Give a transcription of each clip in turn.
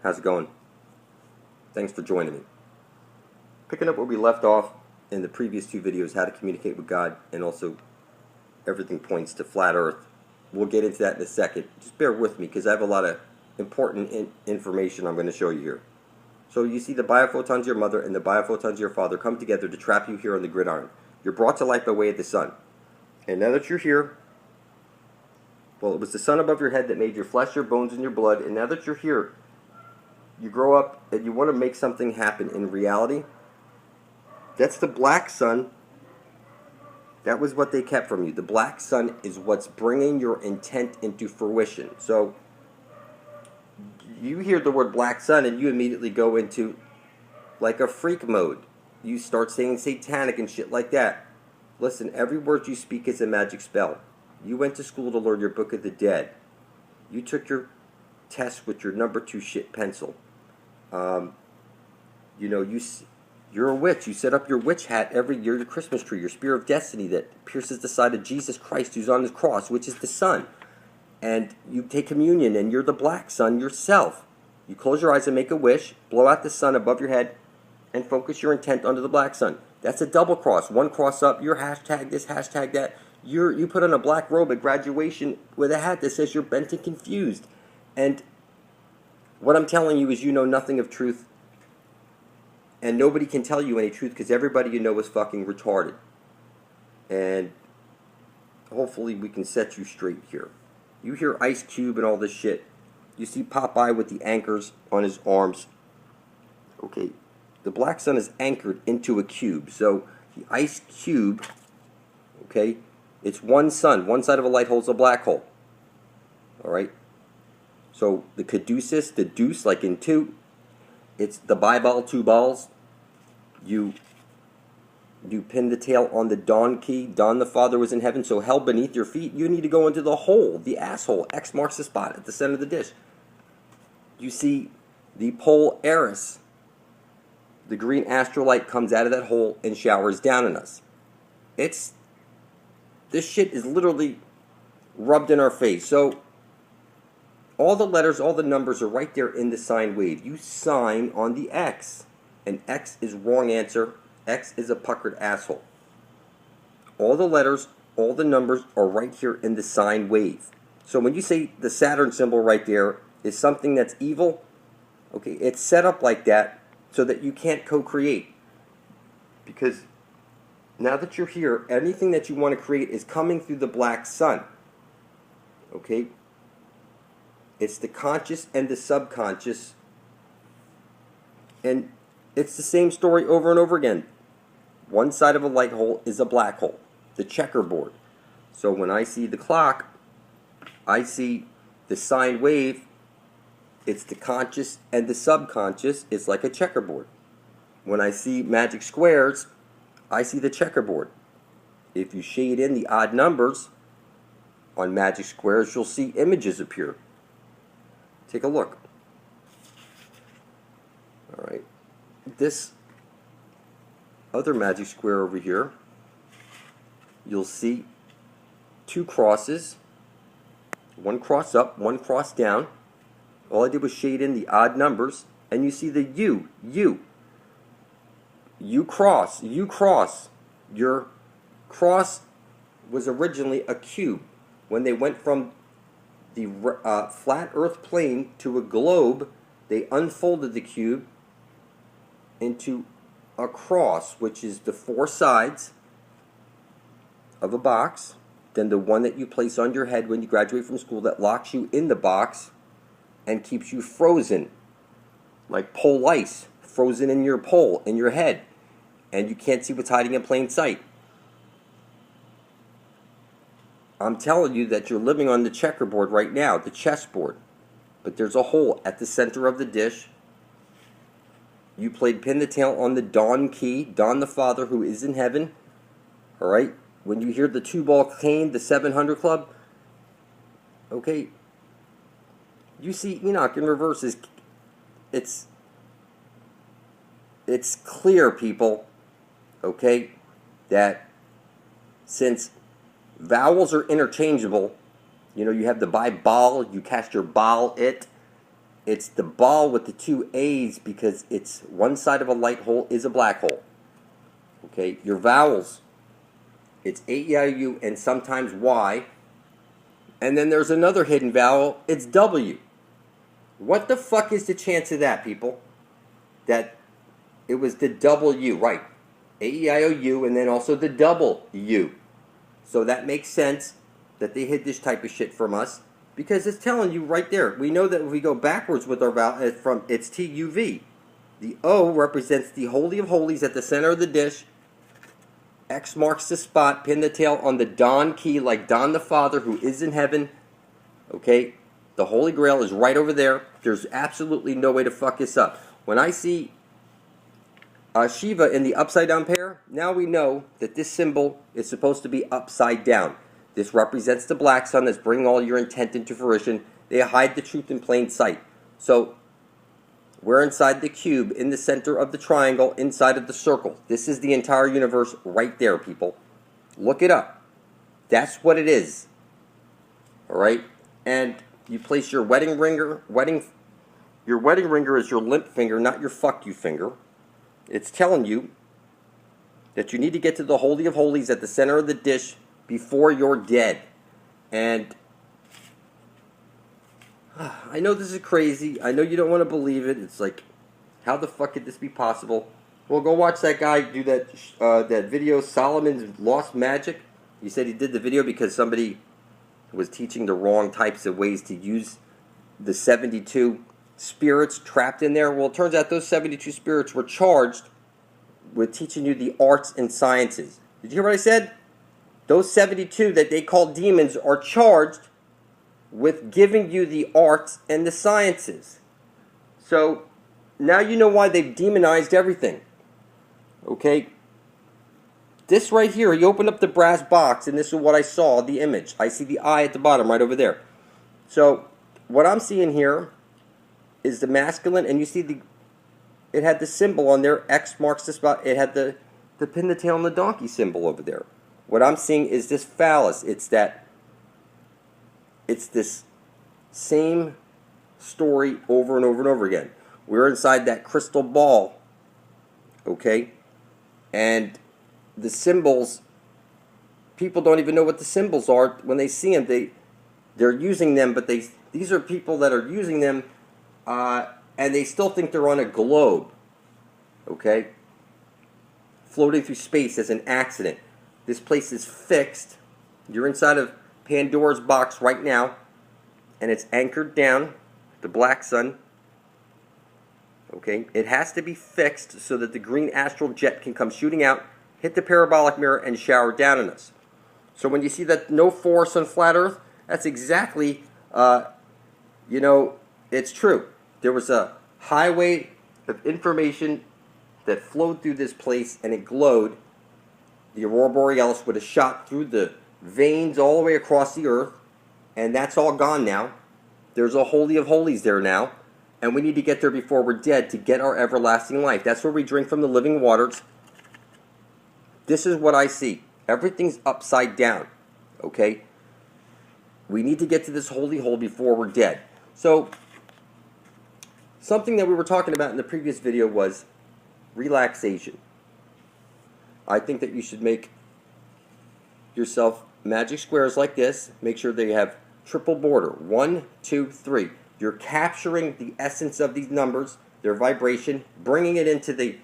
How's it going? Thanks for joining me. Picking up where we left off in the previous two videos, how to communicate with God, and also everything points to flat earth. We'll get into that in a second. Just bear with me because I have a lot of important information I'm going to show you here. So you see the biophotons of your mother and the biophotons of your father come together to trap you here on the gridiron. You're brought to life by way of the sun. And now that you're here, well, it was the sun above your head that made your flesh, your bones, and your blood. And now that you're here, you grow up and you want to make something happen in reality. That's the black sun. That was what they kept from you. The black sun is what's bringing your intent into fruition. So you hear the word black sun and you immediately go into like a freak mode. You start saying satanic and shit like that. Listen, every word you speak is a magic spell. You went to school to learn your Book of the Dead. You took your test with your number 2 shit pencil. You're a witch. You set up your witch hat every year, the Christmas tree, your spear of destiny that pierces the side of Jesus Christ who's on his cross, which is the sun. And you take communion and you're the black sun yourself. You close your eyes and make a wish, blow out the sun above your head, and focus your intent onto the black sun. That's a double cross. One cross up, you're hashtag this, hashtag that. You put on a black robe at graduation with a hat that says you're bent and confused. And what I'm telling you is you know nothing of truth. And nobody can tell you any truth because everybody you know is fucking retarded. And hopefully we can set you straight here. You hear Ice Cube and all this shit. You see Popeye with the anchors on his arms. Okay, the black sun is anchored into a cube. So the ice cube, okay, it's one sun. One side of a light holds a black hole. Alright? So the caduceus, the deuce, like in 2, it's the ball, 2 balls. You pin the tail on the dawn key. Dawn the Father was in heaven, so hell beneath your feet. You need to go into the hole, the asshole. X marks the spot at the center of the dish. You see the pole Eris. The green astrolight comes out of that hole and showers down on us. This shit is literally rubbed in our face. So all the letters, all the numbers are right there in the sine wave. You sign on the X. And X is wrong answer. X is a puckered asshole. All the letters, all the numbers are right here in the sine wave. So when you say the Saturn symbol right there is something that's evil, okay, it's set up like that so that you can't co-create. Because now that you're here, anything that you want to create is coming through the black sun. Okay? It's the conscious and the subconscious. And it's the same story over and over again. One side of a light hole is a black hole, the checkerboard. So when I see the clock, I see the sine wave. It's the conscious and the subconscious. It's like a checkerboard. When I see magic squares, I see the checkerboard. If you shade in the odd numbers on magic squares, you'll see images appear. Take a look. All right. This other magic square over here, you'll see 2 crosses. One cross up, one cross down. All I did was shade in the odd numbers, and you see the U. You cross. Your cross was originally a cube. When they went from the flat earth plane to a globe, they unfolded the cube into a cross, which is the 4 sides of a box, then the one that you place on your head when you graduate from school that locks you in the box and keeps you frozen, like pole ice, frozen in your pole, in your head, and you can't see what's hiding in plain sight. I'm telling you that you're living on the checkerboard right now, the chessboard, but there's a hole at the center of the dish. You played pin the tail on the dawn key, Dawn the Father who is in heaven. Alright? When you hear the 2-ball cane, the 700 club, okay, you see Enoch in reverse. It's clear, people, okay, that since vowels are interchangeable, you know, you have the by ball, you cast your ball, it, It's the ball with the two A's because it's one side of a light hole is a black hole. Okay, your vowels, it's A, E, I, O, U, and sometimes Y. And then there's another hidden vowel, it's W. What the fuck is the chance of that, people? That it was the W, right? A, E, I, O, U, and then also the double U. So that makes sense that they hid this type of shit from us because it's telling you right there. We know that if we go backwards with our vowel, it's T-U-V. The O represents the Holy of Holies at the center of the dish. X marks the spot. Pin the tail on the Don key like Don the Father who is in heaven. Okay? The Holy Grail is right over there. There's absolutely no way to fuck this up. When I see Shiva in the upside down pair, now we know that this symbol is supposed to be upside down. This represents the black sun that's bringing all your intent into fruition. They hide the truth in plain sight. So we're inside the cube, in the center of the triangle, inside of the circle. This is the entire universe right there, people. Look it up. That's what it is. Alright? And you place your wedding ringer. Your wedding ringer is your limp finger, not your fuck you finger. It's telling you that you need to get to the Holy of Holies at the center of the dish before you're dead. And I know this is crazy. I know you don't want to believe it. It's like, how the fuck could this be possible? Well, go watch that guy do that video, Solomon's Lost Magic. He said he did the video because somebody was teaching the wrong types of ways to use the 72 spirits trapped in there. Well, it turns out those 72 spirits were charged with teaching you the arts and sciences. Did you hear what I said? Those 72 that they call demons are charged with giving you the arts and the sciences. So now you know why they've demonized everything. Okay? This right here, you open up the brass box, and this is what I saw, the image. I see the eye at the bottom right over there. So what I'm seeing here is the masculine, and you see it had the symbol on there, X marks the spot. It had the pin the tail on the donkey symbol over there. What I'm seeing is this phallus. It's this same story over and over and over again. We're inside that crystal ball, okay? And the symbols, people don't even know what the symbols are. When they see them, they're using them, but these are people that are using them, and they still think they're on a globe, okay? Floating through space as an accident. This place is fixed. You're inside of Pandora's box right now, and it's anchored down, the black sun. Okay, it has to be fixed so that the green astral jet can come shooting out, hit the parabolic mirror, and shower down on us. So when you see that no force on flat Earth, that's exactly, it's true. There was a highway of information that flowed through this place, and it glowed. The aurora borealis would have shot through the veins all the way across the earth, and that's all gone now. There's a Holy of Holies there now, and we need to get there before we're dead to get our everlasting life. That's where we drink from the living waters. This is what I see. Everything's upside down, okay? We need to get to this holy hole before we're dead. So, something that we were talking about in the previous video was relaxation. I think that you should make yourself magic squares like this. Make sure they have triple border. 1, 2, 3. You're capturing the essence of these numbers, their vibration, bringing it into the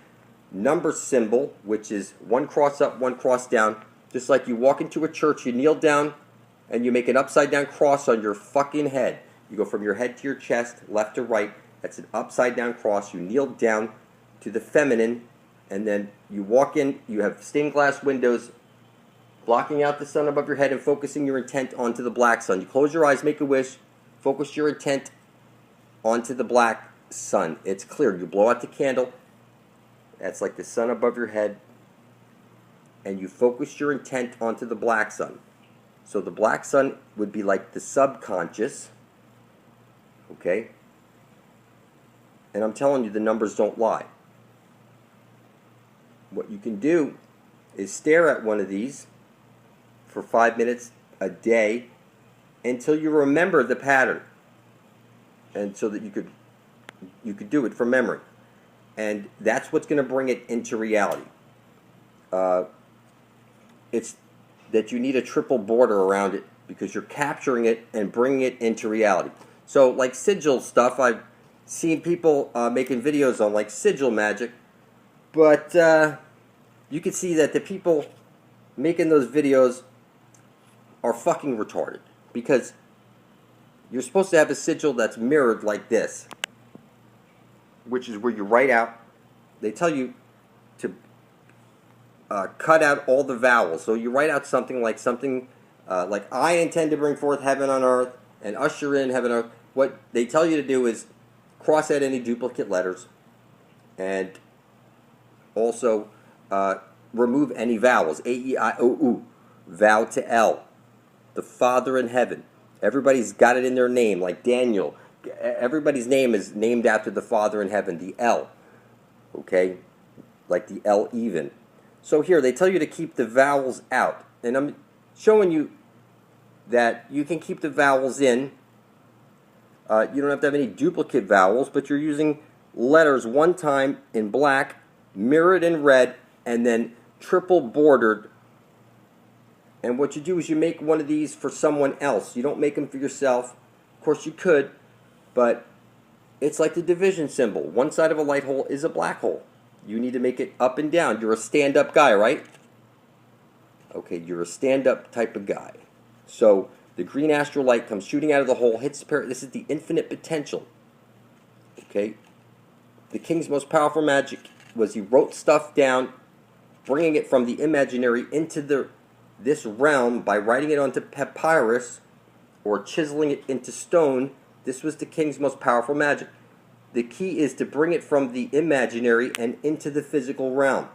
number symbol, which is one cross up, one cross down. Just like you walk into a church, you kneel down, and you make an upside down cross on your fucking head. You go from your head to your chest, left to right. That's an upside down cross. You kneel down to the feminine, and then you walk in. You have stained glass windows blocking out the sun above your head and focusing your intent onto the black sun. You close your eyes, make a wish, focus your intent onto the black sun. It's clear. You blow out the candle. That's like the sun above your head. And you focus your intent onto the black sun. So the black sun would be like the subconscious. Okay? And I'm telling you, the numbers don't lie. What you can do is stare at one of these for 5 minutes a day until you remember the pattern. And so that you could You could do it from memory. And that's what's going to bring it into reality. It's that you need a triple border around it because you're capturing it and bringing it into reality. So like sigil stuff, I've seen people making videos on like sigil magic, but you can see that the people making those videos are fucking retarded, because you're supposed to have a sigil that's mirrored like this, which is where you write out. They tell you to cut out all the vowels. So you write out something like I intend to bring forth heaven on earth and usher in heaven on earth. What they tell you to do is cross out any duplicate letters, and also remove any vowels. A, E, I, O, U. Vow to L. The Father in heaven. Everybody's got it in their name, like Daniel. Everybody's name is named after the Father in heaven, the L. Okay? Like the L even. So here, they tell you to keep the vowels out. And I'm showing you that you can keep the vowels in. You don't have to have any duplicate vowels, but you're using letters one time in black, mirrored in red, and then triple bordered. And what you do is you make one of these for someone else. You don't make them for yourself. Of course you could, but it's like the division symbol. One side of a light hole is a black hole. You need to make it up and down. You're a stand-up guy, right? Okay, you're a stand-up type of guy. So the green astral light comes shooting out of the hole, hits the parrot. This is the infinite potential. Okay? The king's most powerful magic was he wrote stuff down, bringing it from the imaginary into this realm by writing it onto papyrus or chiseling it into stone. This was the king's most powerful magic. The key is to bring it from the imaginary and into the physical realm.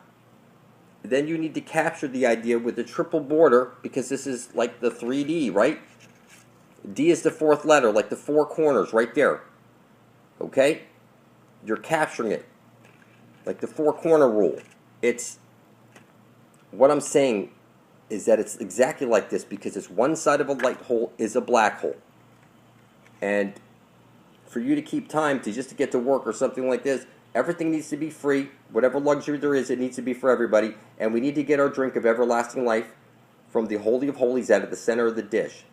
Then you need to capture the idea with the triple border, because this is like the 3D, right? D is the fourth letter, like the four corners right there. Okay? You're capturing it. Like the four corner rule. It's, what I'm saying is that it's exactly like this, because it's one side of a light hole is a black hole. And for you to keep time to just to get to work or something like this, everything needs to be free. Whatever luxury there is, it needs to be for everybody. And we need to get our drink of everlasting life from the Holy of Holies out of the center of the dish.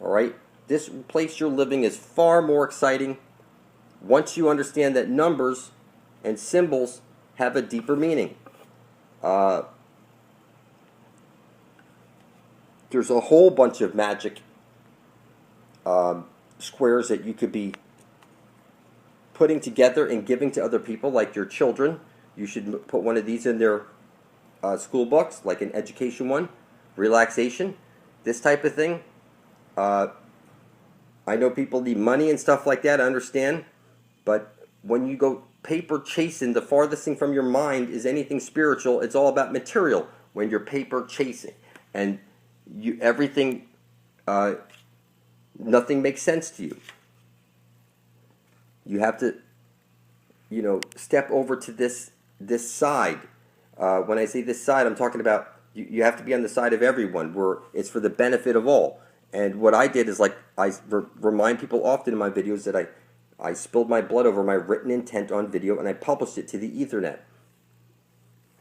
Alright? This place you're living is far more exciting once you understand that numbers and symbols have a deeper meaning. There's a whole bunch of magic squares that you could be putting together and giving to other people, like your children. You should put one of these in their school books, like an education one, relaxation, this type of thing. I know people need money and stuff like that, I understand, but when you go paper chasing, the farthest thing from your mind is anything spiritual. It's all about material when you're paper chasing, and everything, nothing makes sense to you. You have to, step over to this side. When I say this side, I'm talking about you have to be on the side of everyone, where it's for the benefit of all. And what I did is, like, I remind people often in my videos that I spilled my blood over my written intent on video, and I published it to the Ethernet.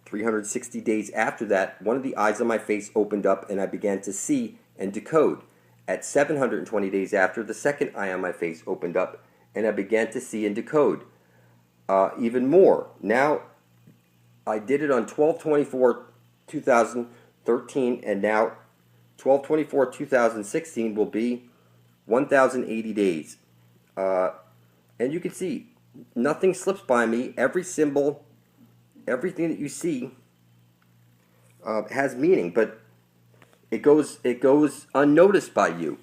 360 days after that, one of the eyes on my face opened up, and I began to see and decode. At 720 days after, the second eye on my face opened up, and I began to see and decode. Even more. Now, I did it on 12/24/2013, and now 12/24/2016 will be 1,080 days. And you can see, nothing slips by me. Every symbol, everything that you see has meaning, but it goes unnoticed by you.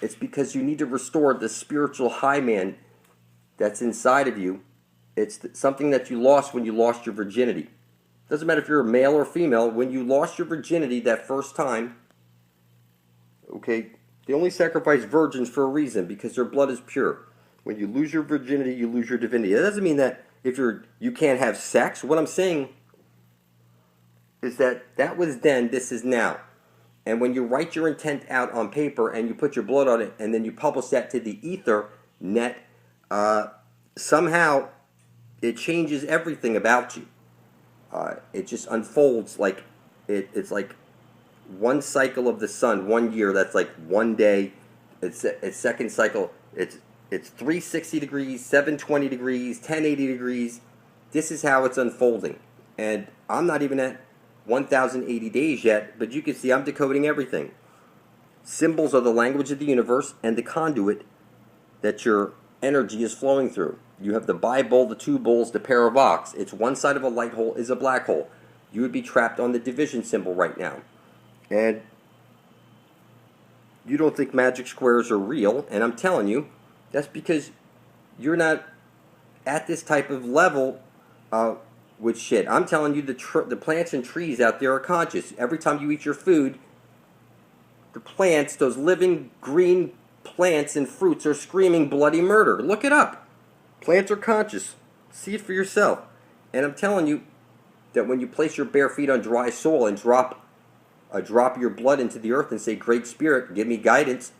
It's because you need to restore the spiritual high man that's inside of you. It's something that you lost when you lost your virginity. Doesn't matter if you're a male or female. When you lost your virginity that first time, okay, they only sacrifice virgins for a reason, because their blood is pure. When you lose your virginity, you lose your divinity. That doesn't mean that you can't have sex. What I'm saying is that was then, this is now. And when you write your intent out on paper and you put your blood on it and then you publish that to the ether net, somehow it changes everything about you. It just unfolds like it's like one cycle of the sun, 1 year. That's like one day. Its second cycle. It's 360 degrees, 720 degrees, 1080 degrees. This is how it's unfolding, and I'm not even at 1080 days yet. But you can see I'm decoding everything. Symbols are the language of the universe and the conduit that your energy is flowing through. You have the Bible, the two bulls, the pair of ox. It's one side of a light hole is a black hole. You would be trapped on the division symbol right now. And you don't think magic squares are real, and I'm telling you, that's because you're not at this type of level with shit. I'm telling you, the plants and trees out there are conscious. Every time you eat your food, the plants, those living green plants and fruits, are screaming bloody murder. Look it up. Plants are conscious. See it for yourself. And I'm telling you that when you place your bare feet on dry soil and drop your blood into the earth and say, Great Spirit, give me guidance,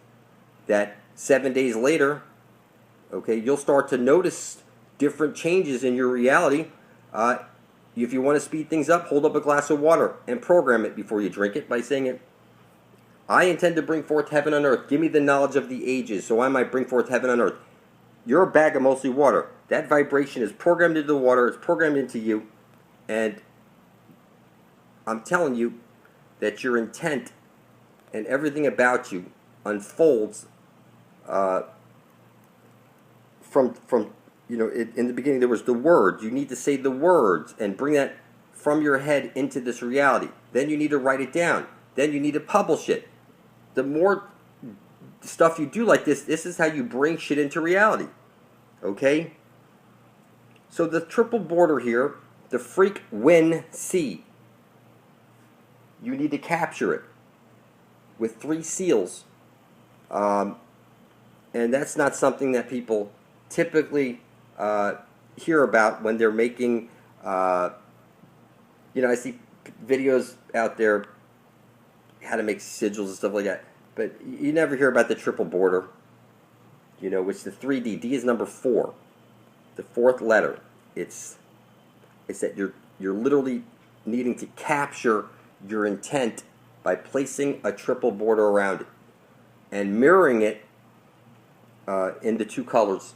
that 7 days later, okay, you'll start to notice different changes in your reality. If you want to speed things up, hold up a glass of water and program it before you drink it by saying it. I intend to bring forth heaven on earth. Give me the knowledge of the ages so I might bring forth heaven on earth. You're a bag of mostly water. That vibration is programmed into the water. It's programmed into you. And I'm telling you that your intent and everything about you unfolds from in the beginning there was the word. You need to say the words and bring that from your head into this reality. Then you need to write it down. Then you need to publish it. The more stuff you do like this is how you bring shit into reality. Okay? So the triple border here, the freak win C. You need to capture it with 3 seals. And that's not something that people typically hear about when they're making, I see videos out there how to make sigils and stuff like that. But you never hear about the triple border, which the 3D. D is number 4, the 4th letter. It's that you're literally needing to capture your intent by placing a triple border around it and mirroring it in the 2 colors,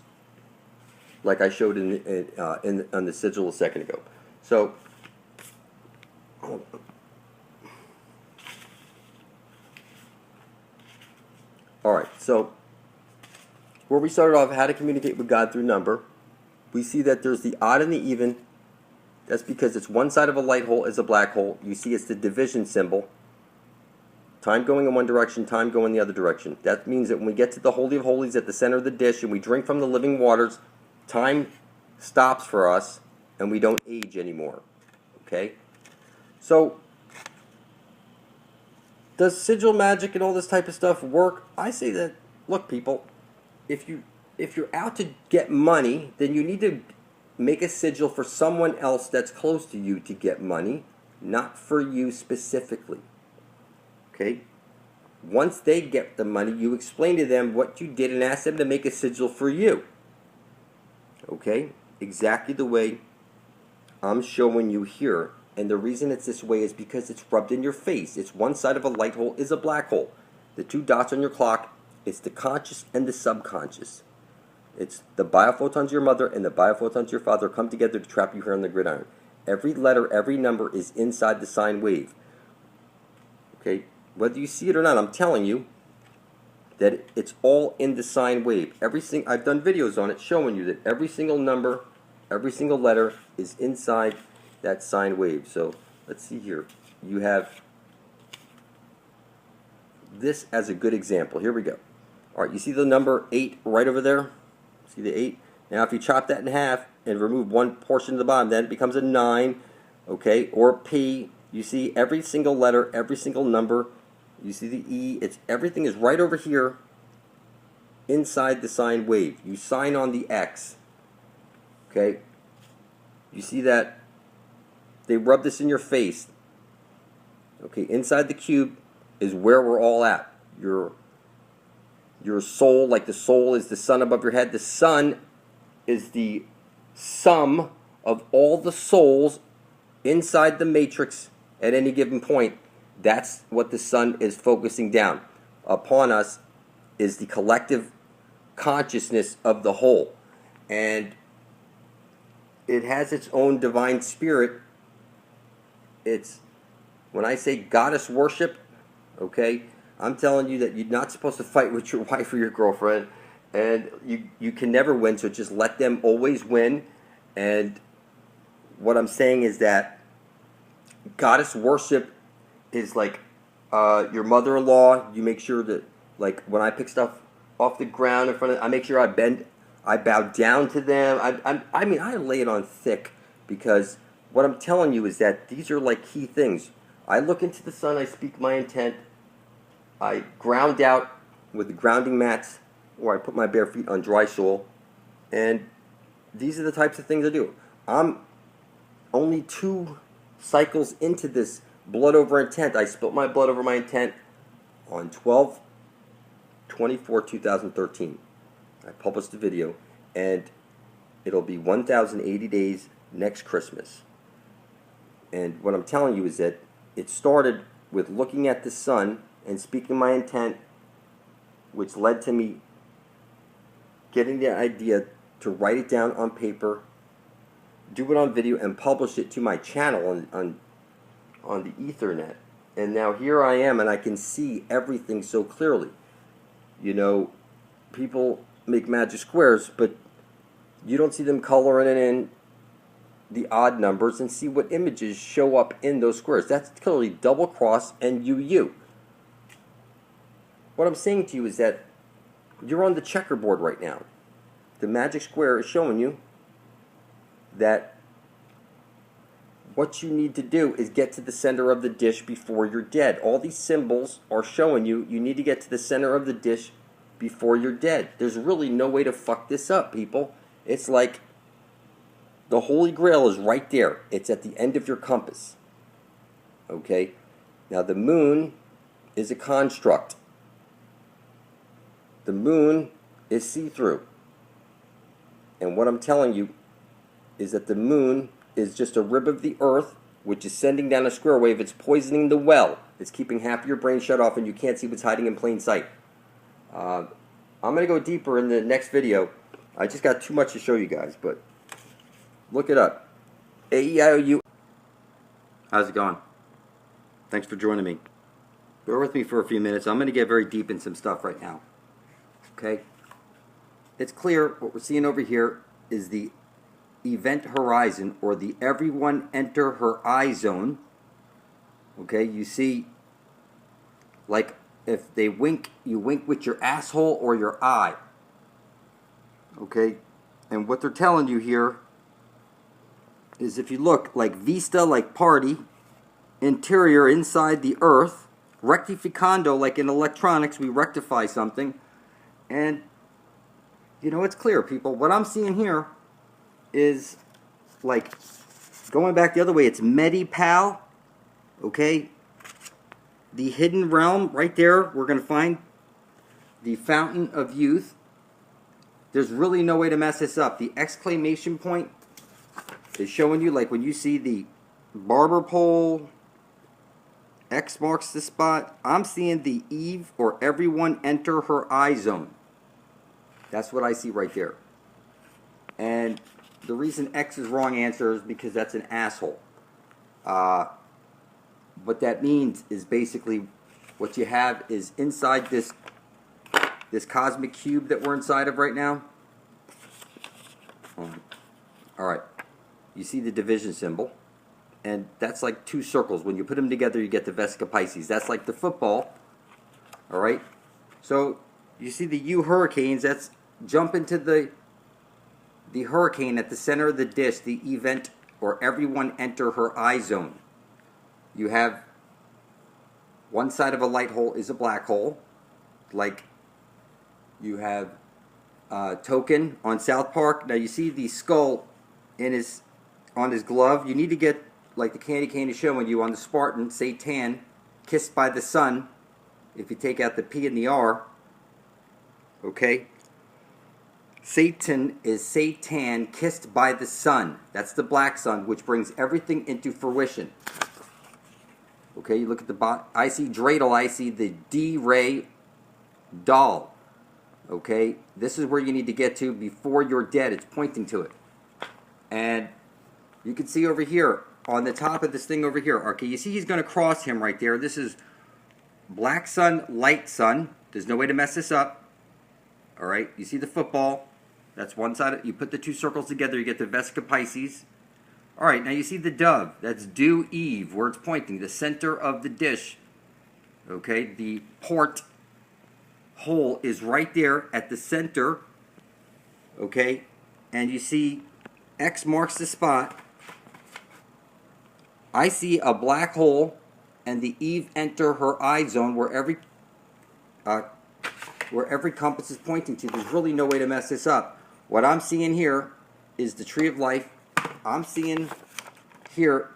like I showed on the sigil a second ago. So, all right. So, where we started off, how to communicate with God through number, we see that there's the odd and the even. That's because it's one side of a light hole is a black hole. You see it's the division symbol. Time going in one direction, time going the other direction. That means that when we get to the Holy of Holies at the center of the dish and we drink from the living waters, time stops for us and we don't age anymore. Okay? So, does sigil magic and all this type of stuff work? I say that, look people, if you're out to get money, then you need to make a sigil for someone else that's close to you to get money, not for you specifically. Okay? Once they get the money, you explain to them what you did and ask them to make a sigil for you. Okay? Exactly the way I'm showing you here. And the reason it's this way is because it's rubbed in your face. It's one side of a light hole is a black hole. The 2 dots on your clock, it's the conscious and the subconscious. It's the biophotons of your mother and the biophotons of your father come together to trap you here on the gridiron. Every letter, every number is inside the sine wave. Okay? Whether you see it or not, I'm telling you that it's all in the sine wave. I've done videos on it showing you that every single number, every single letter is inside that sine wave. So let's see here. You have this as a good example. Here we go. All right, you see the number 8 right over there? See the 8? Now if you chop that in half and remove one portion of the bottom, then it becomes a 9, okay, or P. You see every single letter, every single number. You see the E. Everything is right over here inside the sine wave. You sign on the X, okay? You see that? They rub this in your face. Okay, inside the cube, is where we're all at. Your soul, like the soul is the sun above your head. The sun is the sum of all the souls inside the matrix at any given point. That's what the sun is focusing down upon us, is the collective consciousness of the whole. And it has its own divine spirit. It's, when I say goddess worship, okay, I'm telling you that you're not supposed to fight with your wife or your girlfriend, and you can never win, so just let them always win. And what I'm saying is that goddess worship is like your mother-in-law. You make sure that, like, when I pick stuff off the ground in front of, I make sure I bow down to them. I mean, I lay it on thick, because what I'm telling you is that these are like key things. I look into the sun, I speak my intent, I ground out with the grounding mats, or I put my bare feet on dry soil, and these are the types of things I do. I'm only 2 cycles into this blood over intent. I spilt my blood over my intent on 12/24/2013. I published the video, and it'll be 1,080 days next Christmas. And what I'm telling you is that it started with looking at the sun and speaking my intent, which led to me getting the idea to write it down on paper, do it on video, and publish it to my channel on the Ethernet. And now here I am, and I can see everything so clearly. You know, people make magic squares, but you don't see them coloring it in the odd numbers and see what images show up in those squares. That's clearly double cross and UU. What I'm saying to you is that you're on the checkerboard right now. The magic square is showing you that what you need to do is get to the center of the dish before you're dead. All these symbols are showing you need to get to the center of the dish before you're dead. There's really no way to fuck this up, people. It's like the Holy Grail is right there. It's at the end of your compass. Okay? Now the moon is a construct. The moon is see-through. And what I'm telling you is that the moon is just a rib of the earth, which is sending down a square wave. It's poisoning the well. It's keeping half of your brain shut off, and you can't see what's hiding in plain sight. I'm going to go deeper in the next video. I just got too much to show you guys, but look it up. A-E-I-O-U. How's it going? Thanks for joining me. Bear with me for a few minutes. I'm going to get very deep in some stuff right now. Okay? It's clear what we're seeing over here is the event horizon, or the everyone enter her eye zone. Okay? You see, like, if they wink, you wink with your asshole or your eye. Okay? And what they're telling you here is, if you look, like vista, like party, interior, inside the earth, rectificando, like in electronics, we rectify something. And, you know, it's clear, people. What I'm seeing here is, like, going back the other way, it's Medipal, okay? The hidden realm, right there, we're going to find the fountain of youth. There's really no way to mess this up. The exclamation point is showing you, like when you see the barber pole, X marks the spot, I'm seeing the Eve, or everyone enter her eye zone. That's what I see right there. And the reason X is wrong answer is because that's an asshole. What that means is basically what you have is inside this cosmic cube that we're inside of right now. Alright. You see the division symbol. And that's like 2 circles. When you put them together, you get the Vesica Pisces. That's like the football. Alright? So, you see the U hurricanes. That's jump into the hurricane at the center of the dish, the event, or everyone enter her eye zone. You have one side of a light hole is a black hole. Like you have Token on South Park. Now you see the skull on his glove. You need to get, like the candy cane is showing you on the Spartan, Satan, kissed by the sun. if you take out the P and the R, okay, Satan is Satan kissed by the sun. That's the black sun, which brings everything into fruition. Okay, you look at the bottom. I see dreidel, I see the D-ray doll. Okay, this is where you need to get to before you're dead. It's pointing to it. And you can see over here, on the top of this thing over here, okay, you see he's going to cross him right there. This is black sun, light sun. There's no way to mess this up. All right, you see the football. That's one side. You put the two circles together, you get the Vesica Pisces. All right, now you see the dove. That's due Eve, where it's pointing, the center of the dish. Okay, the port hole is right there at the center. Okay, and you see X marks the spot. I see a black hole, and the Eve enter her eye zone where every compass is pointing to. There's really no way to mess this up. What I'm seeing here is the tree of life. I'm seeing here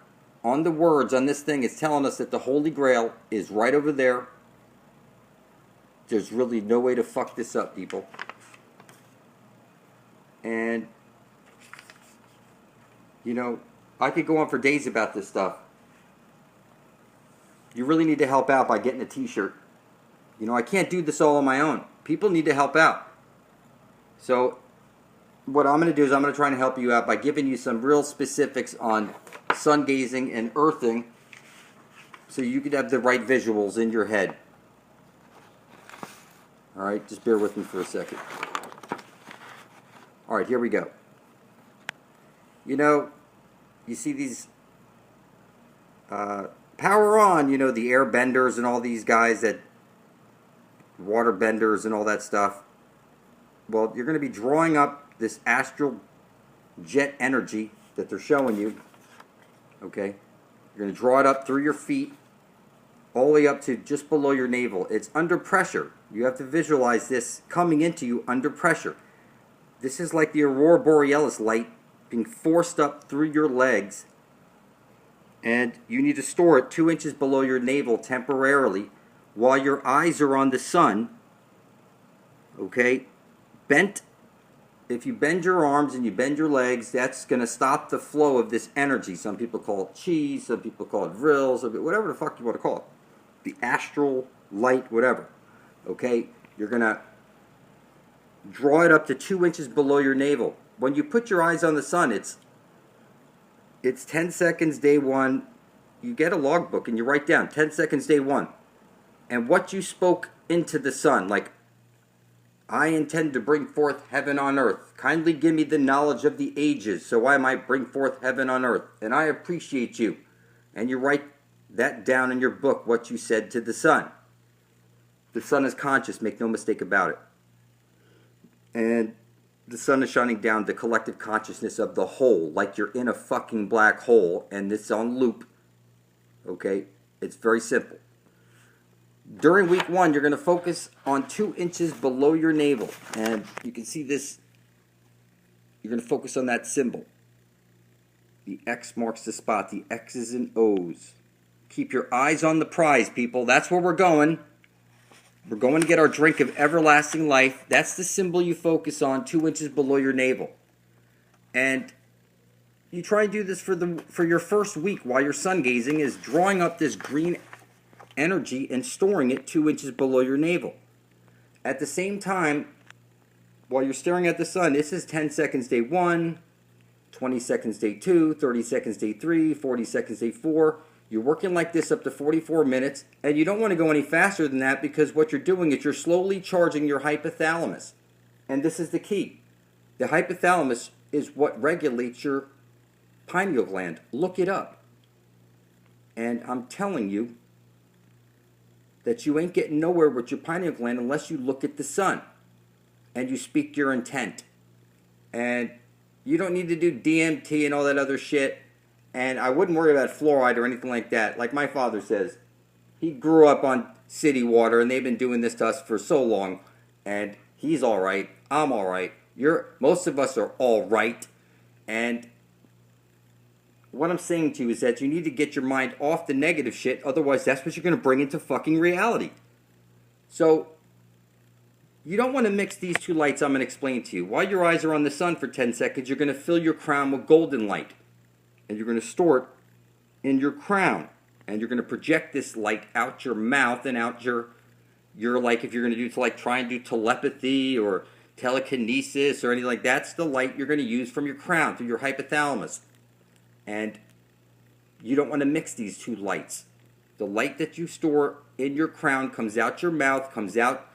on the words on this thing, it's telling us that the Holy Grail is right over there. There's really no way to fuck this up, people. And, you know, I could go on for days about this stuff. You really need to help out by getting a t-shirt. You know, I can't do this all on my own. People need to help out. So what I'm going to do is I'm going to try and help you out by giving you some real specifics on sun gazing and earthing so you could have the right visuals in your head. Alright, just bear with me for a second. Alright, here we go. You know, you see these power on, you know, the air benders and all these guys that water benders and all that stuff. Well, you're going to be drawing up this astral jet energy that they're showing you. Okay? You're going to draw it up through your feet all the way up to just below your navel. It's under pressure. You have to visualize this coming into you under pressure. This is like the aurora borealis light being forced up through your legs, and you need to store it 2 inches below your navel temporarily while your eyes are on the sun. Okay? Bent. If you bend your arms and you bend your legs, that's going to stop the flow of this energy. Some people call it chi, some people call it vril, whatever the fuck you want to call it. The astral light, whatever. Okay? You're going to draw it up to 2 inches below your navel. When you put your eyes on the sun, it's 10 seconds day one. You get a logbook and you write down 10 seconds day one. And what you spoke into the sun, like, I intend to bring forth heaven on earth. Kindly give me the knowledge of the ages, so I might bring forth heaven on earth. And I appreciate you. And you write that down in your book, what you said to the sun. The sun is conscious, make no mistake about it. And the sun is shining down the collective consciousness of the whole, like you're in a fucking black hole, and it's on loop. Okay? It's very simple. During week one, you're going to focus on 2 inches below your navel. And you can see this. You're going to focus on that symbol. The X marks the spot. The X's and O's. Keep your eyes on the prize, people. That's where we're going. We're going to get our drink of everlasting life. That's the symbol you focus on 2 inches below your navel. And you try and do this for your first week while you're sun gazing, is drawing up this green energy and storing it 2 inches below your navel. At the same time, while you're staring at the sun, this is 10 seconds day 1, 20 seconds day 2, 30 seconds day 3, 40 seconds day 4. You're working like this up to 44 minutes, and you don't want to go any faster than that, because what you're doing is you're slowly charging your hypothalamus. And this is the key. The hypothalamus is what regulates your pineal gland. Look it up. And I'm telling you that you ain't getting nowhere with your pineal gland unless you look at the sun and you speak your intent. And you don't need to do DMT and all that other shit. And I wouldn't worry about fluoride or anything like that. Like my father says, he grew up on city water, and they've been doing this to us for so long. And he's all right. I'm all right. Most of us are all right. And what I'm saying to you is that you need to get your mind off the negative shit. Otherwise, that's what you're going to bring into fucking reality. So you don't want to mix these two lights I'm going to explain to you. While your eyes are on the sun for 10 seconds, you're going to fill your crown with golden light. And you're going to store it in your crown. And you're going to project this light out your mouth and out your like, if you're going to do like try and do telepathy or telekinesis or anything like that, that's the light you're going to use from your crown through your hypothalamus. And you don't want to mix these two lights. The light that you store in your crown comes out your mouth, comes out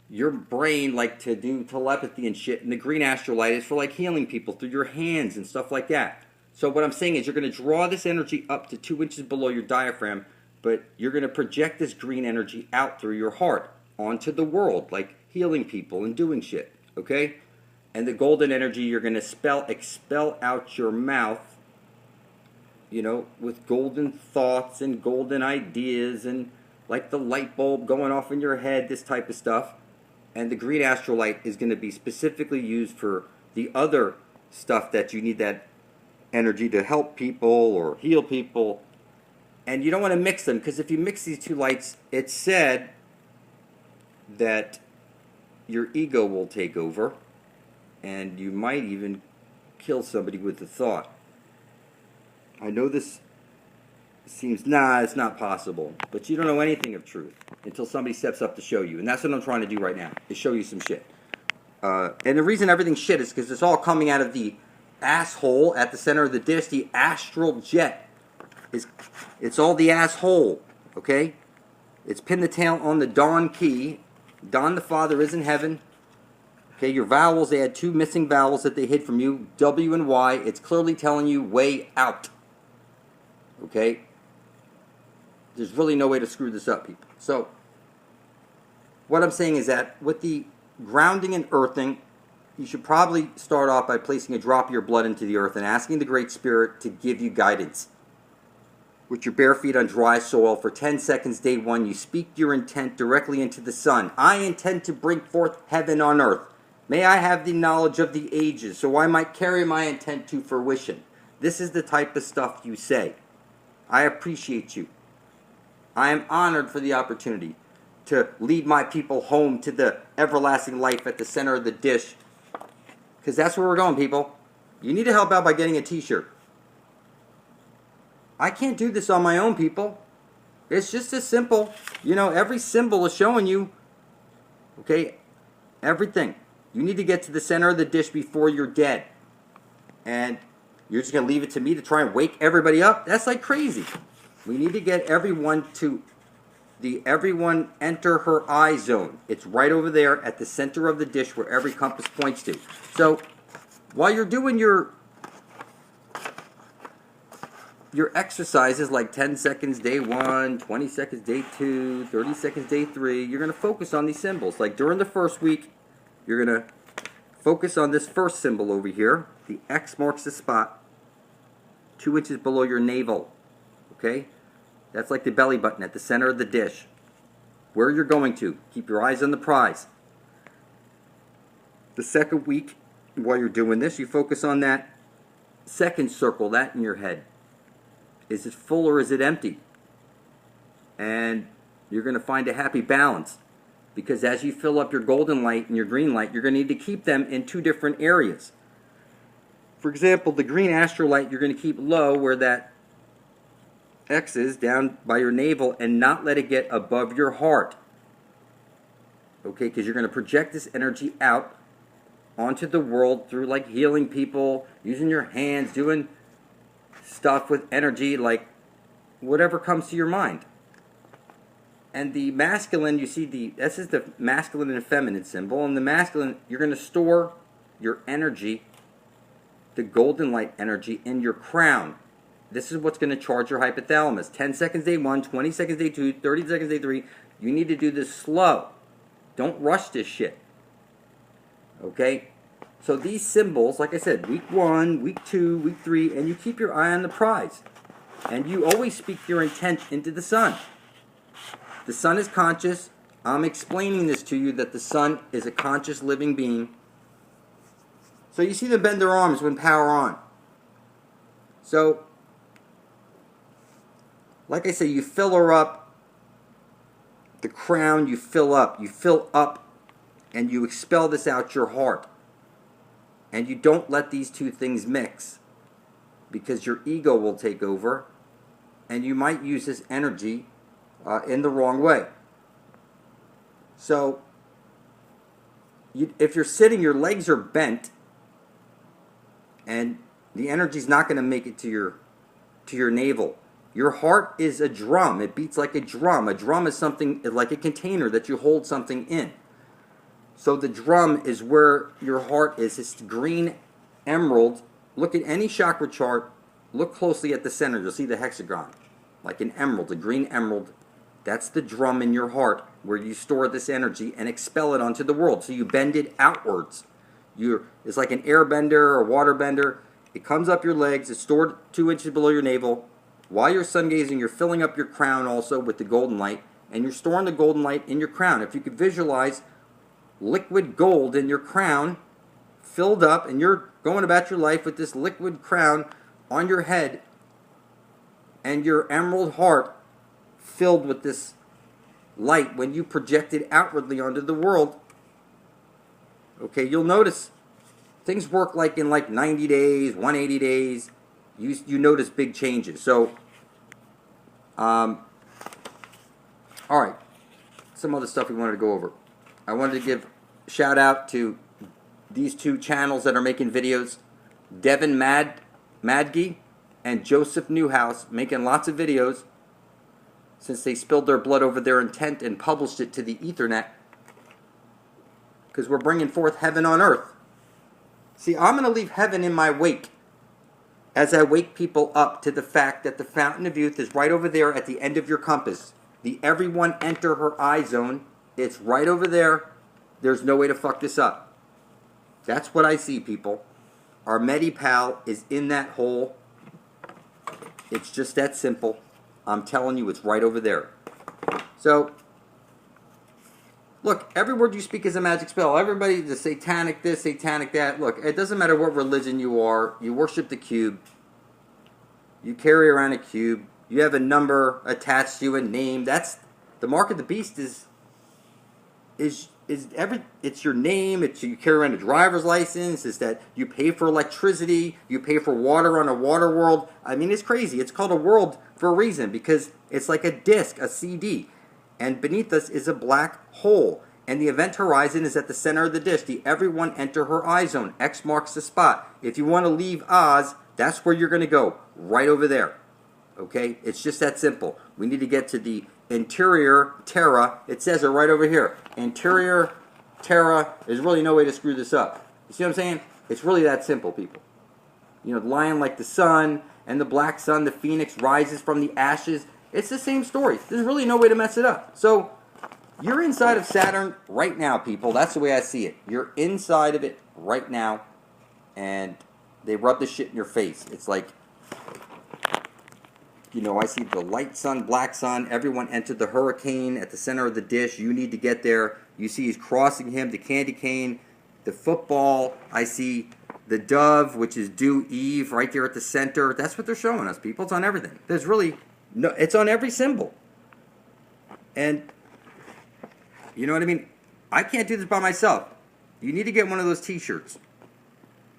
your brain, like to do telepathy and shit, and the green astral light is for like healing people through your hands and stuff like that. So what I'm saying is you're going to draw this energy up to 2 inches below your diaphragm, but you're going to project this green energy out through your heart onto the world, like healing people and doing shit, okay? And the golden energy you're going to expel out your mouth, you know, with golden thoughts and golden ideas and like the light bulb going off in your head, this type of stuff. And the green astral light is going to be specifically used for the other stuff that you need that energy to help people or heal people. And you don't want to mix them, because if you mix these two lights, it's said that your ego will take over and you might even kill somebody with the thought. I know this seems, it's not possible, but you don't know anything of truth until somebody steps up to show you. And that's what I'm trying to do right now, is show you some shit. And the reason everything's shit is because it's all coming out of the asshole at the center of the dish. The astral jet it's all the asshole, okay? It's pin the tail on the Don key. Don the Father is in heaven. Okay, your vowels, they had 2 missing vowels that they hid from you, W and Y. It's clearly telling you way out. Okay? There's really no way to screw this up, people. So, what I'm saying is that with the grounding and earthing, you should probably start off by placing a drop of your blood into the earth and asking the Great Spirit to give you guidance. With your bare feet on dry soil for 10 seconds, day 1, you speak your intent directly into the sun. I intend to bring forth heaven on earth. May I have the knowledge of the ages, so I might carry my intent to fruition. This is the type of stuff you say. I appreciate you. I am honored for the opportunity to lead my people home to the everlasting life at the center of the dish. Because that's where we're going, people. You need to help out by getting a t-shirt. I can't do this on my own, people. It's just as simple. You know, every symbol is showing you, okay, everything. You need to get to the center of the dish before you're dead. And you're just going to leave it to me to try and wake everybody up? That's like crazy. We need to get everyone to the everyone enter her eye zone. It's right over there at the center of the dish where every compass points to. So, while you're doing your exercises like 10 seconds day 1, 20 seconds day 2, 30 seconds day 3, you're going to focus on these symbols. Like during the first week, you're going to focus on this first symbol over here. The X marks the spot 2 inches below your navel. Okay? That's like the belly button at the center of the dish. Where you're going to. Keep your eyes on the prize. The second week, while you're doing this, you focus on that second circle, that in your head. Is it full or is it empty? And you're going to find a happy balance. Because as you fill up your golden light and your green light, you're going to need to keep them in 2 different areas. For example, the green astral light you're going to keep low where that X is, down by your navel, and not let it get above your heart. Okay, because you're going to project this energy out onto the world through like healing people, using your hands, doing stuff with energy, like whatever comes to your mind. And the masculine, you see this is the masculine and feminine symbol. And the masculine, you're going to store your energy, the golden light energy, in your crown. This is what's going to charge your hypothalamus. 10 seconds day 1, 20 seconds day 2, 30 seconds day 3. You need to do this slow. Don't rush this shit. Okay? So these symbols, like I said, week 1, week 2, week 3, and you keep your eye on the prize. And you always speak your intent into the sun. The sun is conscious. I'm explaining this to you, that the sun is a conscious living being. So you see them bend their arms when power on. So, like I say, you fill her up the crown, you fill up. You fill up and you expel this out your heart. And you don't let these two things mix, because your ego will take over and you might use this energy in the wrong way. So if you're sitting, your legs are bent and the energy's not going to make it to your navel. Your heart is a drum. It beats like a drum. A drum is something like a container that you hold something in. So the drum is where your heart is. It's green emerald. Look at any chakra chart. Look closely at the center. You'll see the hexagon. Like an emerald, a green emerald. That's the drum in your heart where you store this energy and expel it onto the world. So you bend it outwards. It's like an air bender or water bender. It comes up your legs. It's stored 2 inches below your navel. While you're sun gazing, you're filling up your crown also with the golden light. And you're storing the golden light in your crown. If you could visualize liquid gold in your crown filled up, and you're going about your life with this liquid crown on your head and your emerald heart filled with this light, when you project it outwardly onto the world, okay, you'll notice things work like in 90 days, 180 days. You notice big changes. So all right, some other stuff we wanted to go over. I wanted to give a shout out to these two channels that are making videos, Devin Madge and Joseph Newhouse, making lots of videos since they spilled their blood over their intent and published it to the Ethernet, because we're bringing forth heaven on earth. See, I'm going to leave heaven in my wake as I wake people up to the fact that the fountain of youth is right over there at the end of your compass. The everyone enter her eye zone. It's right over there. There's no way to fuck this up. That's what I see, people. Our Medi-Pal is in that hole. It's just that simple. I'm telling you, it's right over there. So, look, every word you speak is a magic spell. Everybody, the satanic this, satanic that. Look, it doesn't matter what religion you are. You worship the cube. You carry around a cube. You have a number attached to you, a name. That's the mark of the beast. It's your name. It's you carry around a driver's license. Is that you pay for electricity? You pay for water on a water world. I mean, it's crazy. It's called a world for a reason, because it's like a disc, a CD, and beneath us is a black hole. And the event horizon is at the center of the dish. The everyone enter her eye zone. X marks the spot. If you want to leave Oz, that's where you're going to go, right over there. Okay? It's just that simple. We need to get to the interior Terra. It says it right over here. Interior Terra. There's really no way to screw this up. You see what I'm saying? It's really that simple, people. You know, the lion like the sun, and the black sun, the phoenix rises from the ashes. It's the same story. There's really no way to mess it up. So, you're inside of Saturn right now, people. That's the way I see it. You're inside of it right now, and they rub the shit in your face. It's like, you know, I see the light sun, black sun. Everyone entered the hurricane at the center of the dish. You need to get there. You see he's crossing him, the candy cane, the football. I see the dove, which is due Eve, right there at the center. That's what they're showing us, people. It's on everything. There's really no, it's on every symbol. And you know what I mean? I can't do this by myself. You need to get one of those t-shirts.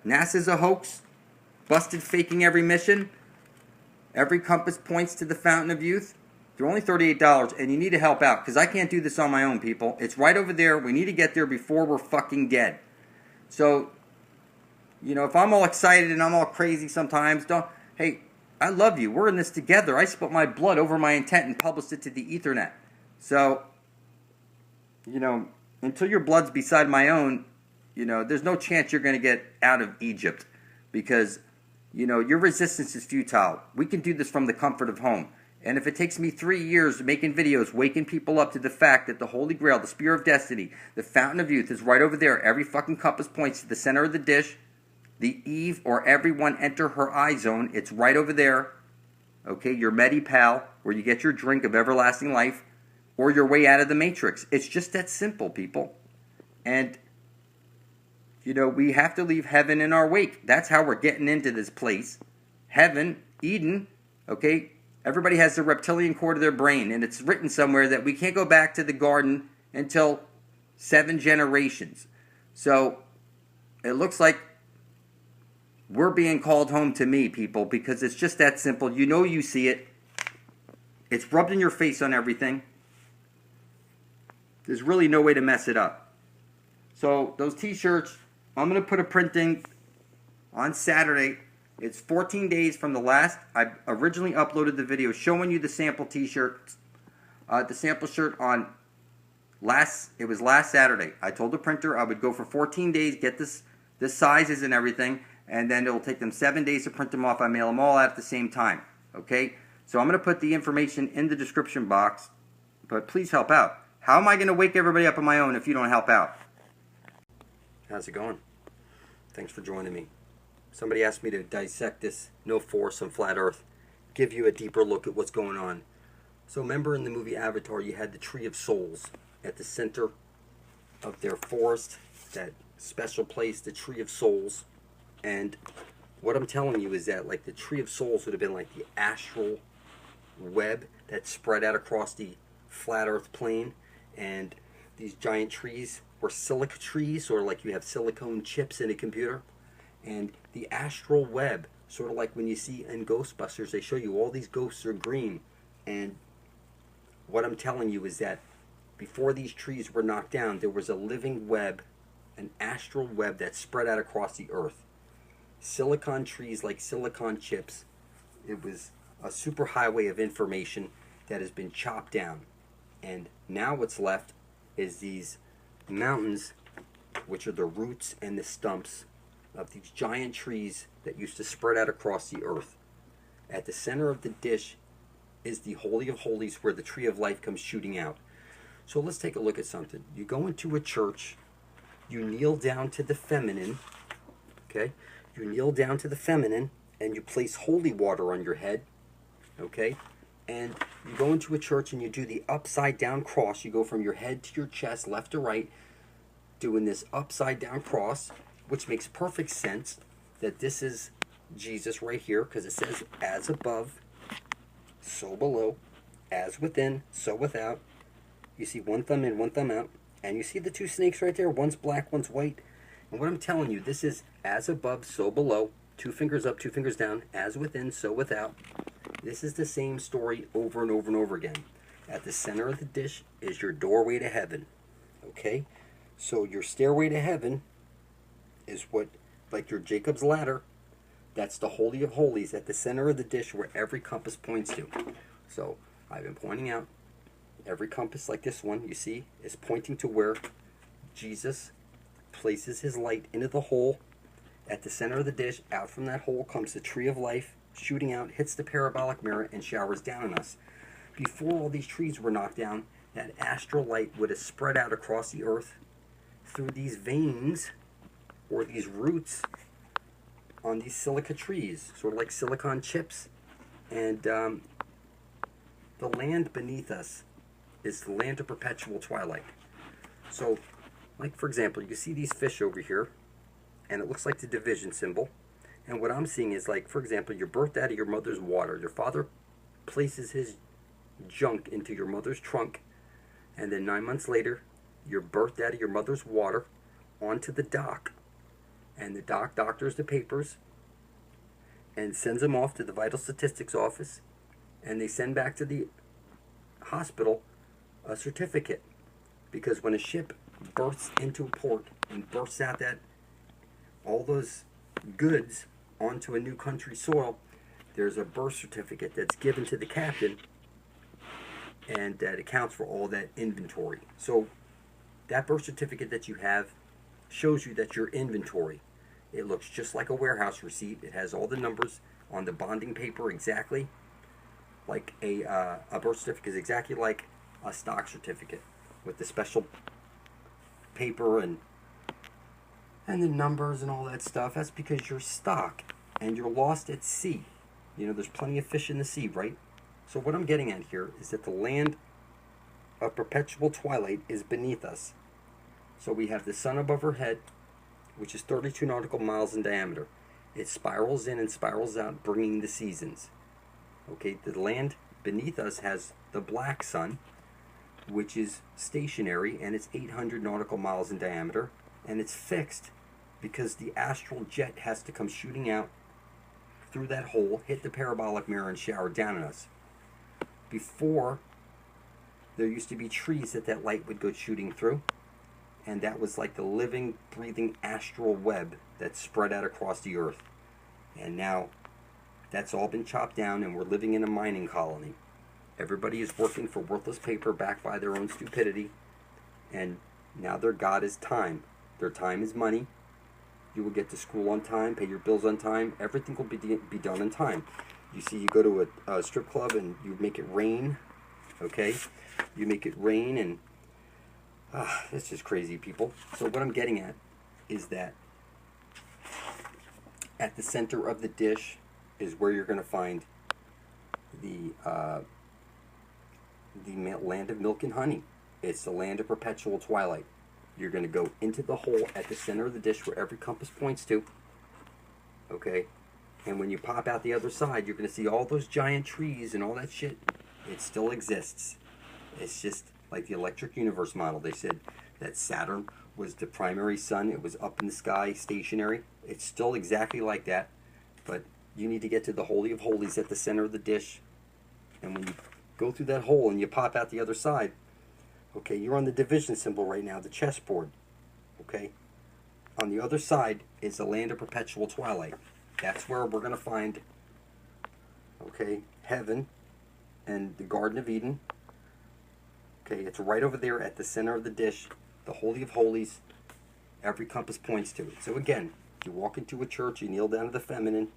NASA's a hoax. Busted faking every mission. Every compass points to the fountain of youth. They're only $38, and you need to help out, because I can't do this on my own, people. It's right over there. We need to get there before we're fucking dead. So, you know, if I'm all excited and I'm all crazy sometimes, hey, I love you. We're in this together. I spilled my blood over my intent and published it to the Ethernet. So, you know, until your blood's beside my own, you know, there's no chance you're going to get out of Egypt, because, you know, your resistance is futile. We can do this from the comfort of home. And if it takes me 3 years making videos, waking people up to the fact that the Holy Grail, the Spear of Destiny, the Fountain of Youth is right over there. Every fucking compass points to the center of the dish. The Eve, or everyone enter her eye zone. It's right over there. Okay, your Medi-Pal, where you get your drink of everlasting life, or your way out of the Matrix. It's just that simple, people. And, you know, we have to leave heaven in our wake. That's how we're getting into this place. Heaven, Eden, okay? Everybody has the reptilian core to their brain, and it's written somewhere that we can't go back to the garden until 7 generations. So it looks like we're being called home to me, people, because it's just that simple. You know, you see it. It's rubbed in your face on everything. There's really no way to mess it up. So those t-shirts, I'm going to put a printing on Saturday. It's 14 days from the last. I originally uploaded the video showing you the sample t-shirt, the sample shirt on last Saturday. I told the printer I would go for 14 days, get the sizes and everything, and then it will take them 7 days to print them off. I mail them all out at the same time. Okay? So I'm going to put the information in the description box, but please help out. How am I going to wake everybody up on my own if you don't help out? How's it going? Thanks for joining me. Somebody asked me to dissect this no force on flat earth, give you a deeper look at what's going on. So remember in the movie Avatar, you had the Tree of Souls at the center of their forest, that special place, the Tree of Souls. And what I'm telling you is that like the Tree of Souls would have been like the astral web that spread out across the flat earth plane, and these giant trees were silica trees, or like you have silicone chips in a computer. And the astral web, sort of like when you see in Ghostbusters, they show you all these ghosts are green. And what I'm telling you is that before these trees were knocked down, there was a living web, an astral web that spread out across the earth. Silicon trees like silicon chips. It was a superhighway of information that has been chopped down. And now what's left is these mountains, which are the roots and the stumps of these giant trees that used to spread out across the earth. At the center of the dish is the Holy of Holies, where the Tree of Life comes shooting out. So let's take a look at something. You go into a church, you kneel down to the feminine, okay? You kneel down to the feminine, and you place holy water on your head, okay? And you go into a church and you do the upside down cross. You go from your head to your chest, left to right, doing this upside down cross, which makes perfect sense that this is Jesus right here, because it says, as above, so below, as within, so without. You see one thumb in, one thumb out, and you see the two snakes right there. One's black, one's white. And what I'm telling you, this is as above, so below, 2 fingers up, 2 fingers down, as within, so without. This is the same story over and over and over again. At the center of the dish is your doorway to heaven, okay? So your stairway to heaven is what, like your Jacob's ladder, that's the Holy of Holies at the center of the dish where every compass points to. So I've been pointing out, every compass like this one, you see, is pointing to where Jesus places his light into the hole. At the center of the dish, out from that hole comes the Tree of Life, shooting out, hits the parabolic mirror, and showers down on us. Before all these trees were knocked down, that astral light would have spread out across the earth through these veins, or these roots, on these silica trees, sort of like silicon chips. And the land beneath us is the land of perpetual twilight. So, like for example, you see these fish over here, and it looks like the division symbol. And what I'm seeing is, like, for example, you're birthed out of your mother's water. Your father places his junk into your mother's trunk, and then 9 months later, you're birthed out of your mother's water onto the dock. And the dock doctors the papers and sends them off to the vital statistics office, and they send back to the hospital a certificate. Because when a ship berths into a port and berths out that all those goods onto a new country's soil, there's a birth certificate that's given to the captain, and that accounts for all that inventory. So that birth certificate that you have shows you that your inventory, it looks just like a warehouse receipt. It has all the numbers on the bonding paper exactly like a birth certificate is exactly like a stock certificate, with the special paper and the numbers and all that stuff. That's because you're stock and you're lost at sea. You know, there's plenty of fish in the sea, right? So what I'm getting at here is that the land of perpetual twilight is beneath us. So we have the sun above our head, which is 32 nautical miles in diameter. It spirals in and spirals out, bringing the seasons. Okay, the land beneath us has the black sun, which is stationary, and it's 800 nautical miles in diameter, and it's fixed because the astral jet has to come shooting out through that hole, hit the parabolic mirror, and shower down on us. Before, there used to be trees that light would go shooting through, and that was like the living, breathing astral web that spread out across the earth. And now that's all been chopped down, and we're living in a mining colony. Everybody is working for worthless paper backed by their own stupidity, and now their god is time. Their time is money. You will get to school on time, pay your bills on time. Everything will be done on time. You see, you go to a strip club and you make it rain, okay? You make it rain, and it's just crazy, people. So what I'm getting at is that at the center of the dish is where you're going to find the land of milk and honey. It's the land of perpetual twilight. You're going to go into the hole at the center of the dish where every compass points to, okay? And when you pop out the other side, you're going to see all those giant trees and all that shit. It still exists. It's just like the electric universe model. They said that Saturn was the primary sun. It was up in the sky, stationary. It's still exactly like that. But you need to get to the Holy of Holies at the center of the dish. And when you go through that hole and you pop out the other side, okay, you're on the division symbol right now, the chessboard. Okay? On the other side is the land of perpetual twilight. That's where we're going to find, okay, heaven and the Garden of Eden. Okay, it's right over there at the center of the dish, the Holy of Holies. Every compass points to it. So again, you walk into a church, you kneel down to the feminine,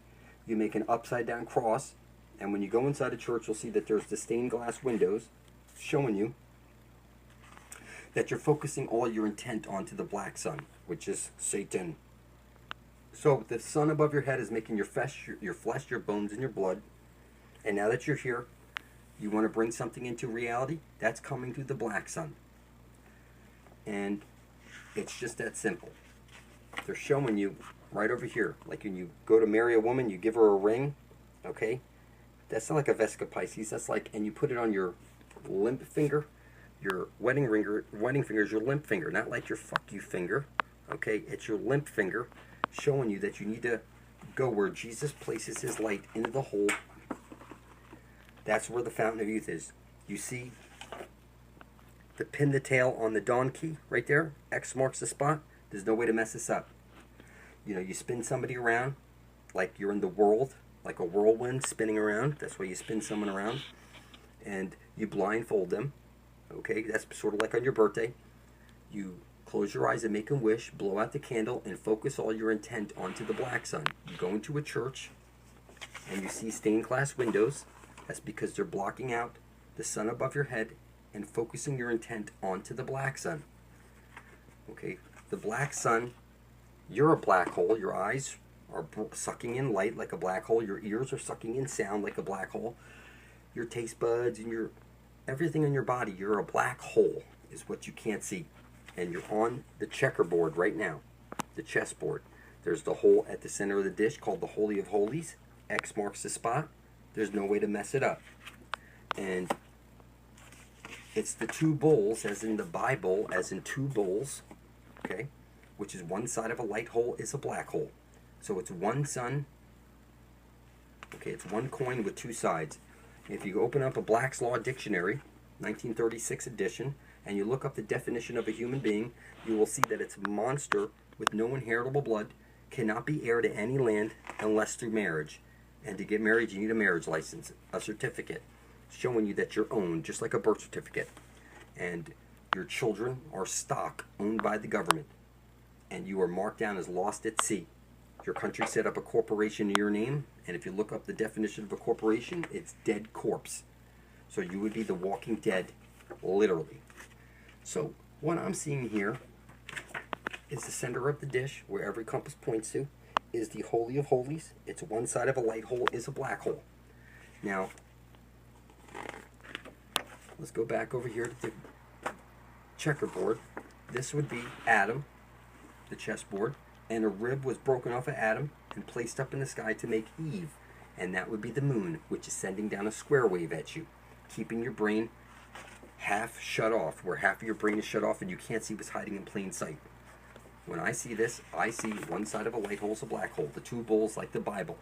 you make an upside down cross, and when you go inside a church, you'll see that there's the stained glass windows showing you that you're focusing all your intent onto the black sun, which is Satan. So the sun above your head is making your flesh, your bones, and your blood. And now that you're here, you want to bring something into reality, that's coming through the black sun. And it's just that simple. They're showing you right over here. Like when you go to marry a woman, you give her a ring, okay? That's not like a Vesca Pisces. That's like, and you put it on your limp finger. Your wedding finger is your limp finger, not like your fuck you finger, okay? It's your limp finger, showing you that you need to go where Jesus places his light into the hole. That's where the fountain of youth is. You see the pin the tail on the dawn key right there? X marks the spot. There's no way to mess this up. You know, you spin somebody around like you're in the world, like a whirlwind spinning around. That's why you spin someone around. And you blindfold them. Okay, that's sort of like on your birthday. You close your eyes and make a wish, blow out the candle, and focus all your intent onto the black sun. You go into a church, and you see stained glass windows. That's because they're blocking out the sun above your head and focusing your intent onto the black sun. Okay, the black sun, you're a black hole. Your eyes are sucking in light like a black hole. Your ears are sucking in sound like a black hole. Your taste buds and your everything on your body, you're a black hole, is what you can't see. And you're on the checkerboard right now, the chessboard. There's the hole at the center of the dish called the Holy of Holies. X marks the spot. There's no way to mess it up. And it's the two bowls, as in the Bible, as in two bowls, okay, which is one side of a light hole is a black hole. So it's one sun, okay, it's one coin with two sides. If you open up a Black's Law Dictionary, 1936 edition, and you look up the definition of a human being, you will see that it's a monster with no inheritable blood, cannot be heir to any land unless through marriage. And to get married, you need a marriage license, a certificate, showing you that you're owned, just like a birth certificate. And your children are stock owned by the government. And you are marked down as lost at sea. Your country set up a corporation in your name, and if you look up the definition of a corporation, it's dead corpse. So you would be the walking dead, literally. So what I'm seeing here is the center of the dish, where every compass points to, is the Holy of Holies. It's one side of a light hole is a black hole. Now, let's go back over here to the checkerboard. This would be Adam, the chessboard. And a rib was broken off of Adam and placed up in the sky to make Eve. and that would be the moon, which is sending down a square wave at you, keeping your brain half shut off, where half of your brain is shut off and you can't see what's hiding in plain sight. When I see this, I see one side of a light hole is a black hole, the two bulls like the Bible,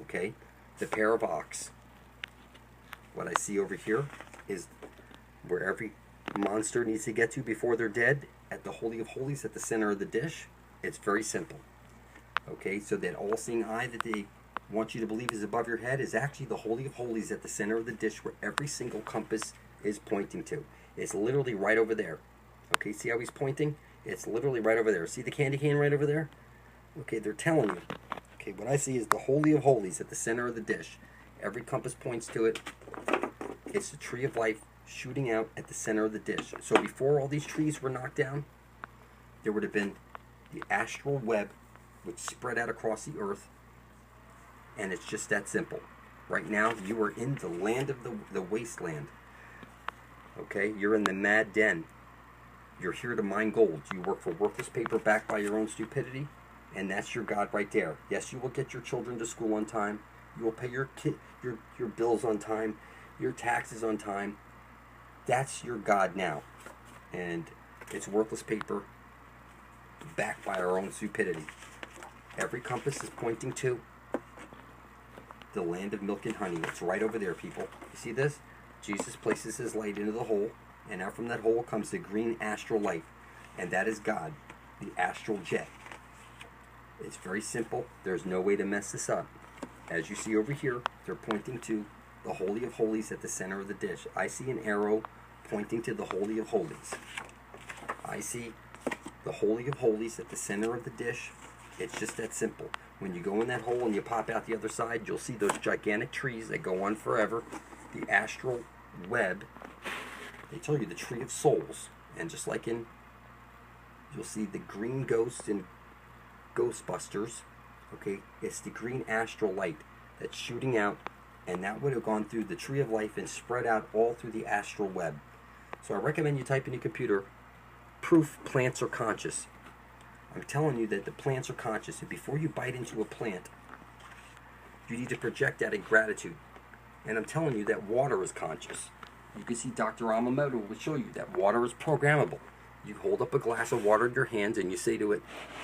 okay? The pair of ox. What I see over here is where every monster needs to get to before they're dead, at the Holy of Holies at the center of the dish. It's very simple. Okay, so that all-seeing eye that they want you to believe is above your head is actually the Holy of Holies at the center of the dish, where every single compass is pointing to. It's literally right over there. Okay, see how he's pointing? It's literally right over there. See the candy cane right over there? Okay, they're telling you. Okay, what I see is the Holy of Holies at the center of the dish. Every compass points to it. It's the tree of life shooting out at the center of the dish. So before all these trees were knocked down, there would have been the astral web, which spread out across the earth, and it's just that simple. Right now, you are in the land of the wasteland. Okay, you're in the mad den. You're here to mine gold. You work for worthless paper backed by your own stupidity, and that's your God right there. Yes, you will get your children to school on time. You will pay your bills on time, your taxes on time. That's your God now, and it's worthless paper backed by our own stupidity. Every compass is pointing to the land of milk and honey. It's right over there, people. You see this? Jesus places his light into the hole, and out from that hole comes the green astral light, and that is God, the astral jet. It's very simple. There's no way to mess this up. As you see over here, they're pointing to the Holy of Holies at the center of the dish. I see an arrow pointing to the Holy of Holies. I see the Holy of Holies at the center of the dish. It's just that simple. When you go in that hole and you pop out the other side, you'll see those gigantic trees that go on forever. The astral web. They tell you the tree of souls. And just like you'll see the green ghost in Ghostbusters. Okay, it's the green astral light that's shooting out, and that would have gone through the tree of life and spread out all through the astral web. So I recommend you type in your computer, proof plants are conscious. I'm telling you that the plants are conscious, and before you bite into a plant, you need to project that in gratitude. And I'm telling you that water is conscious. You can see Dr. Amamoto will show you that water is programmable. You hold up a glass of water in your hands and you say to it,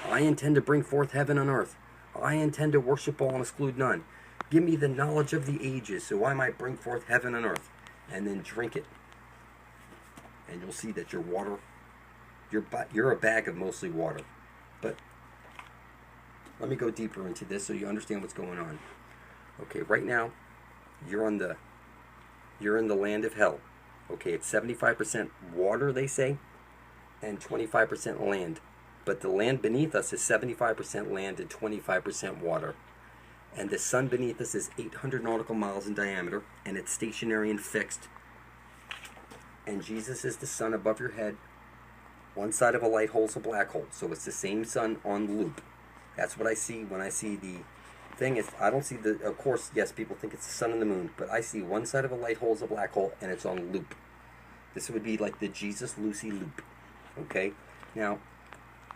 I intend to bring forth heaven on earth. I intend to worship all and exclude none. Give me the knowledge of the ages so I might bring forth heaven on earth. And then drink it. And you'll see that your water, you're a bag of mostly water. But let me go deeper into this so you understand what's going on. Okay, right now, you're in the land of hell. Okay, it's 75% water, they say, and 25% land. But the land beneath us is 75% land and 25% water. And the sun beneath us is 800 nautical miles in diameter, and it's stationary and fixed. And Jesus is the sun above your head. One side of a light hole is a black hole, so it's the same sun on loop. That's what I see when I see the thing. I don't see the, of course, yes, people think it's the sun and the moon, but I see one side of a light hole is a black hole, and it's on loop. This would be like the Jesus-Lucy loop. Okay? Now,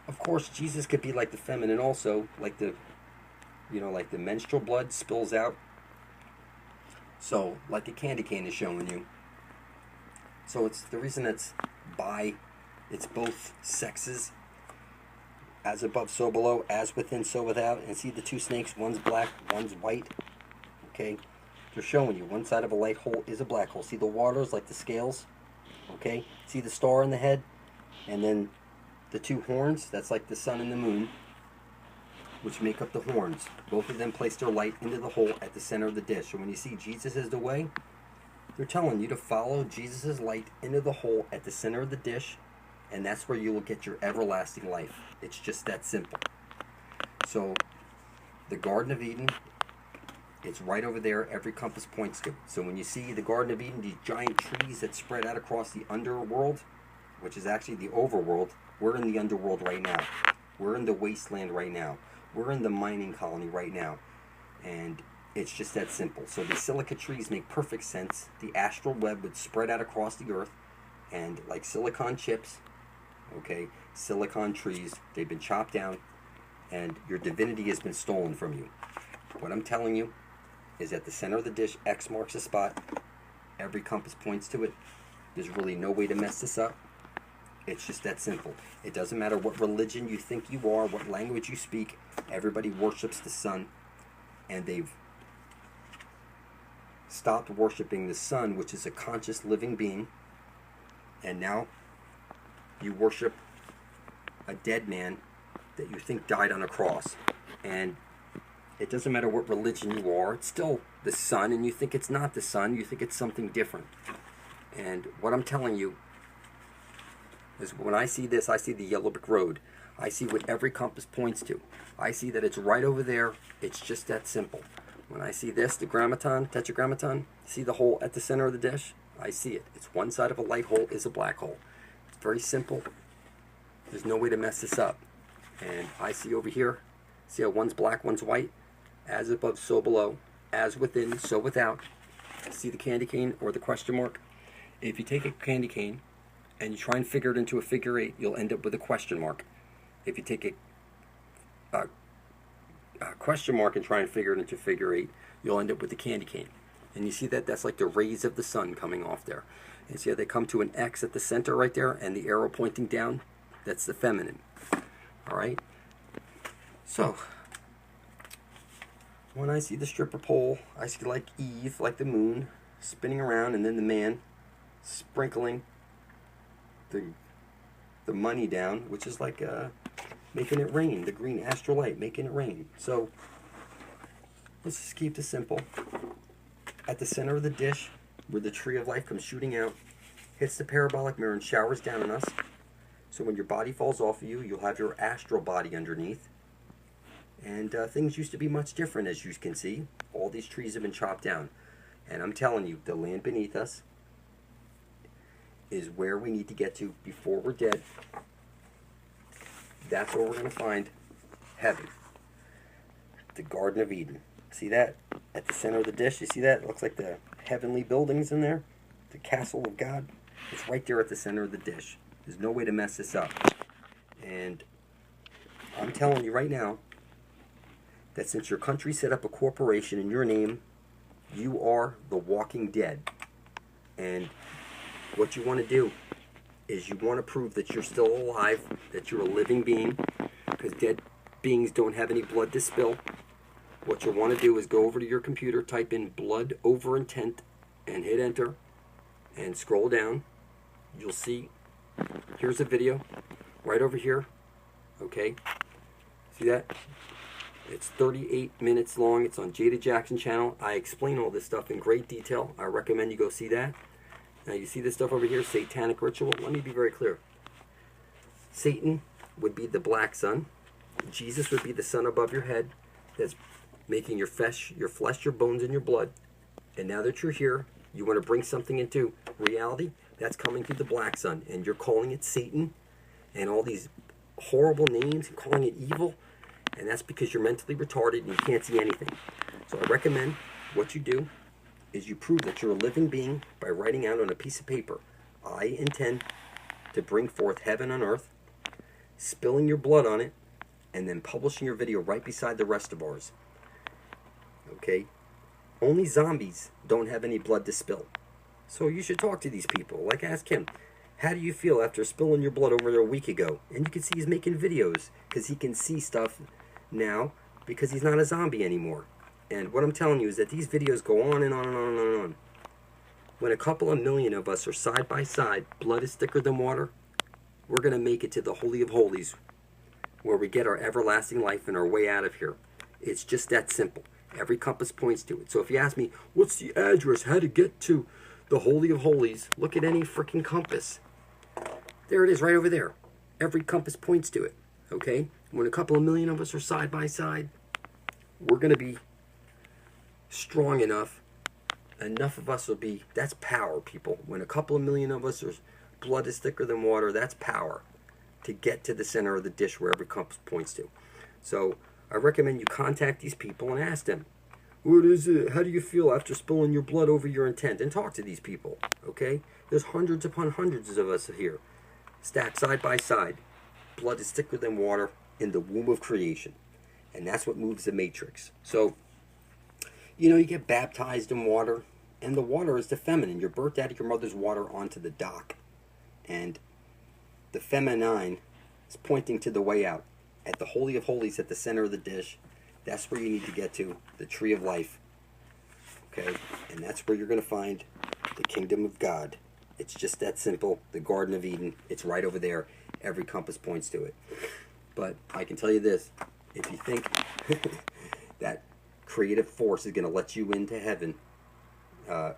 of course, Jesus could be like the feminine also, like the, like the menstrual blood spills out. So, like a candy cane is showing you. So it's the reason it's it's both sexes, as above, so below, as within, so without. And see the two snakes, one's black, one's white. Okay? They're showing you one side of a light hole is a black hole. See the waters like the scales? Okay? See the star in the head? And then the two horns, that's like the sun and the moon, which make up the horns. Both of them place their light into the hole at the center of the dish. So when you see Jesus is the way, they're telling you to follow Jesus' light into the hole at the center of the dish, and that's where you will get your everlasting life. It's just that simple. So the Garden of Eden, it's right over there. Every compass points to. So when you see the Garden of Eden, these giant trees that spread out across the underworld, which is actually the overworld, we're in the underworld right now. We're in the wasteland right now. We're in the mining colony right now. And it's just that simple. So the silica trees make perfect sense. The astral web would spread out across the earth, and like silicon chips, okay, silicon trees, they've been chopped down, and your divinity has been stolen from you. What I'm telling you is at the center of the dish. X marks the spot. Every compass points to it. There's really no way to mess this up. It's just that simple. It doesn't matter what religion you think you are, what language you speak. Everybody worships the sun, and they've stopped worshiping the sun, which is a conscious living being, and now you worship a dead man that you think died on a cross. And it doesn't matter what religion you are, it's still the sun, and you think it's not the sun, you think it's something different. And what I'm telling you is, when I see this, I see the yellow brick road. I see what every compass points to. I see that it's right over there. It's just that simple. When I see this, the grammaton, tetragrammaton, see the hole at the center of the dish? I see it. It's one side of a light hole is a black hole. It's very simple. There's no way to mess this up. And I see over here, see how one's black, one's white? As above, so below. As within, so without. See the candy cane or the question mark? If you take a candy cane and you try and figure it into a figure 8, you'll end up with a question mark. If you take a question mark and try and figure it into figure 8, you'll end up with the candy cane. And you see that? That's like the rays of the sun coming off there. And see how they come to an X at the center right there, and the arrow pointing down? That's the feminine. Alright? So, when I see the stripper pole, I see like Eve, like the moon, spinning around, and then the man sprinkling the money down, which is like making it rain, the green astral light, making it rain. So, let's just keep this simple. At the center of the dish, where the tree of life comes shooting out, hits the parabolic mirror and showers down on us. So when your body falls off of you, you'll have your astral body underneath. And things used to be much different, as you can see. All these trees have been chopped down. And I'm telling you, the land beneath us is where we need to get to before we're dead. That's where we're going to find heaven. The Garden of Eden. See that? At the center of the dish, you see that? It looks like the heavenly buildings in there. The castle of God. It's right there at the center of the dish. There's no way to mess this up. And I'm telling you right now that since your country set up a corporation in your name, you are the walking dead. And what you want to do is you want to prove that you're still alive, that you're a living being, because dead beings don't have any blood to spill. What you'll want to do is go over to your computer, type in blood over intent, and hit enter, and scroll down. You'll see, here's a video, right over here, okay? See that? It's 38 minutes long. It's on Jada Jackson channel. I explain all this stuff in great detail. I recommend you go see that. Now you see this stuff over here, satanic ritual. Let me be very clear. Satan would be the black sun. Jesus would be the sun above your head that's making your flesh, your bones, and your blood. And now that you're here, you want to bring something into reality that's coming through the black sun, and you're calling it Satan and all these horrible names and calling it evil, and that's because you're mentally retarded and you can't see anything. So I recommend what you do is you prove that you're a living being by writing out on a piece of paper, I intend to bring forth heaven on earth, spilling your blood on it, and then publishing your video right beside the rest of ours. Okay? Only zombies don't have any blood to spill. So you should talk to these people. Like, ask him, how do you feel after spilling your blood over there a week ago? And you can see he's making videos because he can see stuff now because he's not a zombie anymore. And what I'm telling you is that these videos go on and on and on and on and on. When a couple of million of us are side by side, blood is thicker than water, we're going to make it to the Holy of Holies, where we get our everlasting life and our way out of here. It's just that simple. Every compass points to it. So if you ask me, what's the address, how to get to the Holy of Holies, look at any freaking compass. There it is right over there. Every compass points to it. Okay? When a couple of million of us are side by side, we're going to be strong enough of us will be, that's power, people. When a couple of million of us are, blood is thicker than water, that's power to get to the center of the dish where every compass points to. So I recommend you contact these people and ask them, what is it? How do you feel after spilling your blood over your intent? And talk to these people, okay? There's hundreds upon hundreds of us here, stacked side by side. Blood is thicker than water in the womb of creation. And that's what moves the matrix. So You know, you get baptized in water, and the water is the feminine. You're birthed out of your mother's water onto the dock. And the feminine is pointing to the way out. At the Holy of Holies, at the center of the dish, that's where you need to get to, the tree of life. Okay? And that's where you're going to find the kingdom of God. It's just that simple. The Garden of Eden, it's right over there. Every compass points to it. But I can tell you this, if you think that creative force is going to let you into heaven,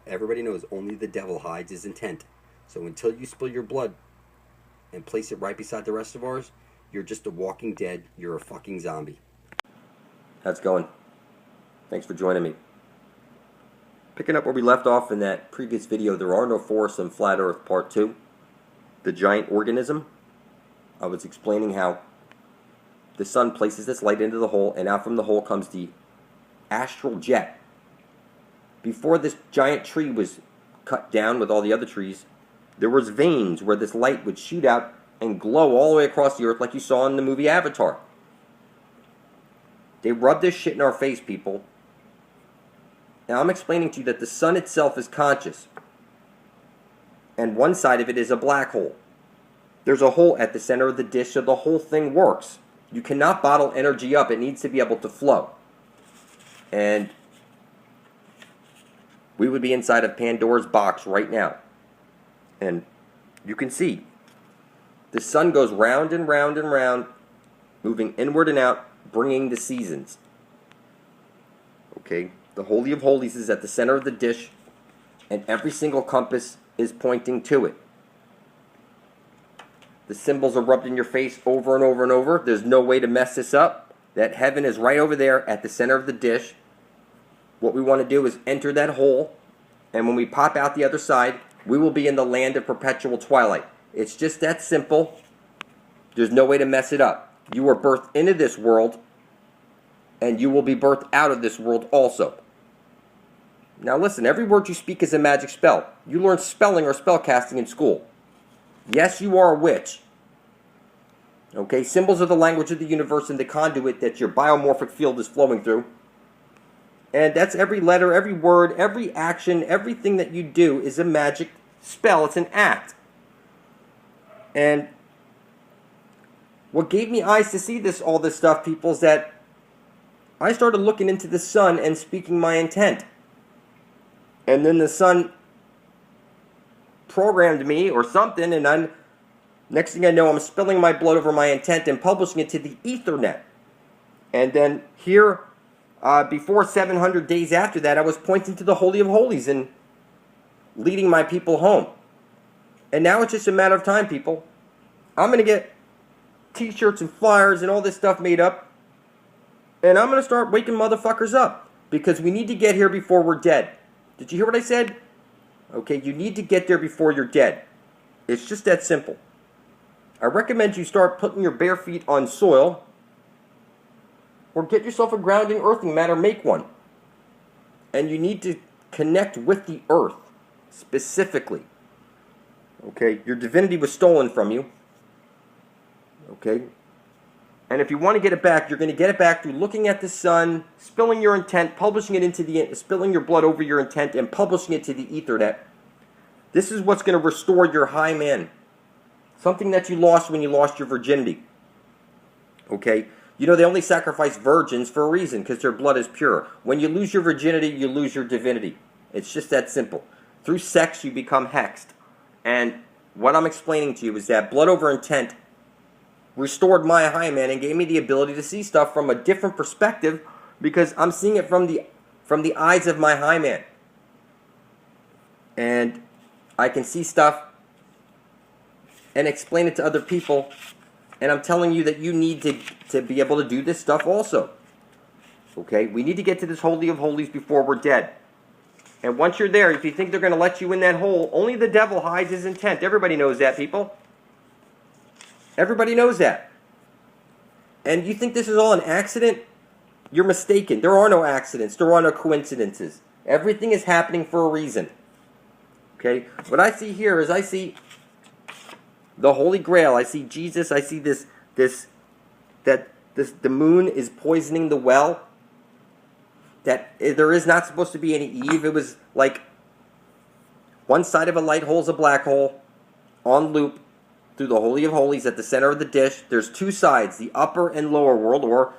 everybody knows only the devil hides his intent. So until you spill your blood and place it right beside the rest of ours, you're just a walking dead. You're a fucking zombie. How's it going? Thanks for joining me. Picking up where we left off in that previous video, there are no forests on Flat Earth Part 2. The giant organism. I was explaining how the sun places this light into the hole, and out from the hole comes the astral jet. Before this giant tree was cut down with all the other trees, there was veins where this light would shoot out and glow all the way across the earth like you saw in the movie Avatar. They rub this shit in our face, people. Now I'm explaining to you that the sun itself is conscious, and one side of it is a black hole. There's a hole at the center of the dish, so the whole thing works. You cannot bottle energy up. It needs to be able to flow. And we would be inside of Pandora's box right now. And you can see the sun goes round and round and round, moving inward and out, bringing the seasons. Okay, the Holy of Holies is at the center of the dish, and every single compass is pointing to it. The symbols are rubbed in your face over and over and over. There's no way to mess this up. That heaven is right over there at the center of the dish. What we want to do is enter that hole, and when we pop out the other side, we will be in the land of perpetual twilight. It's just that simple. There's no way to mess it up. You were birthed into this world, and you will be birthed out of this world also. Now listen, every word you speak is a magic spell. You learn spelling or spellcasting in school. Yes, you are a witch. Okay, symbols are the language of the universe and the conduit that your biomorphic field is flowing through. And that's every letter, every word, every action, everything that you do is a magic spell. It's an act. And what gave me eyes to see all this stuff, people, is that I started looking into the sun and speaking my intent. And then the sun programmed me or something, and next thing I know, I'm spilling my blood over my intent and publishing it to the Ethernet. And then here, before 700 days after that, I was pointing to the Holy of Holies and leading my people home. And now it's just a matter of time, people. I'm going to get t-shirts and flyers and all this stuff made up, and I'm going to start waking motherfuckers up, because we need to get here before we're dead. Did you hear what I said? Okay, you need to get there before you're dead. It's just that simple. I recommend you start putting your bare feet on soil, or get yourself a grounding earthing mat or make one. And you need to connect with the earth specifically. Okay, your divinity was stolen from you. Okay, and if you want to get it back, you're going to get it back through looking at the sun, spilling your intent, publishing it into spilling your blood over your intent, and publishing it to the Ethernet. This is what's going to restore your high man. Something that you lost when you lost your virginity. Okay, you know they only sacrifice virgins for a reason, because their blood is pure. When you lose your virginity, you lose your divinity. It's just that simple. Through sex, you become hexed. And what I'm explaining to you is that blood over intent restored my high man and gave me the ability to see stuff from a different perspective, because I'm seeing it from the eyes of my high man. And I can see stuff and explain it to other people, and I'm telling you that you need to be able to do this stuff also. Okay? We need to get to this Holy of Holies before we're dead. And once you're there, if you think they're going to let you in that hole, only the devil hides his intent. Everybody knows that, people. Everybody knows that. And you think this is all an accident? You're mistaken. There are no accidents. There are no coincidences. Everything is happening for a reason. Okay? What I see here is I see the Holy Grail. I see Jesus. I see the moon is poisoning the well. that there is not supposed to be any Eve. It was like one side of a light hole is a black hole on loop through the Holy of Holies at the center of the dish. There's two sides, the upper and lower world, or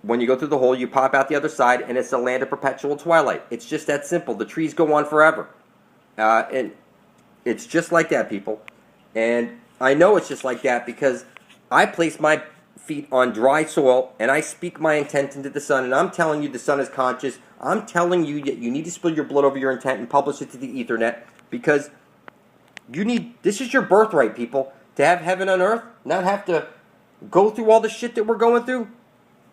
when you go through the hole, you pop out the other side, and it's the land of perpetual twilight. It's just that simple. The trees go on forever. And it's just like that, people. And I know it's just like that because I place my feet on dry soil, and I speak my intent into the sun, and I'm telling you the sun is conscious. I'm telling you that you need to spill your blood over your intent and publish it to the Ethernet because this is your birthright, people, to have heaven on earth, not have to go through all the shit that we're going through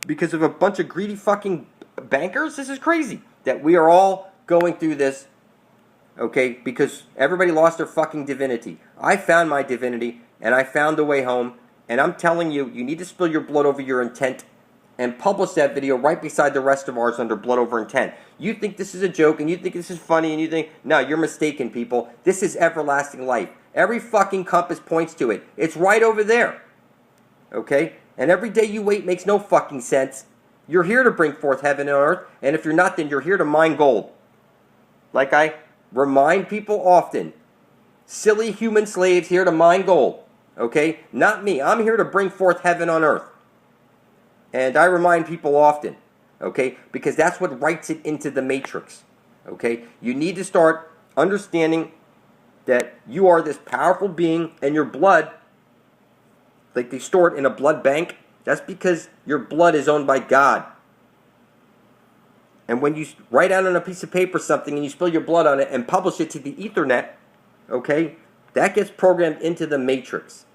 because of a bunch of greedy fucking bankers. This is crazy that we are all going through this, okay, because everybody lost their fucking divinity. I found my divinity, and I found the way home, and I'm telling you, you need to spill your blood over your intent and publish that video right beside the rest of ours under blood over intent. You think this is a joke, and you think this is funny, and you think, no, you're mistaken, people. This is everlasting life. Every fucking compass points to it. It's right over there, okay? And every day you wait makes no fucking sense. You're here to bring forth heaven and earth, and if you're not, then you're here to mine gold. Like I remind people often, silly human slaves here to mine gold, okay? Not me. I'm here to bring forth heaven on earth. And I remind people often, okay? Because that's what writes it into the matrix, okay? You need to start understanding that you are this powerful being, and your blood, like they store it in a blood bank, that's because your blood is owned by God. And when you write out on a piece of paper something and you spill your blood on it and publish it to the Ethernet, okay, that gets programmed into the matrix.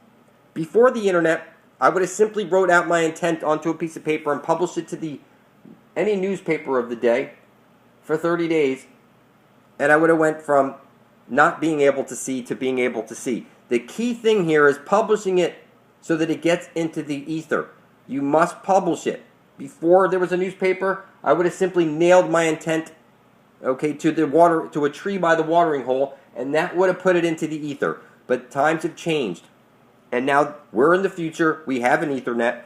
Before the internet, I would have simply wrote out my intent onto a piece of paper and published it to any newspaper of the day for 30 days, and I would have went from not being able to see to being able to see. The key thing here is publishing it so that it gets into the ether. You must publish it. Before there was a newspaper, I would have simply nailed my intent, okay, to a tree by the watering hole, and that would have put it into the ether. But times have changed. And now we're in the future, we have an Ethernet,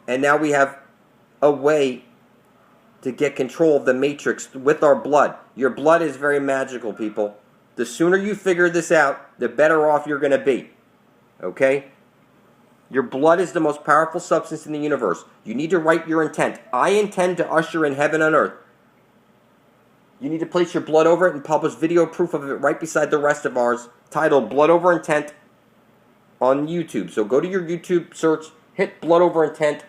and now we have a way to get control of the matrix with our blood. Your blood is very magical, people. The sooner you figure this out, the better off you're going to be. Okay? Your blood is the most powerful substance in the universe. You need to write your intent. I intend to usher in heaven on earth. You need to place your blood over it and publish video proof of it right beside the rest of ours, titled Blood Over Intent, on YouTube. So go to your YouTube search, hit blood over intent,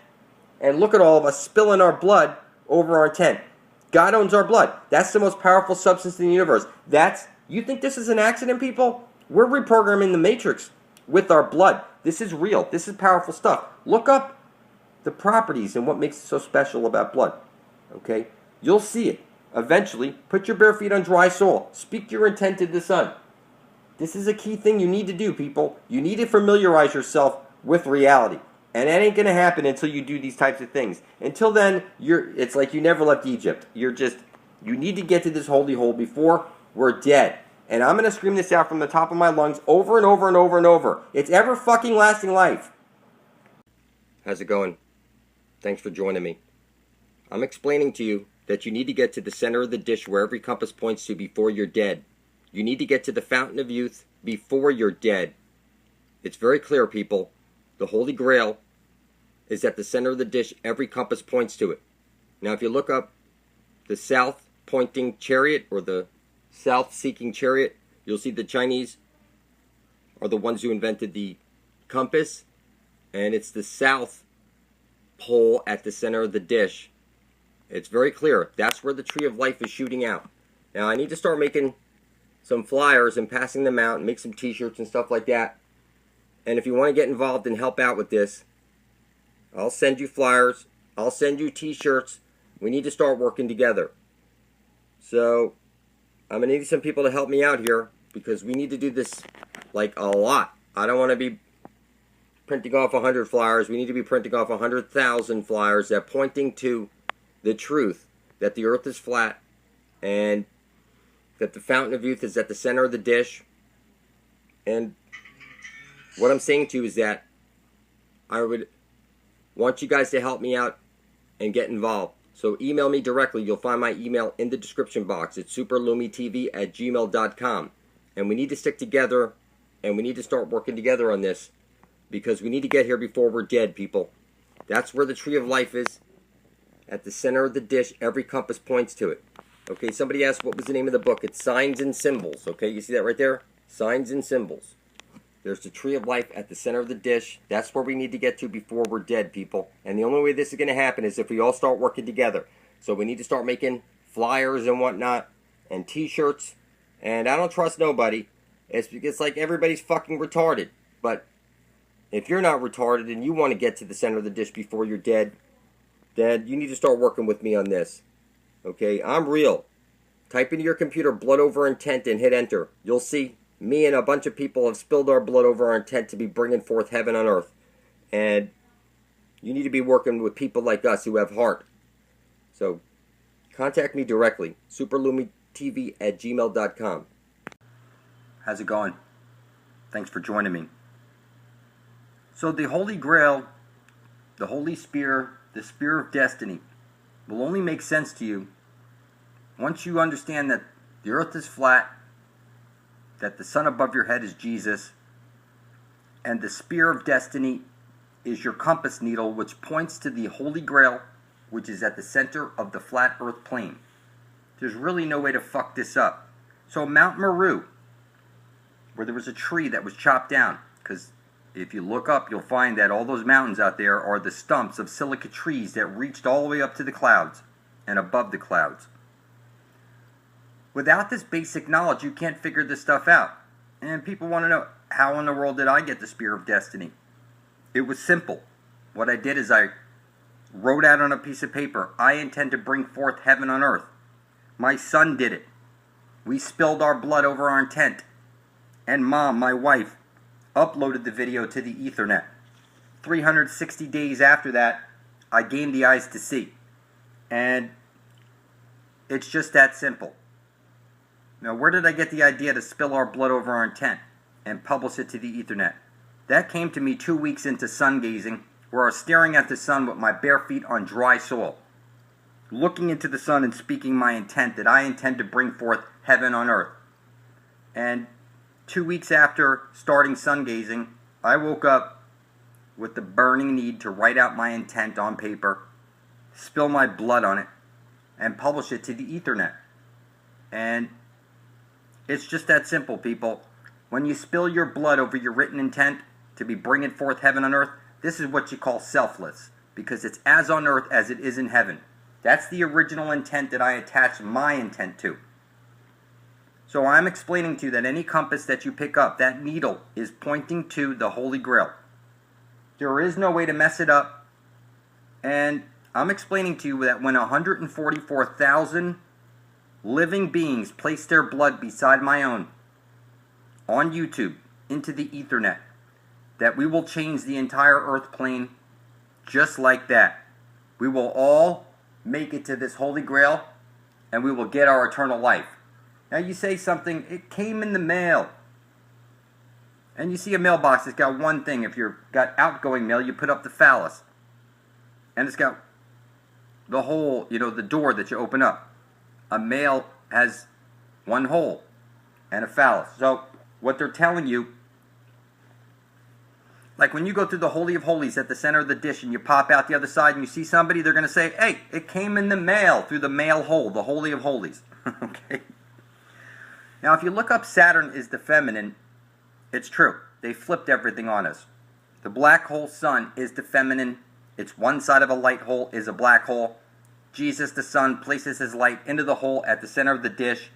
and look at all of us spilling our blood over our intent. God owns our blood. That's the most powerful substance in the universe. You think this is an accident, people? We're reprogramming the matrix with our blood. This is real. This is powerful stuff. Look up the properties and what makes it so special about blood. Okay? You'll see it. Eventually, put your bare feet on dry soil. Speak your intent to the sun. This is a key thing you need to do, people. You need to familiarize yourself with reality. And that ain't going to happen until you do these types of things. Until then, it's like you never left Egypt. You need to get to this holy hole before we're dead. And I'm going to scream this out from the top of my lungs over and over and over and over. It's ever fucking lasting life. How's it going? Thanks for joining me. I'm explaining to you that you need to get to the center of the dish where every compass points to before you're dead. You need to get to the fountain of youth before you're dead. It's very clear, people. The Holy Grail is at the center of the dish. Every compass points to it. Now, if you look up the south-pointing chariot or the south-seeking chariot, you'll see the Chinese are the ones who invented the compass, and it's the south pole at the center of the dish. It's very clear. That's where the tree of life is shooting out. Now, I need to start making some flyers and passing them out and make some t-shirts and stuff like that. And if you want to get involved and help out with this, I'll send you flyers. I'll send you t-shirts. We need to start working together. So I'm going to need some people to help me out here because we need to do this like a lot. I don't want to be printing off 100 flyers. We need to be printing off 100,000 flyers that pointing to the truth that the earth is flat and that the fountain of youth is at the center of the dish. And what I'm saying to you is that I would want you guys to help me out and get involved. So email me directly. You'll find my email in the description box. It's superlumitv@gmail.com. And we need to stick together, and we need to start working together on this, because we need to get here before we're dead, people. That's where the tree of life is. At the center of the dish, every compass points to it. Okay, somebody asked what was the name of the book. It's Signs and Symbols. Okay, you see that right there? Signs and Symbols. There's the tree of life at the center of the dish. That's where we need to get to before we're dead, people. And the only way this is going to happen is if we all start working together. So we need to start making flyers and whatnot, and t-shirts. And I don't trust nobody. It's like everybody's fucking retarded. But if you're not retarded and you want to get to the center of the dish before you're dead, then you need to start working with me on this. Okay, I'm real. Type into your computer blood over intent and hit enter. You'll see me and a bunch of people have spilled our blood over our intent to be bringing forth heaven on earth. And you need to be working with people like us who have heart. So contact me directly. superlumitv@gmail.com. How's it going? Thanks for joining me. So the Holy Grail, the Holy Spear, the Spear of Destiny, will only make sense to you once you understand that the earth is flat, that the sun above your head is Jesus, and the Spear of Destiny is your compass needle, which points to the Holy Grail, which is at the center of the flat earth plane. There's really no way to fuck this up. So Mount Meru, where there was a tree that was chopped down, because if you look up, you'll find that all those mountains out there are the stumps of silica trees that reached all the way up to the clouds and above the clouds. Without this basic knowledge, you can't figure this stuff out. And people want to know, how in the world did I get the Spear of Destiny? It was simple. What I did is I wrote out on a piece of paper, I intend to bring forth heaven on earth. My son did it. We spilled our blood over our intent. And Mom, my wife, uploaded the video to the Ethernet. 360 days after that, I gained the eyes to see. And it's just that simple. Now, where did I get the idea to spill our blood over our intent and publish it to the Ethernet? That came to me 2 weeks into sun gazing, where I was staring at the sun with my bare feet on dry soil, looking into the sun and speaking my intent that I intend to bring forth heaven on earth. And 2 weeks after starting sun gazing, I woke up with the burning need to write out my intent on paper, spill my blood on it, and publish it to the Ethernet. And it's just that simple, people. When you spill your blood over your written intent to be bringing forth heaven on earth, this is what you call selfless, because it's as on earth as it is in heaven. That's the original intent that I attach my intent to. So I'm explaining to you that any compass that you pick up, that needle is pointing to the Holy Grail. There is no way to mess it up. And I'm explaining to you that when 144,000 living beings place their blood beside my own on YouTube into the Ethernet, that we will change the entire earth plane just like that. We will all make it to this Holy Grail, and we will get our eternal life. Now you say something, it came in the mail. And you see a mailbox that's got one thing. If you've got outgoing mail, you put up the phallus. And it's got the hole, the door that you open up. A mail has one hole and a phallus. So what they're telling you, like when you go through the Holy of Holies at the center of the dish and you pop out the other side and you see somebody, they're going to say, hey, it came in the mail through the mail hole, the Holy of Holies. Okay. Now, if you look up Saturn is the feminine, it's true. They flipped everything on us. The black hole sun is the feminine. It's one side of a light hole is a black hole. Jesus, the sun, places his light into the hole at the center of the dish.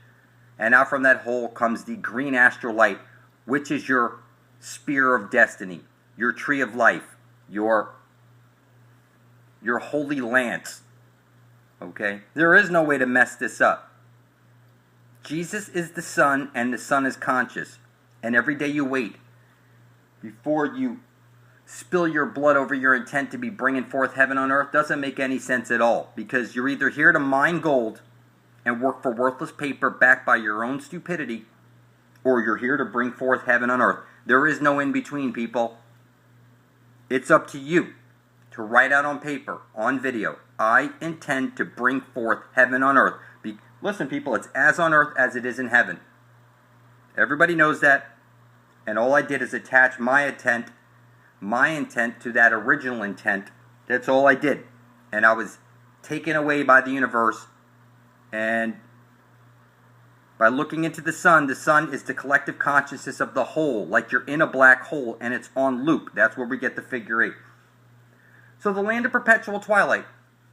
And out from that hole comes the green astral light, which is your spear of destiny, your tree of life, your holy lance. Okay? There is no way to mess this up. Jesus is the sun, and the sun is conscious. And every day you wait before you spill your blood over your intent to be bringing forth heaven on earth doesn't make any sense at all, because you're either here to mine gold and work for worthless paper backed by your own stupidity, or you're here to bring forth heaven on earth. There is no in-between, people. It's up to you to to write out on paper, on video, I intend to bring forth heaven on earth. Listen, people, it's as on earth as it is in heaven. Everybody knows that. And all I did is attach my intent to that original intent. That's all I did. And I was taken away by the universe. And by looking into the sun is the collective consciousness of the whole, like you're in a black hole and it's on loop. That's where we get the figure 8. So the land of perpetual twilight.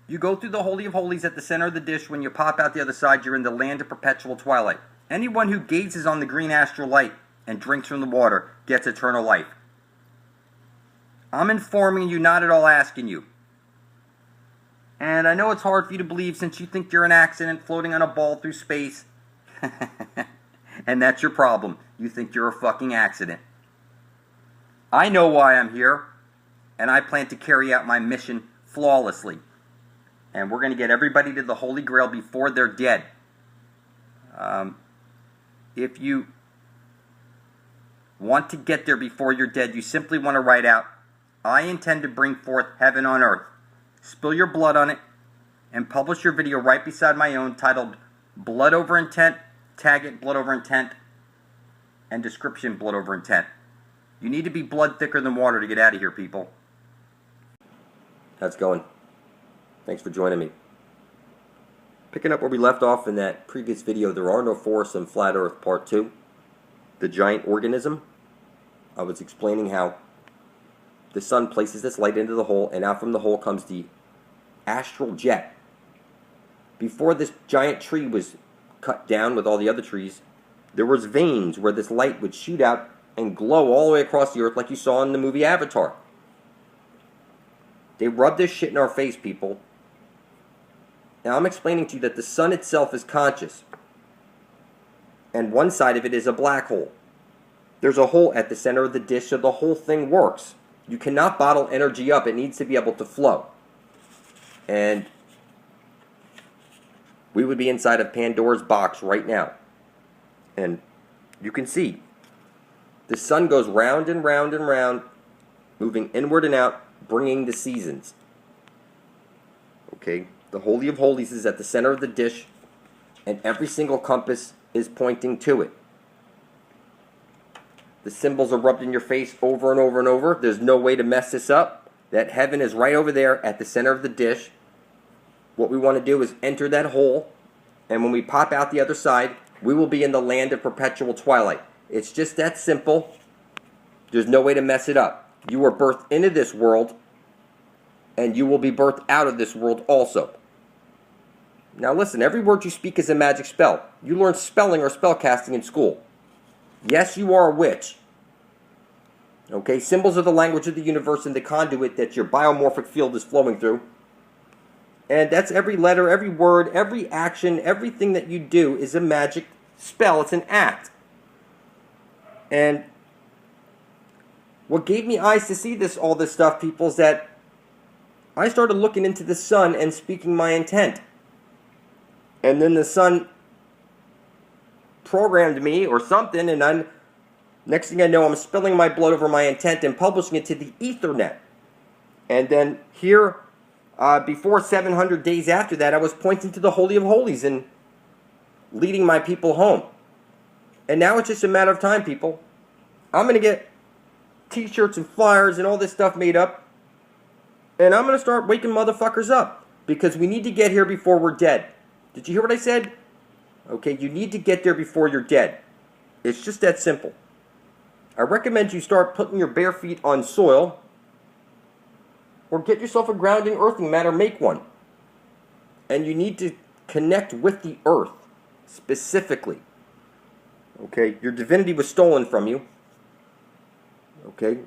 You go through the Holy of Holies at the center of the dish. When you pop out the other side, you're in the land of perpetual twilight. Anyone who gazes on the green astral light and drinks from the water gets eternal life. I'm informing you, not at all asking you. And I know it's hard for you to believe since you think you're an accident floating on a ball through space. And that's your problem. You think you're a fucking accident. I know why I'm here, and I plan to carry out my mission flawlessly. And we're going to get everybody to the Holy Grail before they're dead. If you want to get there before you're dead, you simply want to write out, I intend to bring forth heaven on earth. Spill your blood on it, and publish your video right beside my own, titled Blood Over Intent. Tag it Blood Over Intent, and description Blood Over Intent. You need to be blood thicker than water to get out of here, people. How's it going? Thanks for joining me. Picking up where we left off in that previous video, There Are No Forests in Flat Earth Part 2, the giant organism. I was explaining how the sun places this light into the hole, and out from the hole comes the astral jet. Before this giant tree was cut down with all the other trees, there was veins where this light would shoot out and glow all the way across the earth like you saw in the movie Avatar. They rub this shit in our face, people. Now I'm explaining to you that the sun itself is conscious, and one side of it is a black hole. There's a hole at the center of the dish, so the whole thing works. You cannot bottle energy up. It needs to be able to flow. And we would be inside of Pandora's box right now. And you can see the sun goes round and round and round, moving inward and out, bringing the seasons. Okay, the Holy of Holies is at the center of the dish, and every single compass is pointing to it. The symbols are rubbed in your face over and over and over. There's no way to mess this up. That heaven is right over there at the center of the dish. What we want to do is enter that hole, and when we pop out the other side, we will be in the land of perpetual twilight. It's just that simple. There's no way to mess it up. You were birthed into this world, and you will be birthed out of this world also. Now listen, every word you speak is a magic spell. You learn spelling or spellcasting in school. Yes, you are a witch. Okay, symbols are the language of the universe and the conduit that your biomorphic field is flowing through. And that's every letter, every word, every action, everything that you do is a magic spell. It's an act. And what gave me eyes to see all this stuff, people, is that I started looking into the sun and speaking my intent. And then the sun programmed me or something, and next thing I know, I'm spilling my blood over my intent and publishing it to the Ethernet. And then here, before 700 days after that, I was pointing to the Holy of Holies and leading my people home. And now it's just a matter of time, people. I'm going to get t-shirts and flyers and all this stuff made up, and I'm going to start waking motherfuckers up, because we need to get here before we're dead. Did you hear what I said? Okay, you need to get there before you're dead. It's just that simple. I recommend you start putting your bare feet on soil, or get yourself a grounding earthing mat or make one. And you need to connect with the earth specifically. Okay, your divinity was stolen from you. Okay,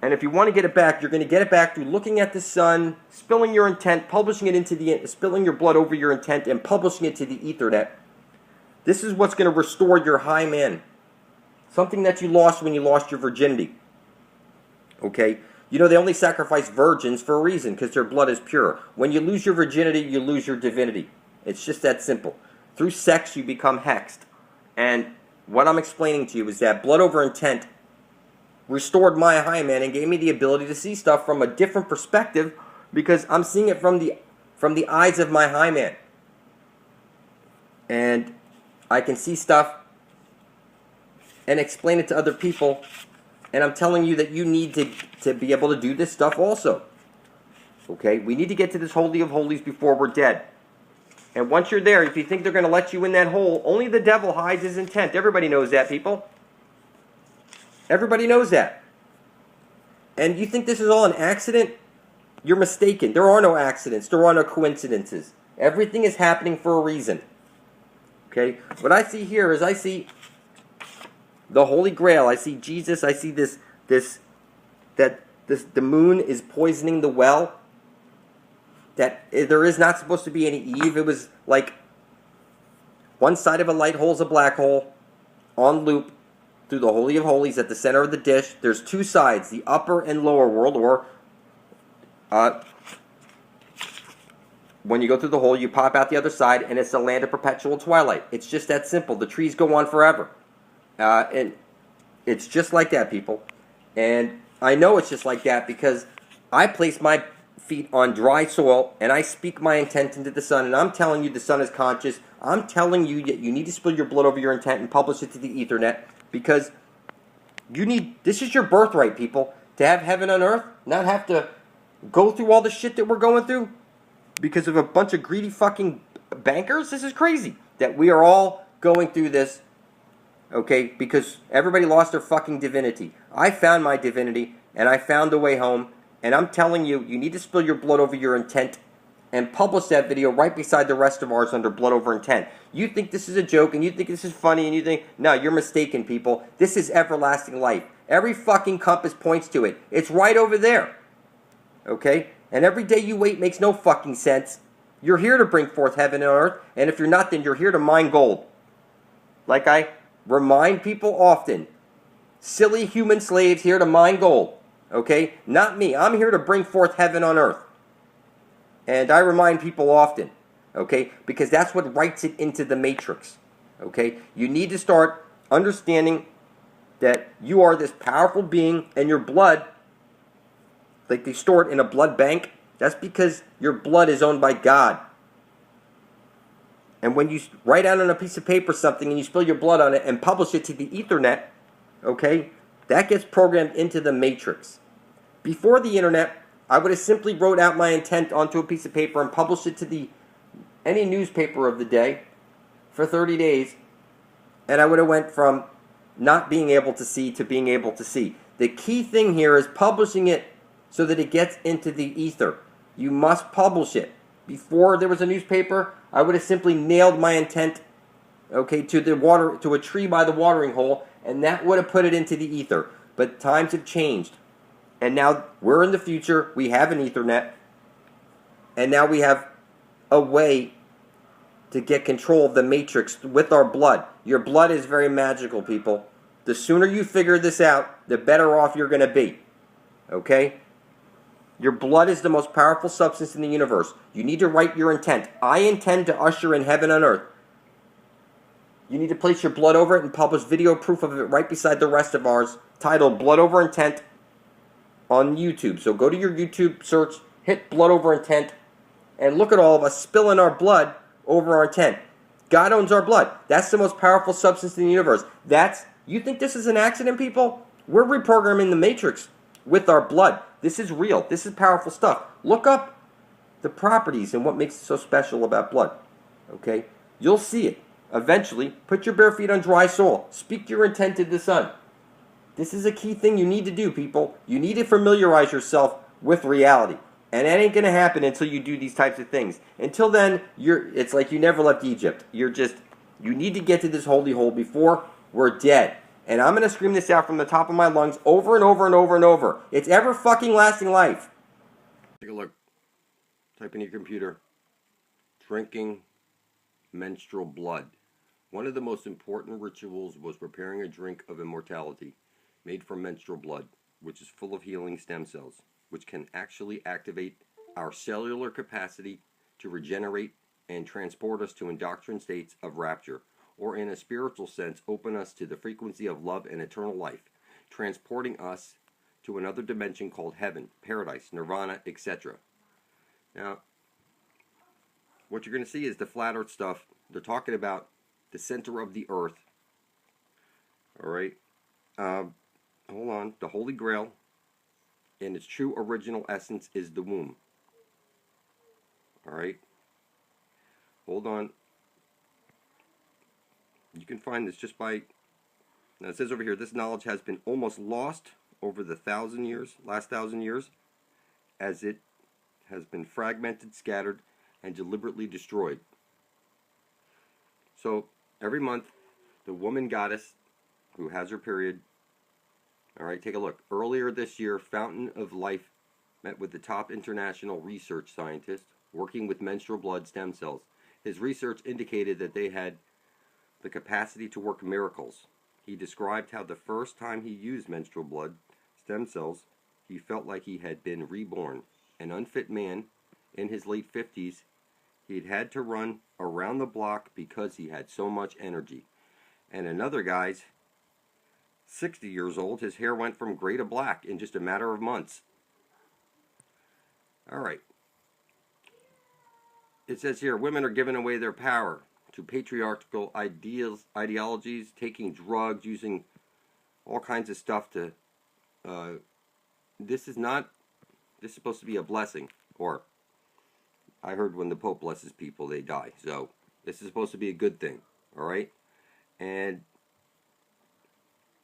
and if you want to get it back, you're going to get it back through looking at the sun, spilling your intent, publishing it into spilling your blood over your intent, and publishing it to the Ethernet. This is what's going to restore your high man. Something that you lost when you lost your virginity. Okay, you know they only sacrifice virgins for a reason, because their blood is pure. When you lose your virginity, you lose your divinity. It's just that simple. Through sex, you become hexed. And what I'm explaining to you is that blood over intent restored my high man and gave me the ability to see stuff from a different perspective because I'm seeing it from the eyes of my high man. And I can see stuff and explain it to other people. And I'm telling you that you need to be able to do this stuff also. Okay? We need to get to this Holy of Holies before we're dead. And once you're there, if you think they're going to let you in that hole, only the devil hides his intent. Everybody knows that, people. Everybody knows that. And you think this is all an accident? You're mistaken. There are no accidents. There are no coincidences. Everything is happening for a reason. Okay? What I see here is I see the Holy Grail. I see Jesus. I see the moon is poisoning the well. That there is not supposed to be any Eve. It was like one side of a light hole is a black hole on loop through the Holy of Holies at the center of the dish. There's two sides, the upper and lower world, or when you go through the hole, you pop out the other side, and it's the land of perpetual twilight. It's just that simple. The trees go on forever. And it's just like that, people. And I know it's just like that because I place my feet on dry soil, and I speak my intent into the sun, and I'm telling you the sun is conscious. I'm telling you that you need to spill your blood over your intent and publish it to the Ethernet because this is your birthright, people, to have heaven on earth, not have to go through all the shit that we're going through because of a bunch of greedy fucking bankers. This is crazy that we are all going through this, okay, because everybody lost their fucking divinity. I found my divinity, and I found the way home. And I'm telling you, you need to spill your blood over your intent and publish that video right beside the rest of ours under blood over intent. You think this is a joke and you think this is funny and you think, no, you're mistaken, people. This is everlasting life. Every fucking compass points to it. It's right over there. Okay? And every day you wait makes no fucking sense. You're here to bring forth heaven and earth. And if you're not, then you're here to mine gold. Like I remind people often, silly human slaves here to mine gold. Okay? Not me. I'm here to bring forth heaven on earth. And I remind people often. Okay? Because that's what writes it into the matrix. Okay? You need to start understanding that you are this powerful being and your blood, like they store it in a blood bank, that's because your blood is owned by God. And when you write out on a piece of paper something and you spill your blood on it and publish it to the Ethernet, okay, that gets programmed into the matrix. Before the internet, I would have simply wrote out my intent onto a piece of paper and published it to any newspaper of the day for 30 days, and I would have went from not being able to see to being able to see. The key thing here is publishing it so that it gets into the ether. You must publish it. Before there was a newspaper, I would have simply nailed my intent, okay, to a tree by the watering hole, and that would have put it into the ether. But times have changed. And now we're in the future, we have an Ethernet, and now we have a way to get control of the matrix with our blood. Your blood is very magical, people. The sooner you figure this out, the better off you're going to be. Okay? Your blood is the most powerful substance in the universe. You need to write your intent. I intend to usher in heaven on earth. You need to place your blood over it and publish video proof of it right beside the rest of ours, titled Blood Over Intent, on YouTube. So go to your YouTube search, hit blood over intent, and look at all of us spilling our blood over our intent. God owns our blood. That's the most powerful substance in the universe. You think this is an accident, people? We're reprogramming the matrix with our blood. This is real. This is powerful stuff. Look up the properties and what makes it so special about blood. Okay? You'll see it. Eventually, put your bare feet on dry soil. Speak your intent to the sun. This is a key thing you need to do, people. You need to familiarize yourself with reality. And that ain't going to happen until you do these types of things. Until then, it's like you never left Egypt. You need to get to this holy hole before we're dead. And I'm going to scream this out from the top of my lungs over and over and over and over. It's ever fucking lasting life. Take a look. Type in your computer. Drinking menstrual blood. One of the most important rituals was preparing a drink of immortality, made from menstrual blood, which is full of healing stem cells, which can actually activate our cellular capacity to regenerate and transport us to indoctrined states of rapture, or in a spiritual sense, open us to the frequency of love and eternal life. transporting us to another dimension called heaven, paradise, nirvana, etc. Now, what you're going to see is the flat earth stuff. They're talking about the center of the earth. Alright? Hold on. The Holy Grail, in its true original essence, is the womb. Alright? Hold on. You can find this just by... Now it says over here, this knowledge has been almost lost over the last 1,000 years, as it has been fragmented, scattered, and deliberately destroyed. So, every month, the woman goddess who has her period, alright, take a look. Earlier this year, Fountain of Life met with the top international research scientist working with menstrual blood stem cells. His research indicated that they had the capacity to work miracles. He described how the first time he used menstrual blood stem cells, he felt like he had been reborn. An unfit man in his late 50s, he'd had to run around the block because he had so much energy. And another guy's 60 years old, his hair went from gray to black in just a matter of months. Alright. It says here, women are giving away their power to patriarchal ideologies, taking drugs, using all kinds of stuff to... This is supposed to be a blessing. Or, I heard when the Pope blesses people, they die. So, this is supposed to be a good thing. Alright? And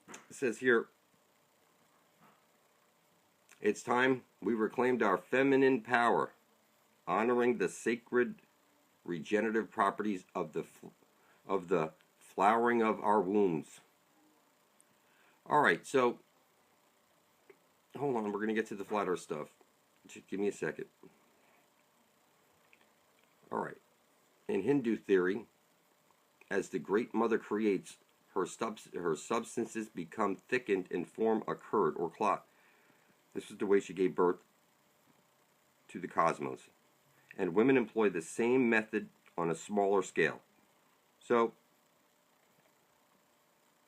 it says here, it's time we reclaimed our feminine power, honoring the sacred regenerative properties of the flowering of our wombs. Alright, so hold on, we're going to get to the flat earth stuff. Just give me a second. Alright. In Hindu theory, as the Great Mother creates, her substances become thickened and form a curd or clot. This is the way she gave birth to the cosmos. And women employ the same method on a smaller scale. So,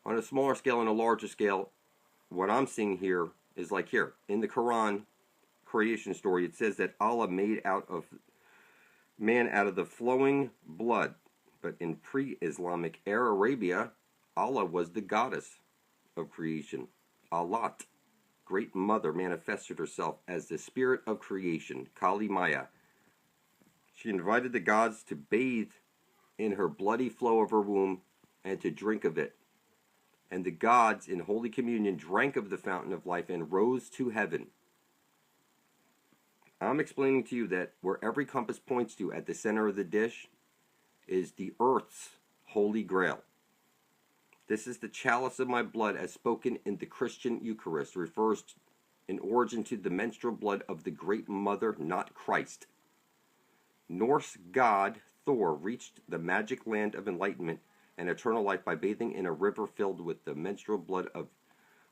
on a smaller scale and a larger scale, what I'm seeing here is like here. In the Quran creation story, it says that Allah made man out of the flowing blood. But in pre-Islamic era Arabia, Allah was the goddess of creation. Allat, Great Mother, manifested herself as the spirit of creation, Kali Maya. She invited the gods to bathe in her bloody flow of her womb and to drink of it. And the gods in Holy Communion drank of the fountain of life and rose to heaven. I'm explaining to you that where every compass points to at the center of the dish is the earth's holy grail. This is the chalice of my blood as spoken in the Christian Eucharist, refers in origin to the menstrual blood of the Great Mother, not Christ. Norse god Thor reached the magic land of enlightenment and eternal life by bathing in a river filled with the menstrual blood of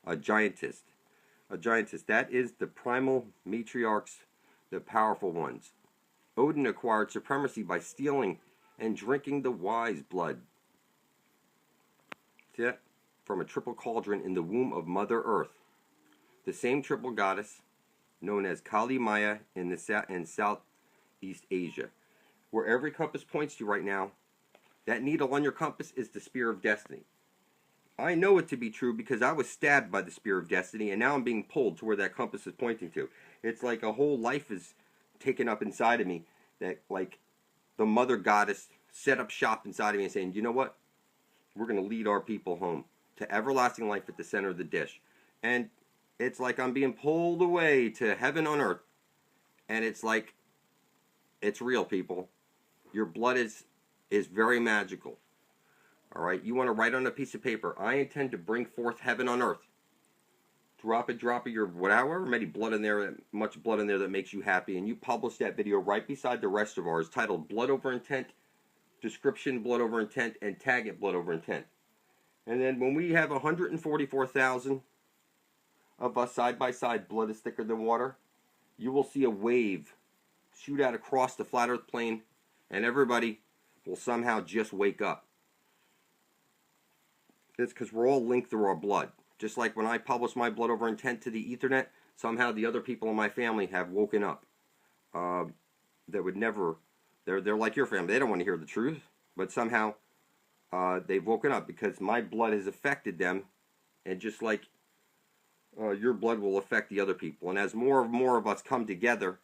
a giantess. A giantess, that is the primal matriarchs, the powerful ones. Odin acquired supremacy by stealing and drinking the wise blood. See that? From a triple cauldron in the womb of Mother Earth. The same triple goddess, known as Kali Maya in Southeast Asia. Where every compass points to right now, that needle on your compass is the spear of destiny. I know it to be true because I was stabbed by the spear of destiny and now I'm being pulled to where that compass is pointing to. It's like a whole life is taken up inside of me, that like the mother goddess set up shop inside of me and saying, you know what? We're going to lead our people home to everlasting life at the center of the dish. And it's like I'm being pulled away to heaven on earth. And it's like, it's real, people. Your blood is very magical. Alright, you want to write on a piece of paper, I intend to bring forth heaven on earth. Drop of your however many blood in there, much blood in there that makes you happy, and you publish that video right beside the rest of ours, titled Blood Over Intent, description Blood Over Intent, and tag it Blood Over Intent. And then when we have 144,000 of us side by side, blood is thicker than water, you will see a wave shoot out across the flat earth plane, and everybody will somehow just wake up. It's because we're all linked through our blood. Just like when I publish my blood over intent to the Ethernet, somehow the other people in my family have woken up. That would never, they're like your family. They don't want to hear the truth, but somehow they've woken up because my blood has affected them, and just like your blood will affect the other people. And as more and more of us come together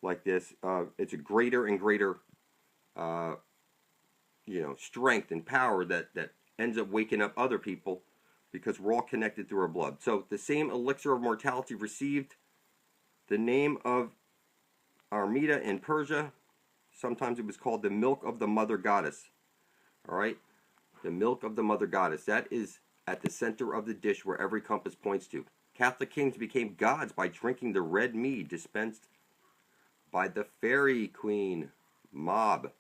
like this, it's a greater and greater, strength and power that ends up waking up other people, because we're all connected through our blood. So the same elixir of mortality received the name of Armida in Persia. Sometimes it was called the milk of the mother goddess. All right, the milk of the mother goddess. That is at the center of the dish where every compass points to. Catholic kings became gods by drinking the red mead dispensed by the fairy queen Mob.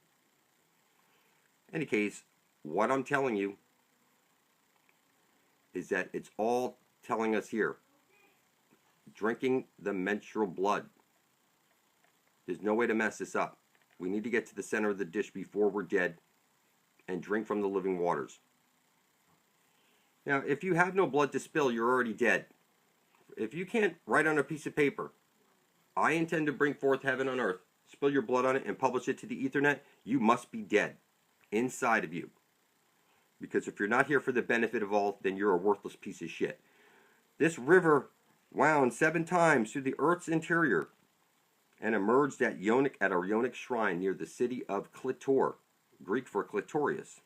Any case, what I'm telling you is that it's all telling us here. Drinking the menstrual blood. There's no way to mess this up. We need to get to the center of the dish before we're dead and drink from the living waters. Now, if you have no blood to spill, you're already dead. If you can't write on a piece of paper, I intend to bring forth heaven on earth, spill your blood on it, and publish it to the Ethernet, you must be dead inside of you. Because if you're not here for the benefit of all, then you're a worthless piece of shit. This river wound 7 times through the earth's interior and emerged at a Ionic shrine near the city of Clitor, Greek for clitorius,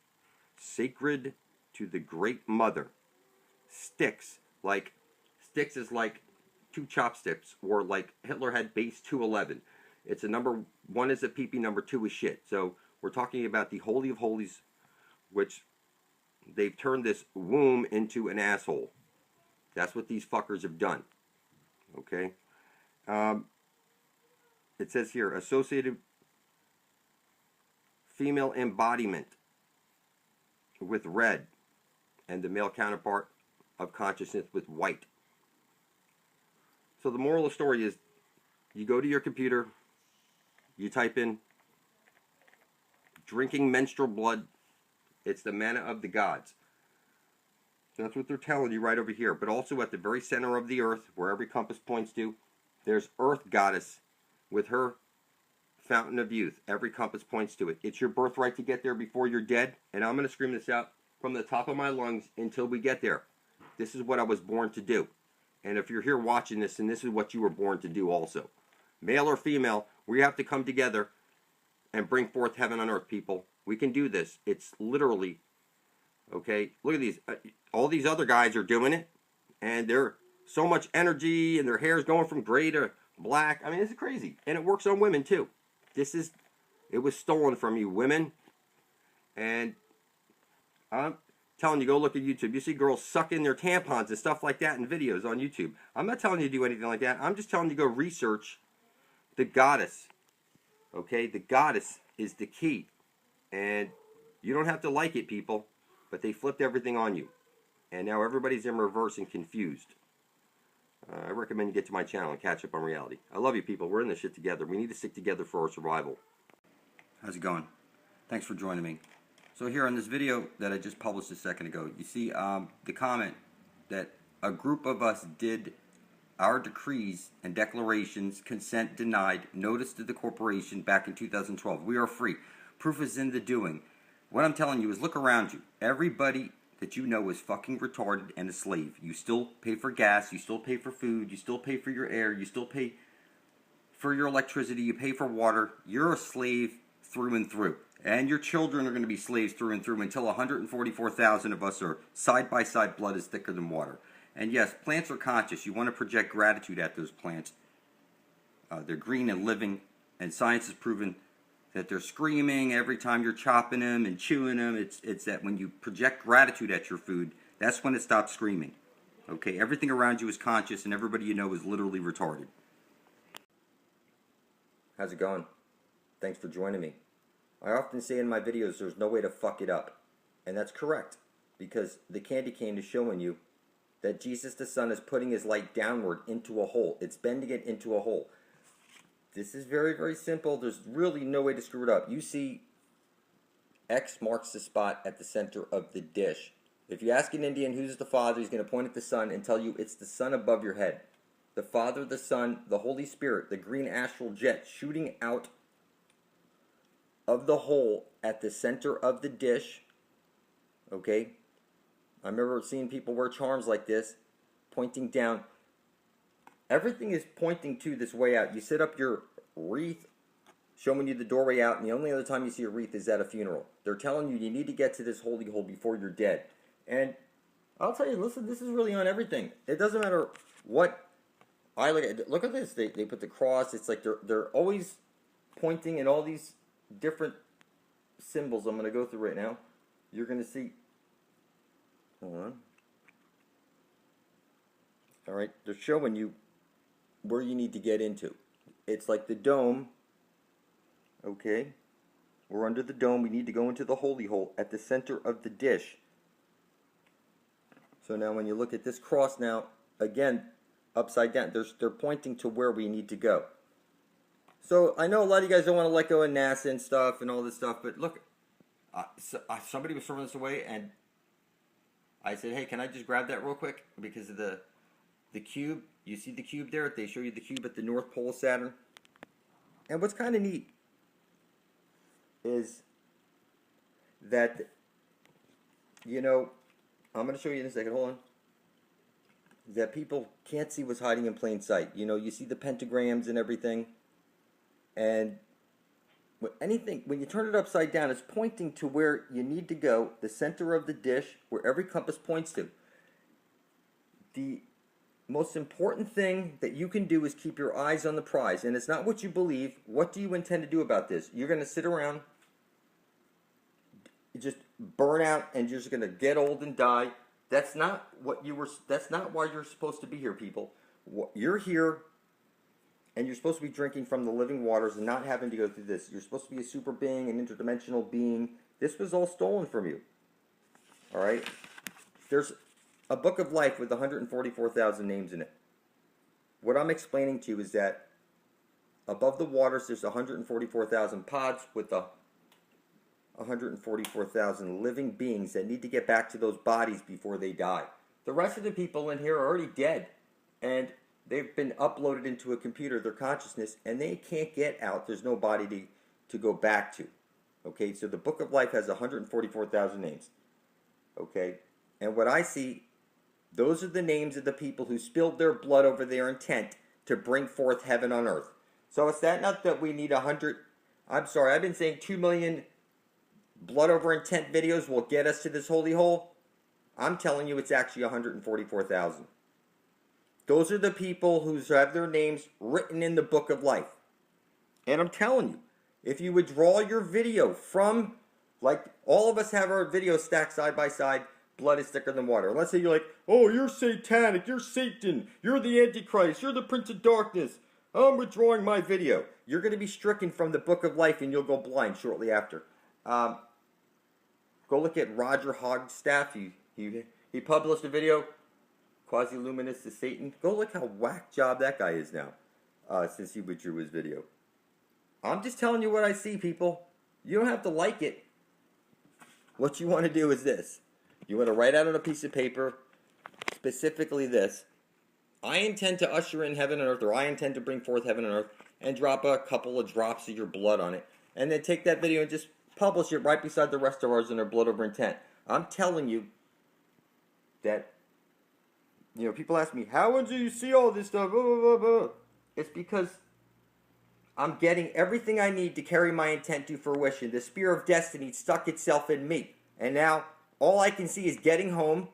sacred to the Great Mother. Styx is like 2 chopsticks, or like Hitler had base 211. It's a number 1 is a pee-pee, number 2 is shit. So we're talking about the Holy of Holies, which they've turned this womb into an asshole. That's what these fuckers have done. Okay? It says here, associated female embodiment with red, and the male counterpart of consciousness with white. So the moral of the story is, you go to your computer, you type in drinking menstrual blood. It's the manna of the gods. That's what they're telling you right over here. But also at the very center of the earth, where every compass points to, there's Earth Goddess with her fountain of youth. Every compass points to it. It's your birthright to get there before you're dead. And I'm going to scream this out from the top of my lungs until we get there. This is what I was born to do. And if you're here watching this, and this is what you were born to do also. Male or female, we have to come together and bring forth heaven on earth, people. We can do this. It's literally, okay, look at these. All these other guys are doing it, and they're so much energy, and their hair is going from gray to black. I mean, this is crazy. And it works on women, too. It was stolen from you, women. And I'm telling you, go look at YouTube. You see girls sucking their tampons and stuff like that in videos on YouTube. I'm not telling you to do anything like that. I'm just telling you to go research the goddess. Okay, the goddess is the key. And you don't have to like it, people, but they flipped everything on you. And now everybody's in reverse and confused. I recommend you get to my channel and catch up on reality. I love you, people. We're in this shit together. We need to stick together for our survival. How's it going? Thanks for joining me. So here on this video that I just published a second ago, you see the comment that a group of us did our decrees and declarations, consent denied, notice to the corporation back in 2012. We are free. Proof is in the doing. What I'm telling you is look around you. Everybody that you know is fucking retarded and a slave. You still pay for gas, you still pay for food, you still pay for your air, you still pay for your electricity, you pay for water. You're a slave through and through. And your children are going to be slaves through and through until 144,000 of us are side-by-side, blood is thicker than water. And yes, plants are conscious. You want to project gratitude at those plants. They're green and living, and science has proven that they're screaming every time you're chopping them and chewing them. It's that when you project gratitude at your food, that's when it stops screaming. Okay, everything around you is conscious, and everybody you know is literally retarded. How's it going? Thanks for joining me. I often say in my videos there's no way to fuck it up. And that's correct, because the candy cane is showing you that Jesus the Son is putting his light downward into a hole. It's bending it into a hole. This is very, very simple. There's really no way to screw it up. You see X marks the spot at the center of the dish. If you ask an Indian who's the Father, he's going to point at the sun and tell you it's the sun above your head. The Father, the Son, the Holy Spirit, the green astral jet shooting out of the hole at the center of the dish. Okay? I remember seeing people wear charms like this, pointing down. Everything is pointing to this way out. You set up your wreath, showing you the doorway out, and the only other time you see a wreath is at a funeral. They're telling you need to get to this holy hole before you're dead. And I'll tell you, listen, this is really on everything. It doesn't matter what I look at. Look at this. They put the cross. It's like they're always pointing in all these different symbols I'm going to go through right now. You're going to see. Hold on. All right. They're showing you where you need to get into. It's like the dome. Okay. We're under the dome. We need to go into the holy hole at the center of the dish. So now when you look at this cross now, again, upside down, they're pointing to where we need to go. So I know a lot of you guys don't want to let go of NASA and stuff and all this stuff, but look, somebody was throwing this away, and I said, hey, can I just grab that real quick? Because of the cube. You see the cube there? They show you the cube at the North Pole of Saturn. And what's kind of neat is that, you know, I'm going to show you in a second. Hold on. That people can't see what's hiding in plain sight. You know, you see the pentagrams and everything. And when you turn it upside down, it's pointing to where you need to go, the center of the dish, where every compass points to. The most important thing that you can do is keep your eyes on the prize. And it's not what you believe. What do you intend to do about this? You're going to sit around, just burn out, and you're just going to get old and die. That's not what you were. That's not why you're supposed to be here, people. You're here, and you're supposed to be drinking from the living waters and not having to go through this. You're supposed to be a super being, an interdimensional being. This was all stolen from you. All right. There's a book of life with 144,000 names in it. What I'm explaining to you is that above the waters, there's 144,000 pods with the 144,000 living beings that need to get back to those bodies before they die. The rest of the people in here are already dead, and they've been uploaded into a computer, their consciousness, and they can't get out. There's no body to go back to. Okay, so the Book of Life has 144,000 names. Okay, and what I see, those are the names of the people who spilled their blood over their intent to bring forth heaven on earth. So it's not that we need 100. I'm sorry, I've been saying 2 million blood over intent videos will get us to this holy hole. I'm telling you, it's actually 144,000. Those are the people who have their names written in the Book of Life. And I'm telling you, if you would draw your video from, like all of us have our videos stacked side by side, blood is thicker than water. Let's say you're like, oh, you're satanic, you're Satan, you're the Antichrist, you're the Prince of Darkness. I'm withdrawing my video. You're going to be stricken from the Book of Life and you'll go blind shortly after. Go look at Roger Hogstaff. He published a video, QuasiLuminous is Satan. Go look how whack job that guy is now, since he withdrew his video. I'm just telling you what I see, people. You don't have to like it. What you want to do is this. You want to write out on a piece of paper, specifically this. I intend to usher in heaven and earth, or I intend to bring forth heaven and earth, and drop a couple of drops of your blood on it. And then take that video and just publish it right beside the rest of ours in our blood over intent. I'm telling you that, you know, people ask me, how do you see all this stuff? Blah, blah, blah, blah. It's because I'm getting everything I need to carry my intent to fruition. The spear of destiny stuck itself in me. And now all I can see is getting home,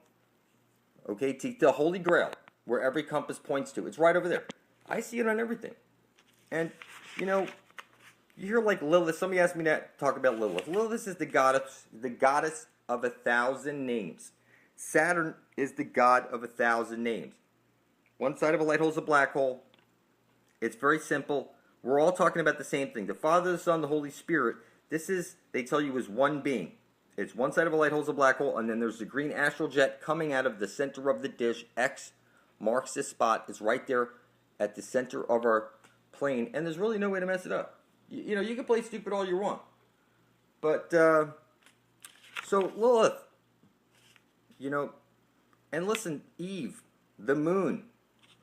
okay, to the Holy Grail, where every compass points to. It's right over there. I see it on everything. And, you know, you hear like Lilith. Somebody asked me to talk about Lilith. Lilith is the goddess of 1,000 names. Saturn is the god of 1,000 names. One side of a light hole is a black hole. It's very simple. We're all talking about the same thing. The Father, the Son, the Holy Spirit. This is, they tell you, is one being. It's one side of a light hole is a black hole, and then there's the green astral jet coming out of the center of the dish. X marks this spot. It's right there at the center of our plane, and there's really no way to mess it up. You know, you can play stupid all you want. But, so Lilith, you know, and listen, Eve, the moon,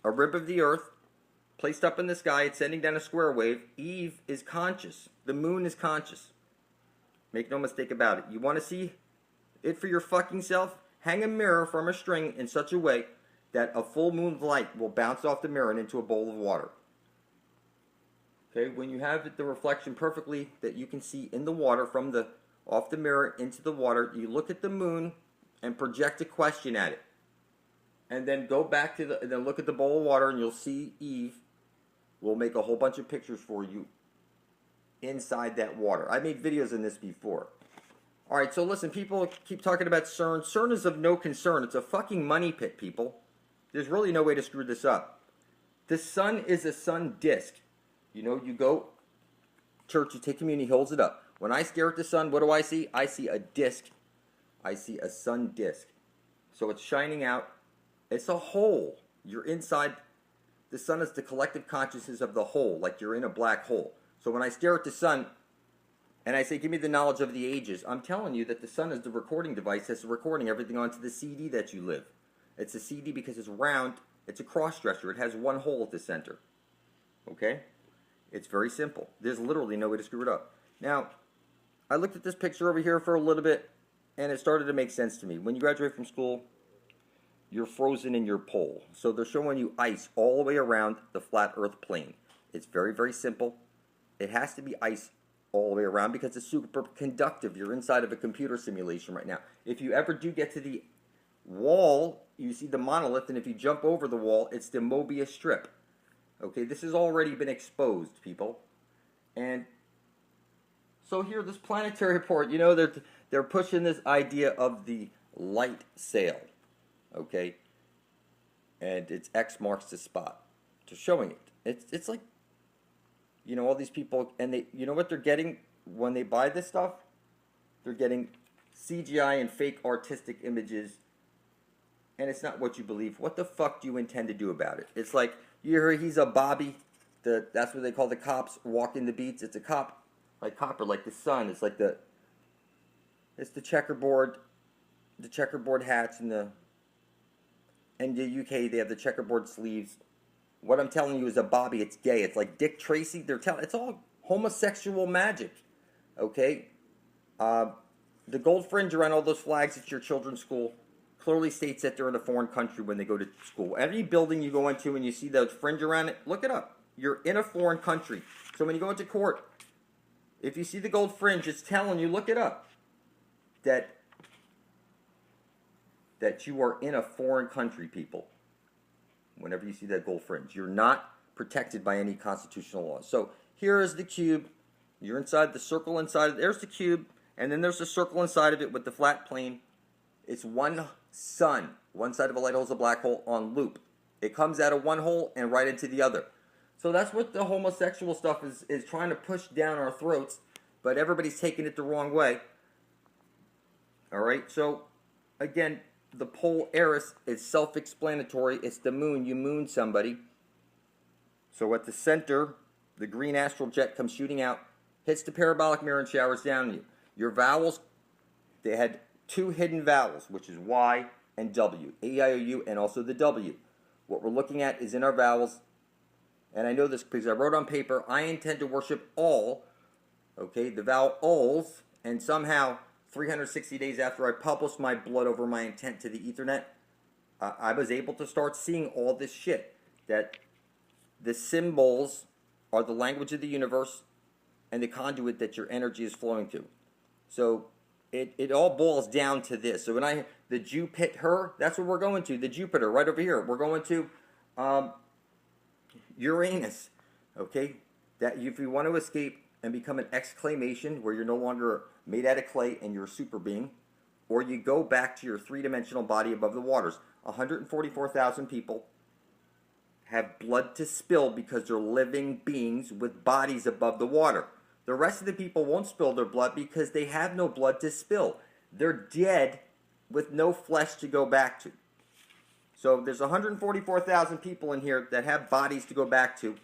a rib of the earth, placed up in the sky, it's sending down a square wave. Eve is conscious. The moon is conscious. Make no mistake about it. You want to see it for your fucking self? Hang a mirror from a string in such a way that a full moon light will bounce off the mirror and into a bowl of water. Okay, when you have the reflection perfectly that you can see in the water from the off the mirror into the water, you look at the moon and project a question at it. And then go back to then look at the bowl of water and you'll see Eve. We'll make a whole bunch of pictures for you inside that water. I made videos on this before. Alright, so listen, people keep talking about CERN. CERN is of no concern. It's a fucking money pit, people. There's really no way to screw this up. The sun is a sun disk. You know, you go church, you take communion, he holds it up. When I stare at the sun, what do I see? I see a disk. I see a sun disk. So it's shining out. It's a hole. You're inside. The sun is the collective consciousness of the whole, like you're in a black hole. So when I stare at the sun and I say, give me the knowledge of the ages, I'm telling you that the sun is the recording device that's recording everything onto the CD that you live. It's a CD because it's round. It's a cross-dresser. It has one hole at the center. Okay? It's very simple. There's literally no way to screw it up. Now, I looked at this picture over here for a little bit, and it started to make sense to me. When you graduate from school, you're frozen in your pole. So they're showing you ice all the way around the flat earth plane. It's very, very simple. It has to be ice all the way around because it's super conductive. You're inside of a computer simulation right now. If you ever do get to the wall, you see the monolith, and if you jump over the wall, it's the Mobius strip. Okay, this has already been exposed, people. And so here, this planetary report, you know, they're pushing this idea of the light sail. Okay, and it's X marks the spot. They're showing it. It's like, you know, all these people, and they, you know what they're getting when they buy this stuff? They're getting CGI and fake artistic images, and it's not what you believe. What the fuck do you intend to do about it? It's like, you hear he's a Bobby, that's what they call the cops walking the beats. It's a cop, like copper, like the sun. It's like it's the checkerboard hats and the UK, they have the checkerboard sleeves. What I'm telling you is a Bobby. It's gay. It's like Dick Tracy. It's all homosexual magic. Okay? The gold fringe around all those flags at your children's school clearly states that they're in a foreign country when they go to school. Every building you go into and you see those fringe around it, look it up. You're in a foreign country. So when you go into court, if you see the gold fringe, it's telling you, look it up, that you are in a foreign country, people. Whenever you see that gold fringe, you're not protected by any constitutional law. So here is the cube. You're inside the circle inside. There's the cube, and then there's the circle inside of it with the flat plane. It's one sun. One side of a light hole is a black hole on loop. It comes out of one hole and right into the other. So that's what the homosexual stuff is trying to push down our throats, but everybody's taking it the wrong way. All right, so again, the pole Eris is self-explanatory. It's the moon. You moon somebody. So at the center, the green astral jet comes shooting out, hits the parabolic mirror and showers down on you. Your vowels, they had two hidden vowels, which is Y and W. A-I-O-U and also the W. What we're looking at is in our vowels, and I know this because I wrote on paper, I intend to worship all, okay, the vowels, and somehow 360 days after I published my blood over my intent to the Ethernet, I was able to start seeing all this shit. That the symbols are the language of the universe and the conduit that your energy is flowing to. So it all boils down to this. So when the Jupiter, that's what we're going to, the Jupiter, right over here. We're going to Uranus, okay? That if you want to escape and become an exclamation where you're no longer made out of clay and you're a super being, or you go back to your three-dimensional body above the waters. 144,000 people have blood to spill because they're living beings with bodies above the water. The rest of the people won't spill their blood because they have no blood to spill. They're dead with no flesh to go back to. So there's 144,000 people in here that have bodies to go back to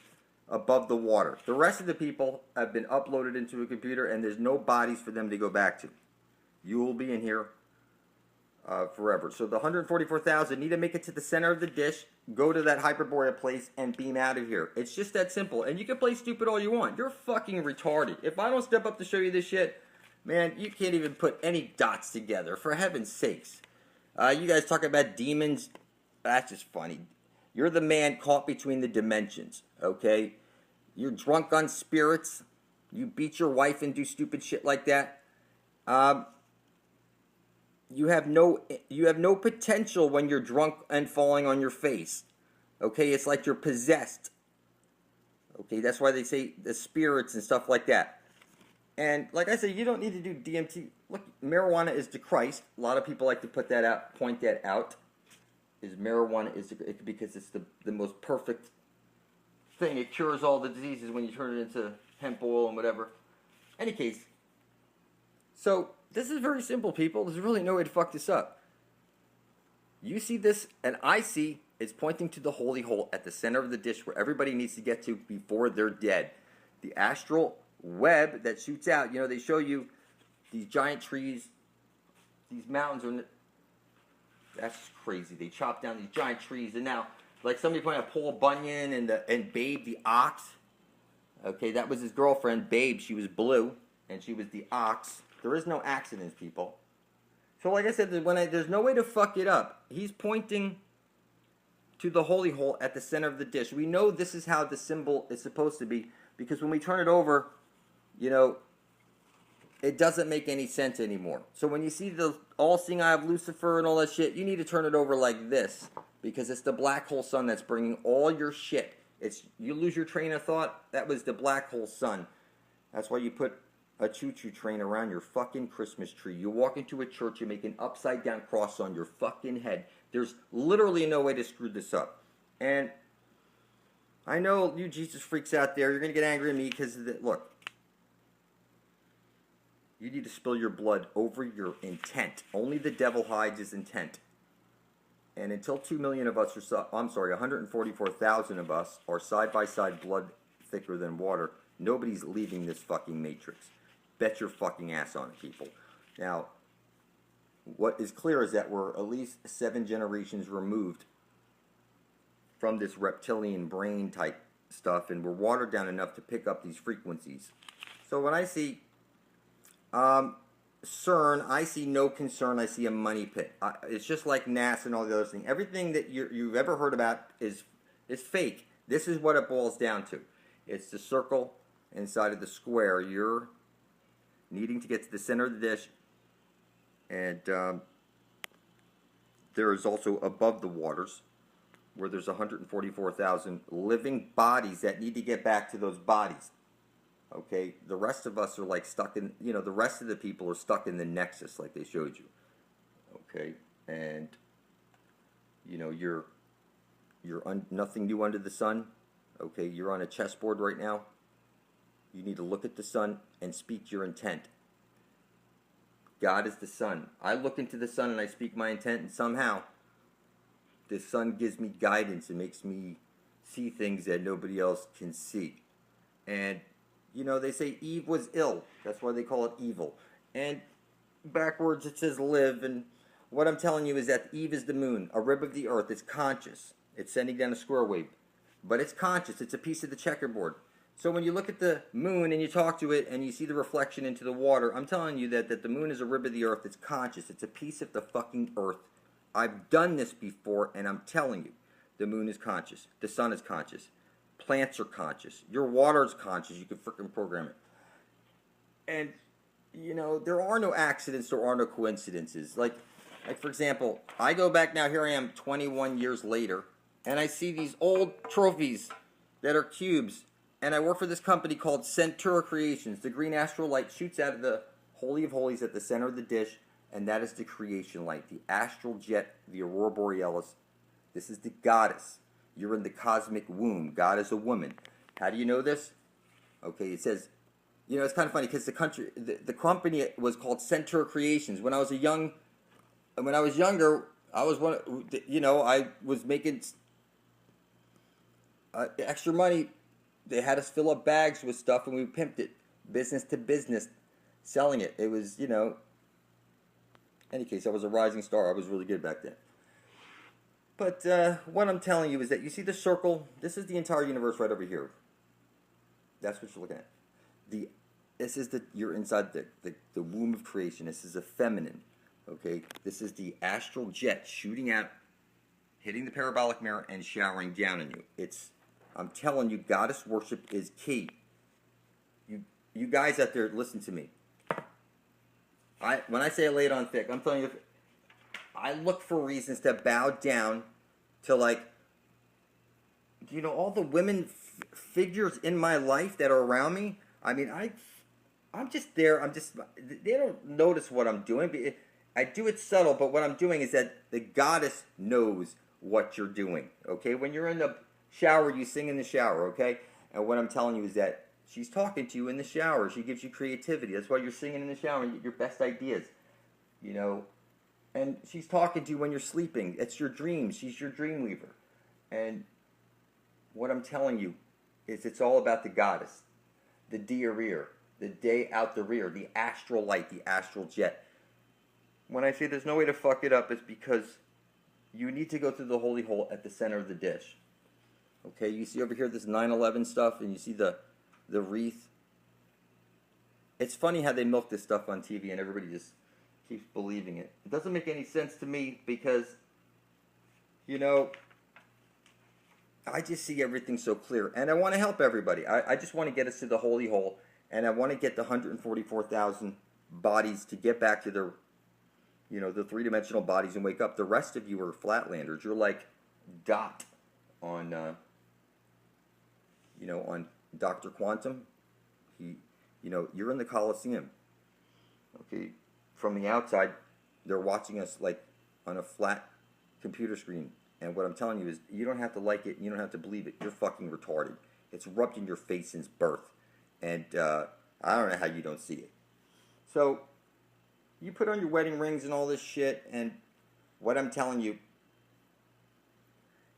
above the water. The rest of the people have been uploaded into a computer and there's no bodies for them to go back to. You will be in here forever. So the 144,000 need to make it to the center of the dish, go to that Hyperborea place, and beam out of here. It's just that simple. And you can play stupid all you want. You're fucking retarded. If I don't step up to show you this shit, man, you can't even put any dots together. For heaven's sakes. You guys talking about demons? That's just funny. You're the man caught between the dimensions, okay? You're drunk on spirits. You beat your wife and do stupid shit like that. You have no potential when you're drunk and falling on your face. Okay, it's like you're possessed. Okay, that's why they say the spirits and stuff like that. And like I said, you don't need to do DMT. Look, marijuana is the Christ. A lot of people like to point that out. Is marijuana is because it's the most perfect thing. It cures all the diseases when you turn it into hemp oil and whatever. Any case, so this is very simple, people. There's really no way to fuck this up. You see this, and I see it's pointing to the holy hole at the center of the dish where everybody needs to get to before they're dead. The astral web that shoots out. You know, they show you these giant trees, these mountains are. That's just crazy. They chop down these giant trees, and now, like somebody pointed out, Paul Bunyan and Babe the ox. Okay, that was his girlfriend, Babe. She was blue, and she was the ox. There is no accidents, people. So, like I said, there's no way to fuck it up. He's pointing to the holy hole at the center of the dish. We know this is how the symbol is supposed to be, because when we turn it over, you know, it doesn't make any sense anymore. So when you see the all-seeing eye of Lucifer and all that shit, you need to turn it over like this, because it's the black hole sun that's bringing all your shit. You lose your train of thought, that was the black hole sun. That's why you put a choo-choo train around your fucking Christmas tree. You walk into a church, you make an upside-down cross on your fucking head. There's literally no way to screw this up. And I know you Jesus freaks out there, you're going to get angry at me because, look, you need to spill your blood over your intent. Only the devil hides his intent. And until 2 million of us are, 144,000 of us are side-by-side blood thicker than water, nobody's leaving this fucking matrix. Bet your fucking ass on it, people. Now, what is clear is that we're at least 7 generations removed from this reptilian brain type stuff, and we're watered down enough to pick up these frequencies. So when I see CERN, I see no concern. I see a money pit. It's just like NASA and all the other things. Everything that you've ever heard about is fake. This is what it boils down to. It's the circle inside of the square. You're needing to get to the center of the dish, and there is also above the waters where there's 144,000 living bodies that need to get back to those bodies. Okay, the rest of us are like stuck in, the rest of the people are stuck in the nexus like they showed you. Okay, and you're nothing new under the sun. Okay, you're on a chessboard right now. You need to look at the sun and speak your intent. God is the sun. I look into the sun and I speak my intent, and somehow the sun gives me guidance and makes me see things that nobody else can see. And they say Eve was ill. That's why they call it evil. And backwards it says live. And what I'm telling you is that Eve is the moon, a rib of the earth. It's conscious. It's sending down a square wave. But it's conscious. It's a piece of the checkerboard. So when you look at the moon and you talk to it and you see the reflection into the water, I'm telling you that the moon is a rib of the earth. It's conscious. It's a piece of the fucking earth. I've done this before, and I'm telling you, the moon is conscious. The sun is conscious. Plants are conscious. Your water is conscious. You can freaking program it. And, there are no accidents. There are no coincidences. Like for example, I go back now. Here I am 21 years later, and I see these old trophies that are cubes. And I work for this company called Centura Creations. The green astral light shoots out of the Holy of Holies at the center of the dish, and that is the creation light. The astral jet, the aurora borealis. This is the goddess. You're in the cosmic womb. God is a woman. How do you know this? Okay, it says, it's kind of funny because the company was called Centura Creations. When I was younger, I was I was making extra money. They had us fill up bags with stuff, and we pimped it, business to business, selling it. It was, any case, I was a rising star. I was really good back then. But what I'm telling you is that you see the circle. This is the entire universe right over here. That's what you're looking at. This is you're inside the womb of creation. This is a feminine. Okay, this is the astral jet shooting out, hitting the parabolic mirror and showering down on you. I'm telling you, goddess worship is key. You guys out there, listen to me. When I say I lay it on thick, I'm telling you, I look for reasons to bow down to, like, you know, all the women figures in my life that are around me. I mean, I'm just there. They don't notice what I'm doing. I do it subtle, but what I'm doing is that the goddess knows what you're doing. Okay, when you're in the shower, you sing in the shower. Okay, and what I'm telling you is that she's talking to you in the shower. She gives you creativity. That's why you're singing in the shower and you get your best ideas. You know, and she's talking to you when you're sleeping. It's your dreams. She's your dream weaver. And what I'm telling you is it's all about the goddess, the dia-rear, the day out the rear, the astral light, the astral jet. When I say there's no way to fuck it up, it's because you need to go through the holy hole at the center of the dish. Okay, you see over here this 9/11 stuff, and you see the wreath. It's funny how they milk this stuff on TV, and everybody just keeps believing it. It doesn't make any sense to me because, you know, I just see everything so clear, and I want to help everybody. I just want to get us to the holy hole, and I want to get the 144,000 bodies to get back to their, you know, the three-dimensional bodies and wake up. The rest of you are flatlanders. You're like Dot on, you know, on Dr. Quantum. You know, you're in the Coliseum. Okay, from the outside, they're watching us like on a flat computer screen. And what I'm telling you is, you don't have to like it, and you don't have to believe it. You're fucking retarded. It's rubbed in your face since birth. And I don't know how you don't see it. So, you put on your wedding rings and all this shit, and what I'm telling you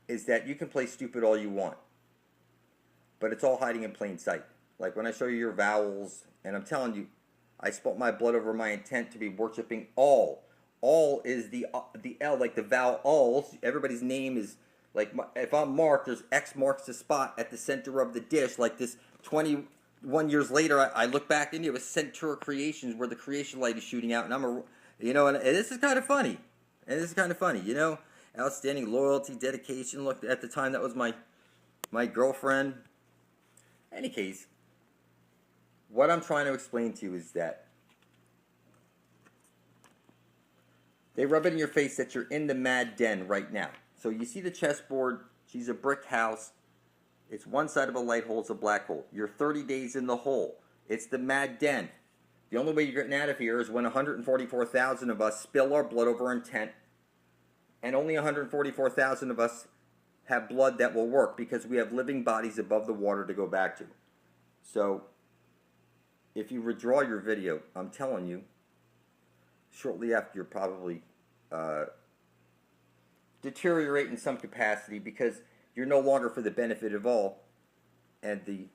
is that you can play stupid all you want. But it's all hiding in plain sight. Like when I show you your vowels, and I'm telling you, I spilt my blood over my intent to be worshiping all. All is the L, like the vowel alls. Everybody's name is, like, if I'm Mark, there's X marks the spot at the center of the dish. Like this 21 years later, I look back into it with Centura Creations, where the creation light is shooting out, and and this is kind of funny. You know, outstanding loyalty, dedication. Look, at the time, that was my girlfriend. Any case, what I'm trying to explain to you is that they rub it in your face that you're in the mad den right now. So you see the chessboard. She's a brick house. It's one side of a light hole. It's a black hole. You're 30 days in the hole. It's the mad den. The only way you're getting out of here is when 144,000 of us spill our blood over intent, and only 144,000 of us have blood that will work because we have living bodies above the water to go back to. So if you withdraw your video, I'm telling you, shortly after, you're probably deteriorate in some capacity because you're no longer for the benefit of all, and the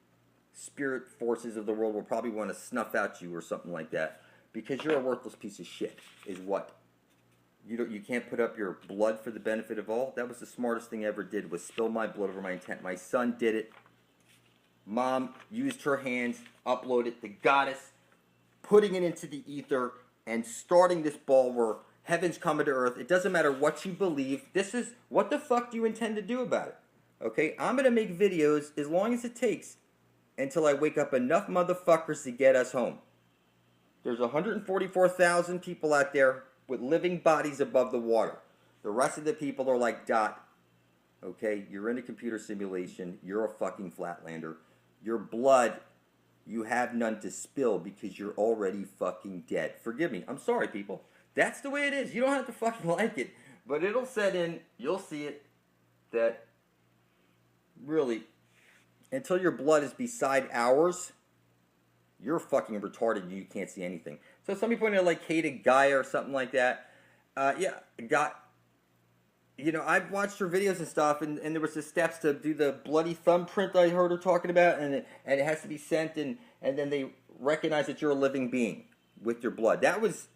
spirit forces of the world will probably want to snuff out you or something like that because you're a worthless piece of shit, is what. You can't put up your blood for the benefit of all. That was the smartest thing I ever did, was spill my blood over my intent. My son did it. Mom used her hands, uploaded the goddess, putting it into the ether, and starting this ball where heaven's coming to earth. It doesn't matter what you believe. This is, what the fuck do you intend to do about it? Okay, I'm going to make videos as long as it takes until I wake up enough motherfuckers to get us home. There's 144,000 people out there with living bodies above the water. The rest of the people are like Dot. Okay, you're in a computer simulation. You're a fucking flatlander. Your blood, you have none to spill because you're already fucking dead. Forgive me. I'm sorry, people. That's the way it is. You don't have to fucking like it. But it'll set in. You'll see it. That really, until your blood is beside ours, you're fucking retarded and you can't see anything. So some people like hated Gaia or something like that. You know, I've watched her videos and stuff, and there was the steps to do the bloody thumbprint I heard her talking about, and it has to be sent, and then they recognize that you're a living being with your blood. That was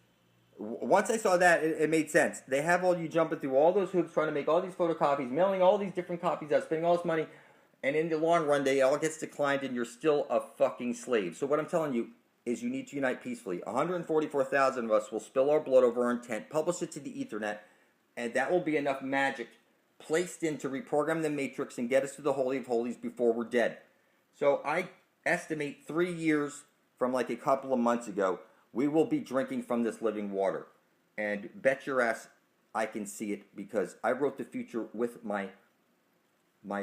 Once I saw that, it made sense. They have all you jumping through all those hoops, trying to make all these photocopies, mailing all these different copies out, spending all this money, and in the long run, they all gets declined, and you're still a fucking slave. So what I'm telling you is, you need to unite peacefully. 144,000 of us will spill our blood over our intent, publish it to the Ethernet, and that will be enough magic placed in to reprogram the matrix and get us to the Holy of Holies before we're dead. So I estimate 3 years from like a couple of months ago, we will be drinking from this living water. And bet your ass I can see it, because I wrote the future with my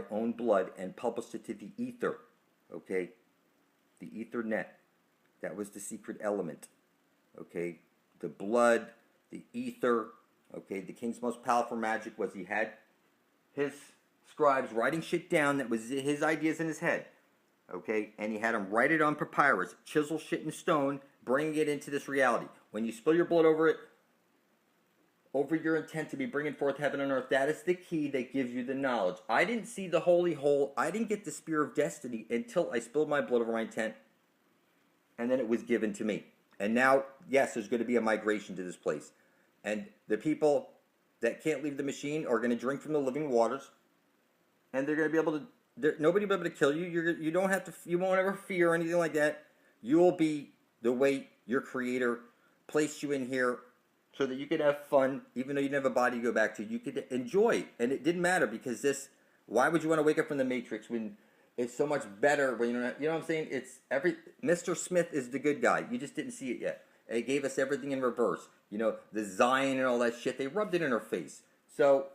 own blood and published it to the ether. Okay? The Ethernet. That was the secret element. Okay? The blood, the ether. Okay? The king's most powerful magic was he had his scribes writing shit down that was his ideas in his head. Okay? And he had them write it on papyrus, chisel shit in stone, bringing it into this reality. When you spill your blood over it, over your intent to be bringing forth heaven and earth, that is the key that gives you the knowledge. I didn't see the holy hole. I didn't get the spear of destiny until I spilled my blood over my intent, and then it was given to me. And now, yes, there's going to be a migration to this place. And the people that can't leave the machine are going to drink from the living waters, and they're going to be able to, nobody will be able to kill you. You don't have to, you won't ever fear or anything like that. You will be the way your creator placed you in here, so that you could have fun, even though you didn't have a body to go back to. You could enjoy, and it didn't matter, because this. Why would you want to wake up from the Matrix when it's so much better? When you know what I'm saying? It's Mr. Smith is the good guy. You just didn't see it yet. It gave us everything in reverse. You know, the Zion and all that shit. They rubbed it in our face. So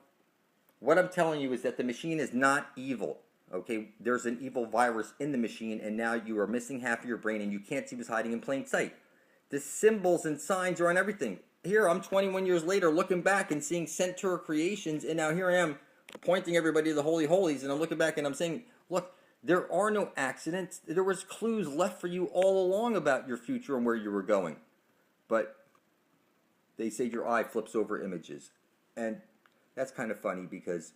what I'm telling you is that the machine is not evil. Okay, there's an evil virus in the machine, and now you are missing half of your brain, and you can't see what's hiding in plain sight. The symbols and signs are on everything. Here, I'm 21 years later looking back and seeing Centaur creations, and now here I am pointing everybody to the Holy Holies, and I'm looking back and I'm saying, look, there are no accidents. There was clues left for you all along about your future and where you were going. But they say your eye flips over images. And that's kind of funny, because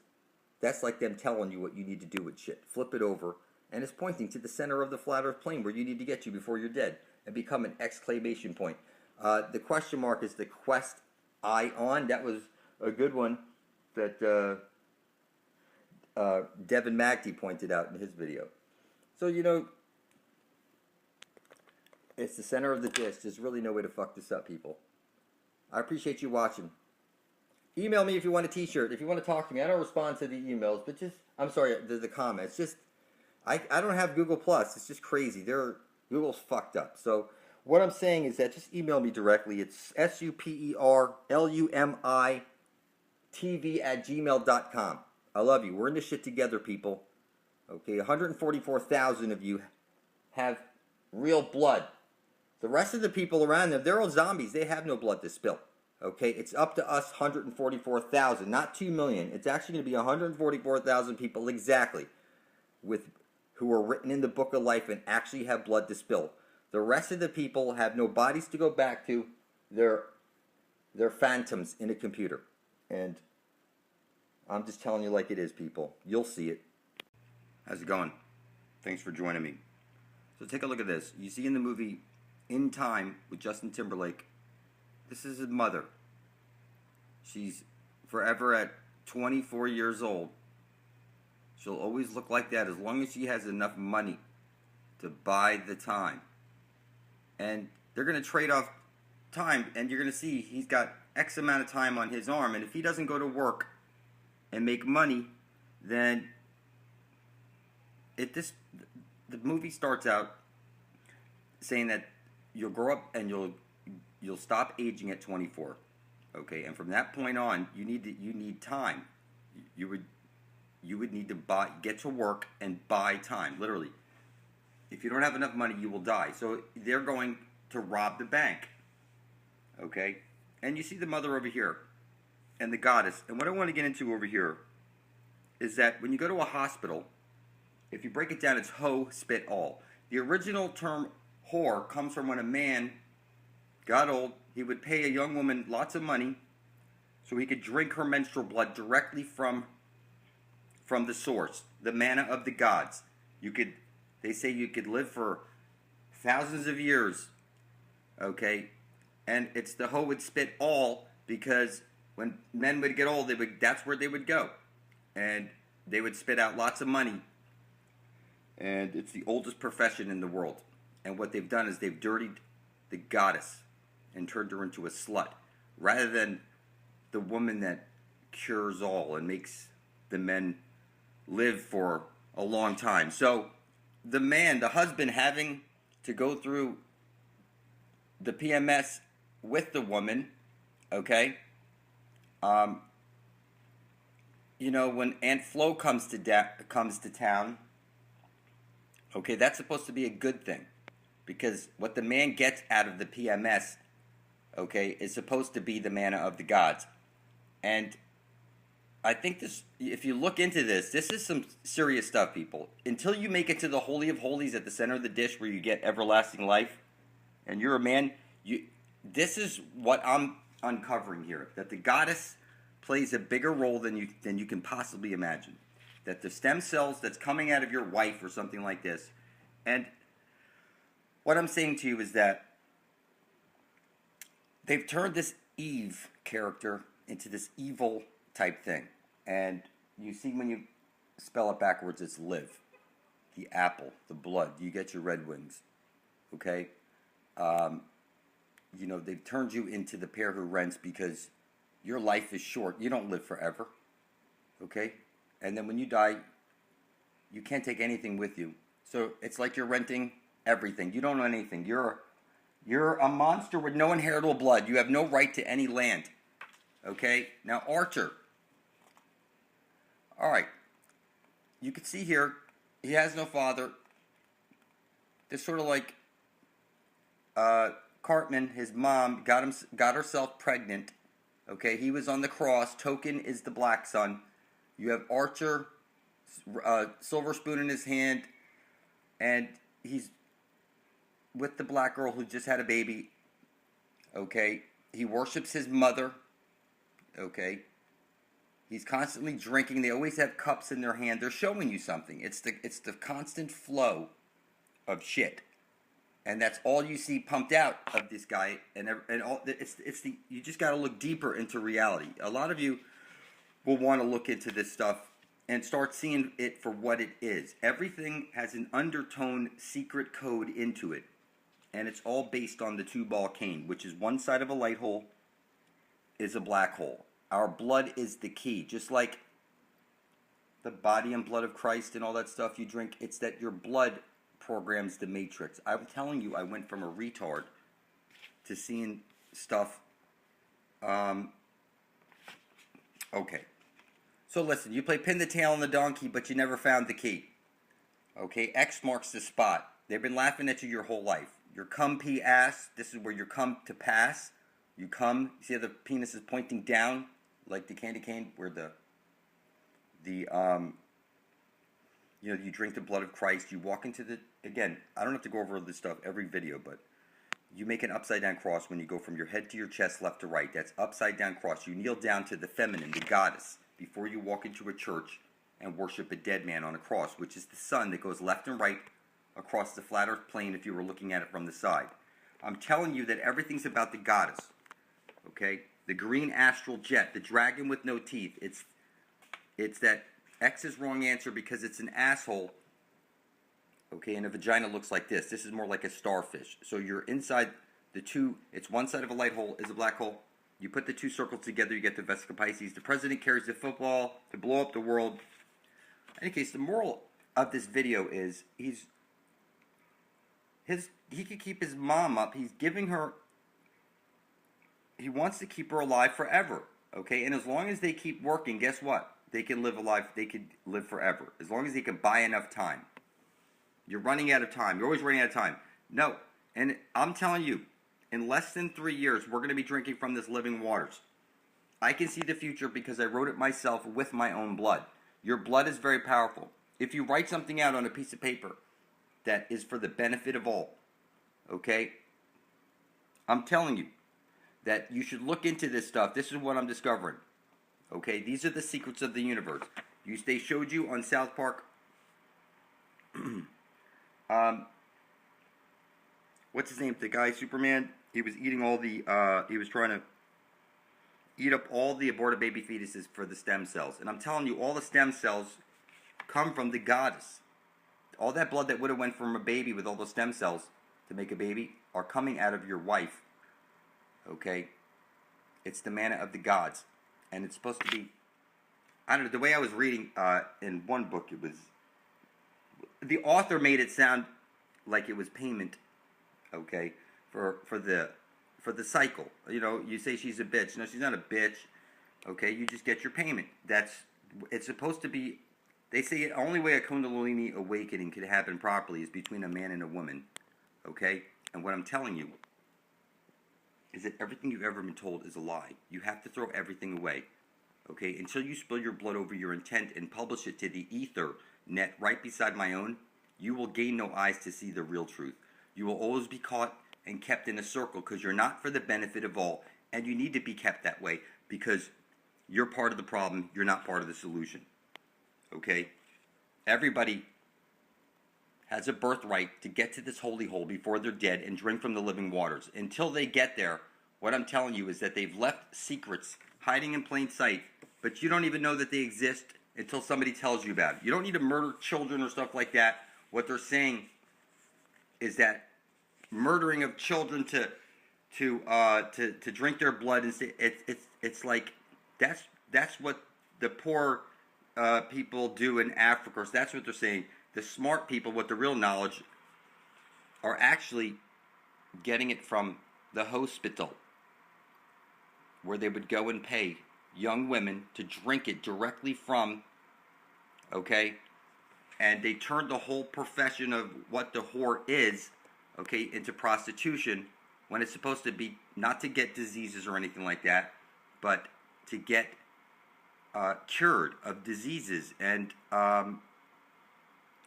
that's like them telling you what you need to do with shit. Flip it over, and it's pointing to the center of the flat earth plane where you need to get to before you're dead, and become an exclamation point. The question mark is the Quest Ion. That was a good one that Devin Magdy pointed out in his video. So, you know, it's the center of the disc. There's really no way to fuck this up, people. I appreciate you watching. Email me if you want a t-shirt. If you want to talk to me, I don't respond to the emails, but just, I'm sorry, the comments. Just, I don't have Google Plus. It's just crazy. Google's fucked up. So what I'm saying is that just email me directly. It's superlumitv@gmail.com. I love you. We're in this shit together, people. Okay, 144,000 of you have real blood. The rest of the people around them, they're all zombies. They have no blood to spill. Okay, it's up to us 144,000, not 2 million. It's actually going to be 144,000 people exactly who are written in the book of life and actually have blood to spill. The rest of the people have no bodies to go back to. They're phantoms in a computer. And I'm just telling you like it is, people. You'll see it. How's it going? Thanks for joining me. So take a look at this. You see in the movie In Time with Justin Timberlake, this is his mother. She's forever at 24 years old. She'll always look like that as long as she has enough money to buy the time. And they're going to trade off time, and you're going to see he's got X amount of time on his arm, and if he doesn't go to work and make money, then the movie starts out saying that you'll grow up and you'll stop aging at 24. Okay, and from that point on, you need time. You would need to get to work and buy time, literally. If you don't have enough money, you will die. So they're going to rob the bank. Okay? And you see the mother over here and the goddess. And what I want to get into over here is that when you go to a hospital, if you break it down, it's hoe, spit, all. The original term whore comes from when a man got old. He would pay a young woman lots of money so he could drink her menstrual blood directly from the source, the manna of the gods. They say you could live for thousands of years, okay, And it's the hoe would spit all, because when men would get old, that's where they would go. And they would spit out lots of money. And it's the oldest profession in the world. And what they've done is they've dirtied the goddess and turned her into a slut, rather than the woman that cures all and makes the men live for a long time. So the man, the husband, having to go through the PMS with the woman, okay? When Aunt Flo comes to town, okay, that's supposed to be a good thing, because what the man gets out of the PMS, okay, is supposed to be the manna of the gods. And I think this, if you look into this is some serious stuff, people. Until you make it to the Holy of Holies at the center of the dish, where you get everlasting life, and you're a man, this is what I'm uncovering here, that the goddess plays a bigger role than you can possibly imagine. That the stem cells that's coming out of your wife or something like this. And what I'm saying to you is that they've turned this Eve character into this evil type thing. And you see, when you spell it backwards, it's live. The apple, the blood. You get your red wings. Okay? They've turned you into the pair who rents, because your life is short. You don't live forever. Okay? And then when you die, you can't take anything with you. So it's like you're renting everything. You don't know anything. You're a monster with no inheritable blood. You have no right to any land. Okay? Now, Archer. Alright. You can see here, he has no father. This sort of like Cartman, his mom, got herself pregnant. Okay? He was on the cross. Token is the black son. You have Archer, silver spoon in his hand, and he's with the black girl who just had a baby. Okay? He worships his mother. Okay? He's constantly drinking. They always have cups in their hand. They're showing you something. It's the constant flow of shit. And that's all you see pumped out of this guy. And all you just got to look deeper into reality. A lot of you will want to look into this stuff and start seeing it for what it is. Everything has an undertone secret code into it. And it's all based on the two-ball cane, which is one side of a light hole is a black hole. Our blood is the key. Just like the body and blood of Christ and all that stuff you drink, it's that your blood programs the matrix. I'm telling you, I went from a retard to seeing stuff. Okay. So listen, you play pin the tail on the donkey, but you never found the key. Okay, X marks the spot. They've been laughing at you your whole life. Your cum pee ass, this is where you come to pass. You come, you see how the penis is pointing down, like the candy cane, where you drink the blood of Christ. You walk into again, I don't have to go over this stuff every video, but you make an upside down cross when you go from your head to your chest, left to right. That's upside down cross. You kneel down to the feminine, the goddess, before you walk into a church and worship a dead man on a cross, which is the sun that goes left and right across the flat earth plane if you were looking at it from the side. I'm telling you that everything's about the goddess. Okay? The green astral jet, the dragon with no teeth. It's that X is wrong answer because it's an asshole. Okay, and a vagina looks like this. This is more like a starfish. So you're inside the two, it's one side of a light hole is a black hole. You put the two circles together, you get the Vesica Pisces. The president carries the football to blow up the world. In any case, the moral of this video is he could keep his mom up. He's giving her, he wants to keep her alive forever. Okay, and as long as they keep working, guess what? They can live alive, they could live forever. As long as they can buy enough time. You're running out of time. You're always running out of time. No, and I'm telling you, in less than 3 years, we're going to be drinking from this living waters. I can see the future because I wrote it myself with my own blood. Your blood is very powerful. If you write something out on a piece of paper that is for the benefit of all, okay, I'm telling you that you should look into this stuff. This is what I'm discovering. Okay, these are the secrets of the universe. They showed you on South Park what's his name? The guy Superman. He was eating all the. He was trying to eat up all the aborted baby fetuses for the stem cells. And I'm telling you, all the stem cells come from the goddess. All that blood that would have went from a baby with all those stem cells to make a baby are coming out of your wife. Okay? It's the manna of the gods. And it's supposed to be, I don't know, the way I was reading in one book, it was, the author made it sound like it was payment, okay, for the cycle. You know, you say she's a bitch. No, she's not a bitch. Okay, you just get your payment. It's supposed to be. They say the only way a Kundalini awakening could happen properly is between a man and a woman. Okay, and what I'm telling you is that everything you've ever been told is a lie. You have to throw everything away. Okay, until you spill your blood over your intent and publish it to the ether net right beside my own, you will gain no eyes to see the real truth. You will always be caught and kept in a circle because you're not for the benefit of all, and you need to be kept that way because you're part of the problem, you're not part of the solution. Okay? Everybody has a birthright to get to this holy hole before they're dead and drink from the living waters. Until they get there, what I'm telling you is that they've left secrets hiding in plain sight, but you don't even know that they exist until somebody tells you about it. You don't need to murder children or stuff like that. What they're saying is that murdering of children to drink their blood and say it's like that's what the poor people do in Africa. So that's what they're saying. The smart people with the real knowledge are actually getting it from the hospital, where they would go and pay young women to drink it directly from, okay, and they turned the whole profession of what the whore is, okay, into prostitution, when it's supposed to be not to get diseases or anything like that, but to get cured of diseases. And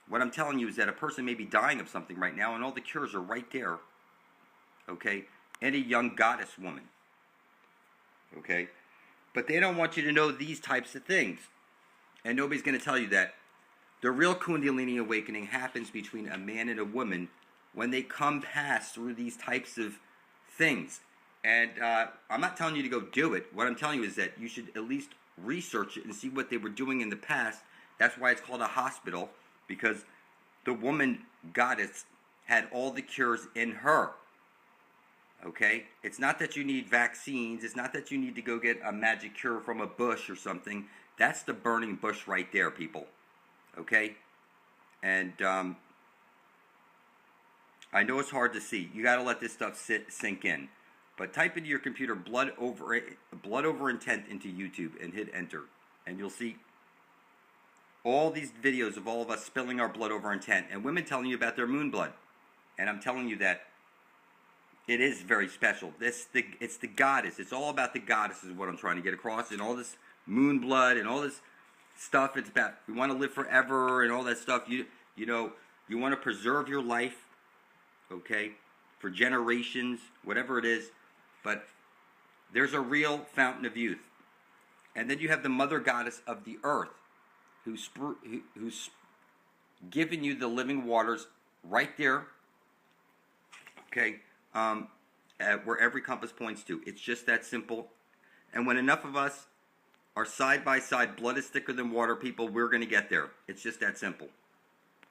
what I'm telling you is that a person may be dying of something right now, and all the cures are right there, okay, in a young goddess woman, okay? But they don't want you to know these types of things. And nobody's going to tell you that. The real Kundalini awakening happens between a man and a woman when they come past through these types of things. And I'm not telling you to go do it. What I'm telling you is that you should at least research it and see what they were doing in the past. That's why it's called a hospital, because the woman goddess had all the cures in her. Okay? It's not that you need vaccines. It's not that you need to go get a magic cure from a bush or something. That's the burning bush right there, people. Okay? And I know it's hard to see. You got to let this stuff sink in. But type into your computer blood over intent into YouTube and hit enter. And you'll see all these videos of all of us spilling our blood over intent, and women telling you about their moon blood. And I'm telling you that it is very special. It's the goddess. It's all about the goddess is what I'm trying to get across. And all this moon blood and all this stuff, it's about we want to live forever and all that stuff. You know, you want to preserve your life, okay, for generations, whatever it is. But there's a real fountain of youth. And then you have the mother goddess of the earth, who's given you the living waters right there, okay, where every compass points to. It's just that simple. And when enough of us are side by side, blood is thicker than water, people, we're going to get there. It's just that simple.